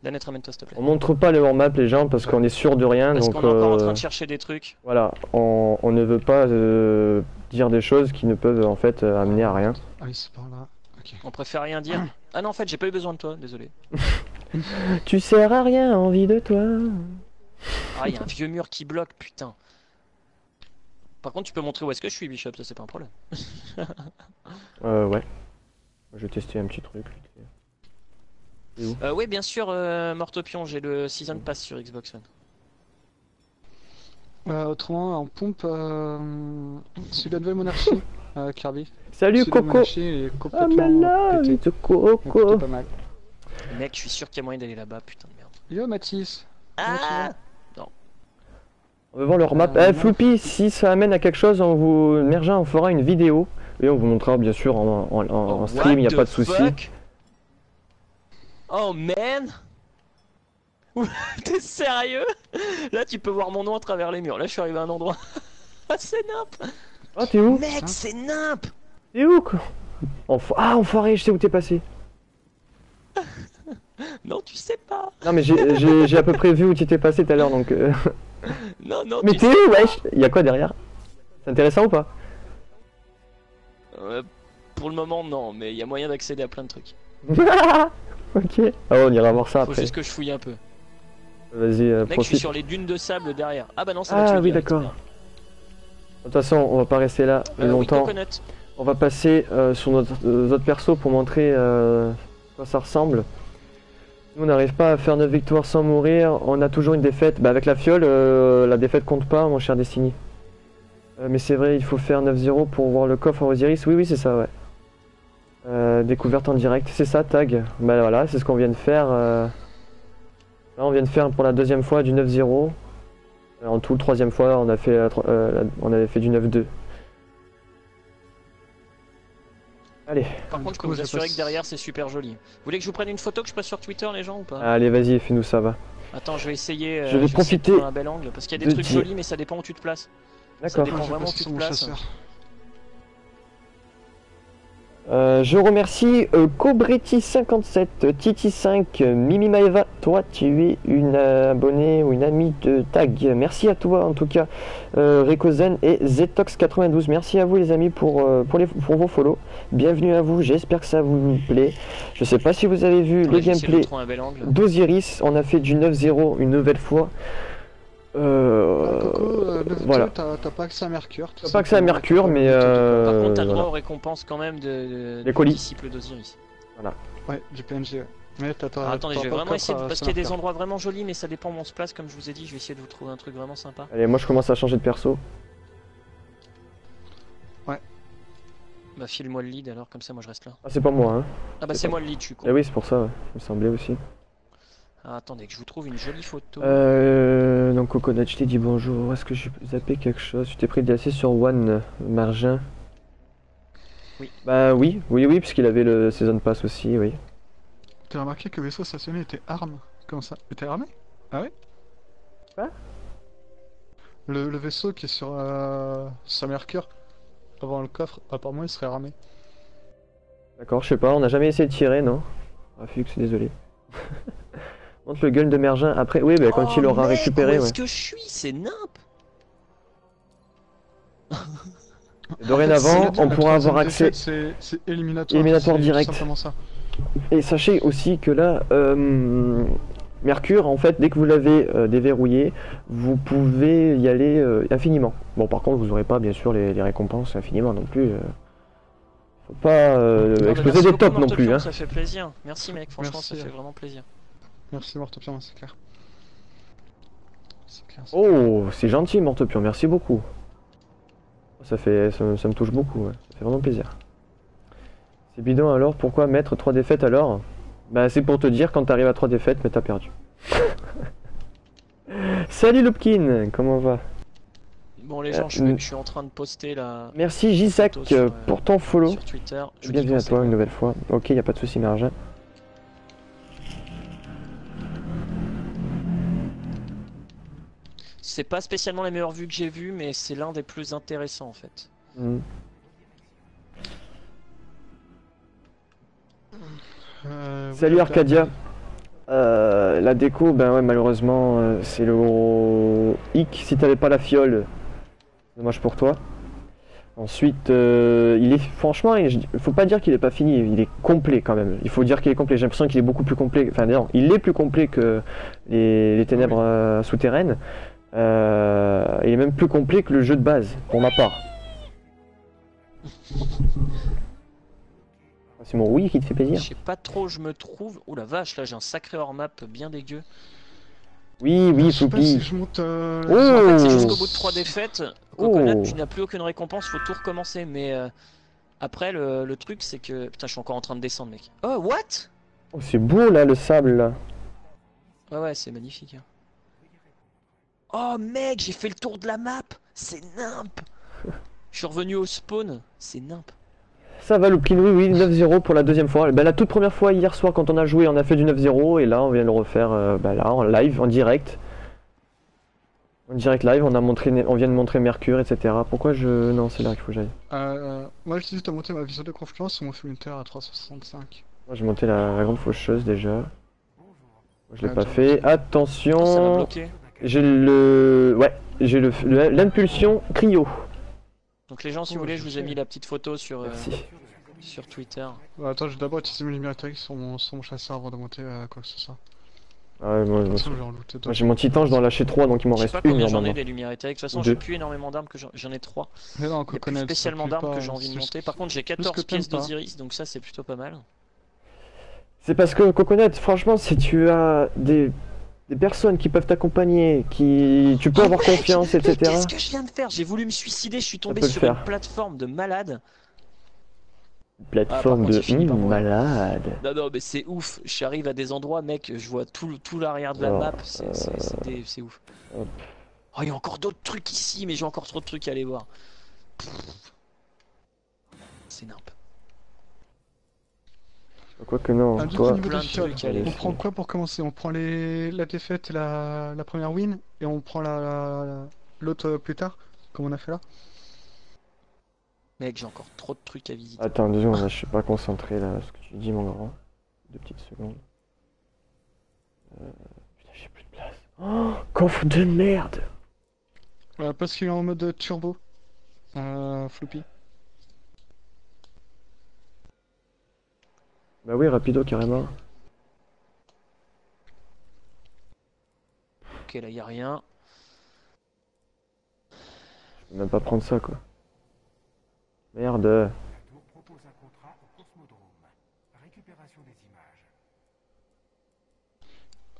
Danette, ramène-toi, s'il te plaît. On montre pas le hors-map, les gens, parce qu'on est sûr de rien. Parce donc, qu'on est encore en train de chercher des trucs. voilà, on ne veut pas dire des choses qui ne peuvent, en fait, amener à rien. Ah oui, c'est par là. Ok. On préfère rien dire. Ah non, en fait, j'ai pas eu besoin de toi, désolé. Tu sers à rien, envie de toi. Ah, il y a un vieux mur qui bloque, putain. Par contre, tu peux montrer où est-ce que je suis, Bishop, ça c'est pas un problème. Ouais. Je vais tester un petit truc. Oui, bien sûr, Mortopion, j'ai le Season Pass sur Xbox One. Autrement, en pompe, celui de la nouvelle monarchie, Kirby. Salut Celui de la Coco. monarchie est Ah complètement mais pété. là, Coco. Plutôt pas mal. Mec, je suis sûr qu'il y a moyen d'aller là-bas, putain de merde. Yo Mathis. Comment tu vas? On va voir leur map. non. Floopy, si ça amène à quelque chose, Mergin, on fera une vidéo. Et on vous montrera bien sûr en stream, il n'y a pas de souci. Oh man. T'es sérieux? Là tu peux voir mon nom à travers les murs. Là je suis arrivé à un endroit. Ah c'est nimp. Ah t'es où? Mec c'est nimp. T'es où quoi? Ah enfoiré, je sais où t'es passé. Non tu sais pas. Non mais j'ai à peu près vu où tu t'es passé tout à l'heure donc... Non Mais tu t'es sais où wesh? Y'a quoi derrière? C'est intéressant ou pas? Pour le moment non, mais il y a moyen d'accéder à plein de trucs. Ok. Ah on ira voir ça Faut après. juste que je fouille un peu. Vas-y, Mec je suis profite. sur les dunes de sable derrière. Ah bah non c'est Ah oui d'accord. De toute façon on va pas rester là longtemps. Oui, On va passer sur notre autre perso pour montrer quoi ça ressemble. Nous on n'arrive pas à faire 9 victoires sans mourir, on a toujours une défaite. Bah avec la fiole, la défaite compte pas mon cher Destiny. Mais c'est vrai, il faut faire 9-0 pour voir le coffre à Osiris. Oui c'est ça ouais. Découverte en direct, c'est ça tag. Bah voilà, c'est ce qu'on vient de faire. Là on vient de faire pour la deuxième fois du 9-0. En tout, la troisième fois on avait fait du 9-2. Allez. Par contre, je peux vous assurer que derrière c'est super joli. Vous voulez que je vous prenne une photo que je passe sur Twitter les gens ou pas? Allez, vas-y, fais-nous ça, va. Attends, je vais essayer. Je vais profiter de prendre un bel angle parce qu'il y a des trucs dire- jolis, mais ça dépend où tu te places. Ça D'accord. dépend vraiment où tu te places. Je remercie Cobretti57, Titi5, Mimi Maeva, toi tu es une abonnée ou une amie de Tag. Merci à toi en tout cas, Rekozen et Zetox92. Merci à vous les amis pour vos follow. Bienvenue à vous, j'espère que ça vous plaît. Je sais pas si vous avez vu le gameplay d'Osiris, on a fait du 9-0 une nouvelle fois. Coco, voilà. T'as pas accès à Mercure. T'as pas accès à Mercure, mais Par contre, t'as le droit voilà. aux récompenses quand même Les colis. disciples d'Osiris. Voilà. Ouais, du PNG. Ouais. Mais Attendez, je vais vraiment essayer de parce qu'il y a des endroits vraiment jolis, mais ça dépend où on se place. Comme je vous ai dit, je vais essayer de vous trouver un truc vraiment sympa. Allez, moi je commence à changer de perso. Bah, file-moi le lead alors, comme ça, moi je reste là. Ah, c'est pas moi, hein. Ah, bah, c'est moi le lead, je suis con. Eh oui, c'est pour ça, ouais. Il me semblait aussi. Ah, attendez, que je vous trouve une jolie photo. Donc Coconut, je t'ai dit bonjour. Est-ce que je peux zapper quelque chose? Tu t'es pris DLC sur One, Margin? Oui. Bah oui, puisqu'il avait le Season Pass aussi, oui. T'as remarqué que le vaisseau stationné était arme? Comment ça? Était armé? Ah ouais? Quoi? Le vaisseau qui est sur sa Mercure, avant le coffre, apparemment il serait armé. D'accord, je sais pas, on n'a jamais essayé de tirer, non? Ah, Fux, désolé. Montre le gun de Mergin après. Oui, bah quand il l'aura récupéré, où ouais. est-ce que je suis? C'est nimp. Dorénavant, on pourra avoir accès. C'est éliminatoire. Éliminatoire c'est direct. simplement ça. Et sachez aussi que là, Mercure, en fait, dès que vous l'avez déverrouillé, vous pouvez y aller infiniment. Bon, par contre, vous n'aurez pas, bien sûr, les récompenses infiniment non plus. Faut pas exploser des tops non plus. Hein. Ça fait plaisir. Merci, mec. Franchement, Merci. ça fait vraiment plaisir. Merci Mortopion, c'est clair. C'est clair. Oh, c'est gentil, Mortopion. Merci beaucoup. Ça me touche beaucoup. Ouais. Ça fait vraiment plaisir. C'est bidon alors. Pourquoi mettre 3 défaites alors? Bah, c'est pour te dire quand t'arrives à 3 défaites, mais t'as perdu. Salut Lupkin, comment va? Bon les gens, je suis en train de poster la... Merci Gisac pour ton follow. Sur Twitter. Bienvenue à toi une nouvelle fois. Ok, y a pas de souci, Margin. C'est pas spécialement les meilleures vues que j'ai vues, mais c'est l'un des plus intéressants en fait. Salut Arcadia. La déco, ben ouais, malheureusement, c'est le gros hic. Si t'avais pas la fiole, dommage pour toi. Ensuite, il est franchement, faut pas dire qu'il est pas fini, il est complet quand même. Il faut dire qu'il est complet. J'ai l'impression qu'il est beaucoup plus complet. Enfin, non, il est plus complet que les ténèbres souterraines. il est même plus complet que le jeu de base, pour ma part. C'est mon oui qui te fait plaisir. Je sais pas trop où je me trouve. Ouh la vache, là j'ai un sacré hors-map bien dégueu. Oui, Je sais pas si Floppy. je monte. Oh. En fait, c'est jusqu'au bout de 3 défaites. Coconut, Oh. tu n'as plus aucune récompense, faut tout recommencer. Mais après, le truc c'est que. Putain, je suis encore en train de descendre, mec. Oh, what? Oh, c'est beau là, le sable là. Ouais, ouais, c'est magnifique. Hein. Oh, mec, j'ai fait le tour de la map. C'est nimp. Je suis revenu au spawn. C'est nimp. Ça va, Loopkin, oui, 9-0 pour la deuxième fois. Bah, la toute première fois, hier soir, quand on a joué, on a fait du 9-0. Et là, on vient de le refaire là, en live, en direct. En direct live, on vient de montrer Mercure, etc. Pourquoi je... Non, c'est là qu'il faut que j'aille. Moi, je juste à monter ma vision de confiance sur mon Flutter à 365. Moi, j'ai monté la grande faucheuse déjà. Moi, je l'ai Ah, pas déjà. fait. Oh, ça m'a Attention. bloqué. J'ai le... Ouais, j'ai l'impulsion cryo. Donc, les gens, si vous voulez, je vous ai mis la petite photo sur, Merci. sur Twitter. Attends, je vais d'abord utiliser mes lumières électriques sur mon chasseur avant de monter quoi que ce soit. Ah ouais, moi, Attention, je vais en looter moi, j'ai mon titan, je dois en lâcher 3, donc il m'en Je sais reste pas une combien j'en ai normalement. des lumières électriques. De toute façon, Deux. j'ai plus énormément d'armes que j'en ai 3. Mais non, Il y a plus Coconut, spécialement ça d'armes pue que pas, j'ai envie de c'est monter. juste- Par contre, j'ai que 14 pièces t'aimes pas. d'Osiris, donc ça, c'est plutôt pas mal. C'est parce que, Coconut, franchement, si tu as des personnes qui peuvent t'accompagner, tu peux avoir confiance, Mais etc. qu'est-ce que je viens de faire? J'ai voulu me suicider, je suis tombé peut le sur faire. une plateforme de malade. Plateforme contre, il finit par de mourir. malade. Non, non, mais c'est ouf. J'arrive à des endroits, mec, je vois tout l'arrière de la Alors, map. C'est ouf. hop. Oh, il y a encore d'autres trucs ici, mais j'ai encore trop de trucs à aller voir. C'est nimp. Quoique non, Ah, du coup, toi... au niveau plein des de fioles, trucs à aller on faire. prend quoi pour commencer? On prend la défaite et la première win, et on prend l'autre plus tard, comme on a fait là? Mec, j'ai encore trop de trucs à visiter. Attends, 2 secondes, là, je suis pas concentré, là, ce que tu dis, mon grand. 2 petites secondes. Putain, j'ai plus de place. Oh, coffre de merde. Parce qu'il est en mode turbo, Floppy. Bah oui, rapido, carrément. Ok, là, y a rien. Je peux même pas prendre ça, quoi. Merde. Bateau propose un contrat au Cosmodrome. Récupération des images.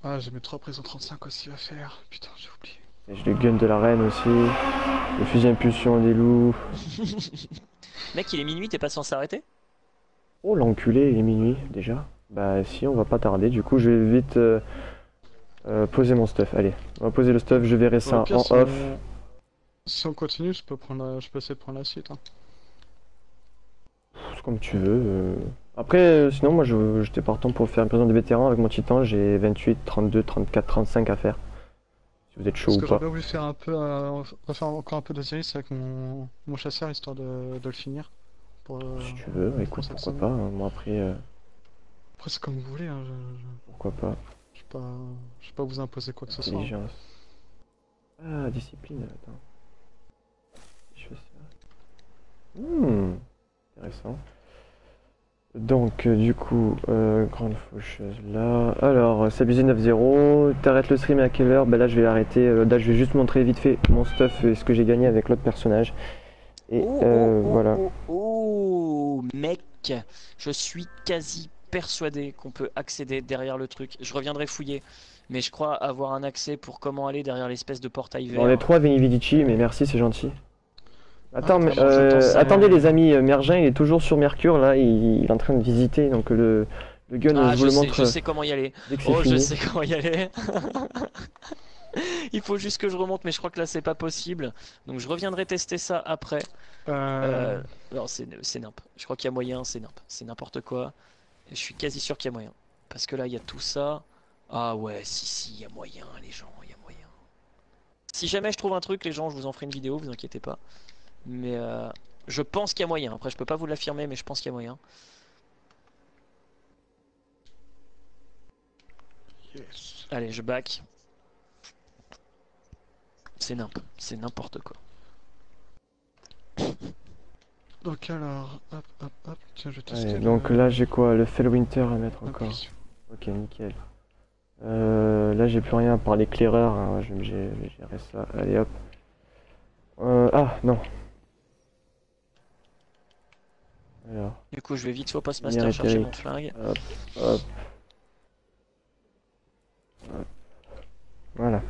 Ah, j'ai mes 3 prisons 35 aussi à faire. Putain, j'ai oublié. Et j'ai le gun de la reine aussi. Le fusil impulsion des loups. Mec, il est minuit, t'es pas censé s'arrêter? Oh, l'enculé, il est minuit, déjà. Bah si, on va pas tarder. Du coup, je vais vite poser mon stuff. Allez, on va poser le stuff, je verrai ça Au pire, en si off. Si on continue, je peux essayer de prendre la suite. Hein. C'est comme tu veux. Après, sinon, moi, j'étais partant pour faire une prison des vétérans avec mon titan. J'ai 28, 32, 34, 35 à faire. Si vous êtes chaud Parce ou que pas. j'aurais bien voulu faire un peu, refaire encore un peu d'Osiris avec mon chasseur, histoire de le finir. Pour, Si tu veux, écoute, cette pourquoi semaine. pas. Hein. Moi, après, Après, c'est comme vous voulez, hein, pourquoi pas. je vais pas vous imposer quoi que ce soit. Hein. Intelligence. Ah, discipline, attends. Je fais ça. Intéressant. Donc, du coup, grande faucheuse là. Alors, s'abuser 9-0. T'arrêtes le stream à quelle heure? Bah là, je vais arrêter. Là, je vais juste montrer vite fait mon stuff et ce que j'ai gagné avec l'autre personnage. Et voilà. Oh, mec, je suis quasi persuadé qu'on peut accéder derrière le truc. Je reviendrai fouiller, mais je crois avoir un accès pour comment aller derrière l'espèce de portail vert. Dans les 3, Veni Vidici, mais merci, c'est gentil. Attends, mais, vraiment, j'entends ça. attendez les amis, Mergin il est toujours sur Mercure là, il est en train de visiter, donc le gun Ah, je vous le je montre sais comment y aller. dès que c'est Oh, je fini. sais comment y aller. Il faut juste que je remonte, mais je crois que là c'est pas possible. Donc je reviendrai tester ça après. Non, c'est nimp. Je crois qu'il y a moyen, c'est nimp. C'est n'importe quoi. Et je suis quasi sûr qu'il y a moyen. Parce que là il y a tout ça. Ah ouais, si, il y a moyen, les gens, il y a moyen. Si jamais je trouve un truc, les gens, je vous en ferai une vidéo, vous inquiétez pas. Mais je pense qu'il y a moyen. Après, je peux pas vous l'affirmer, mais je pense qu'il y a moyen. Yes. Allez, je back. C'est n'importe quoi. Donc alors, hop, tiens, je vais tester. Allez, donc là j'ai quoi? Le Fellwinter à mettre encore. Impulsion. Ok, nickel. Là j'ai plus rien à part l'éclaireur, hein. Je vais gérer ça. Allez hop. Ah, non. Alors, Du coup, je vais vite fait au postmaster chercher mon flingue. hop, hop. Voilà.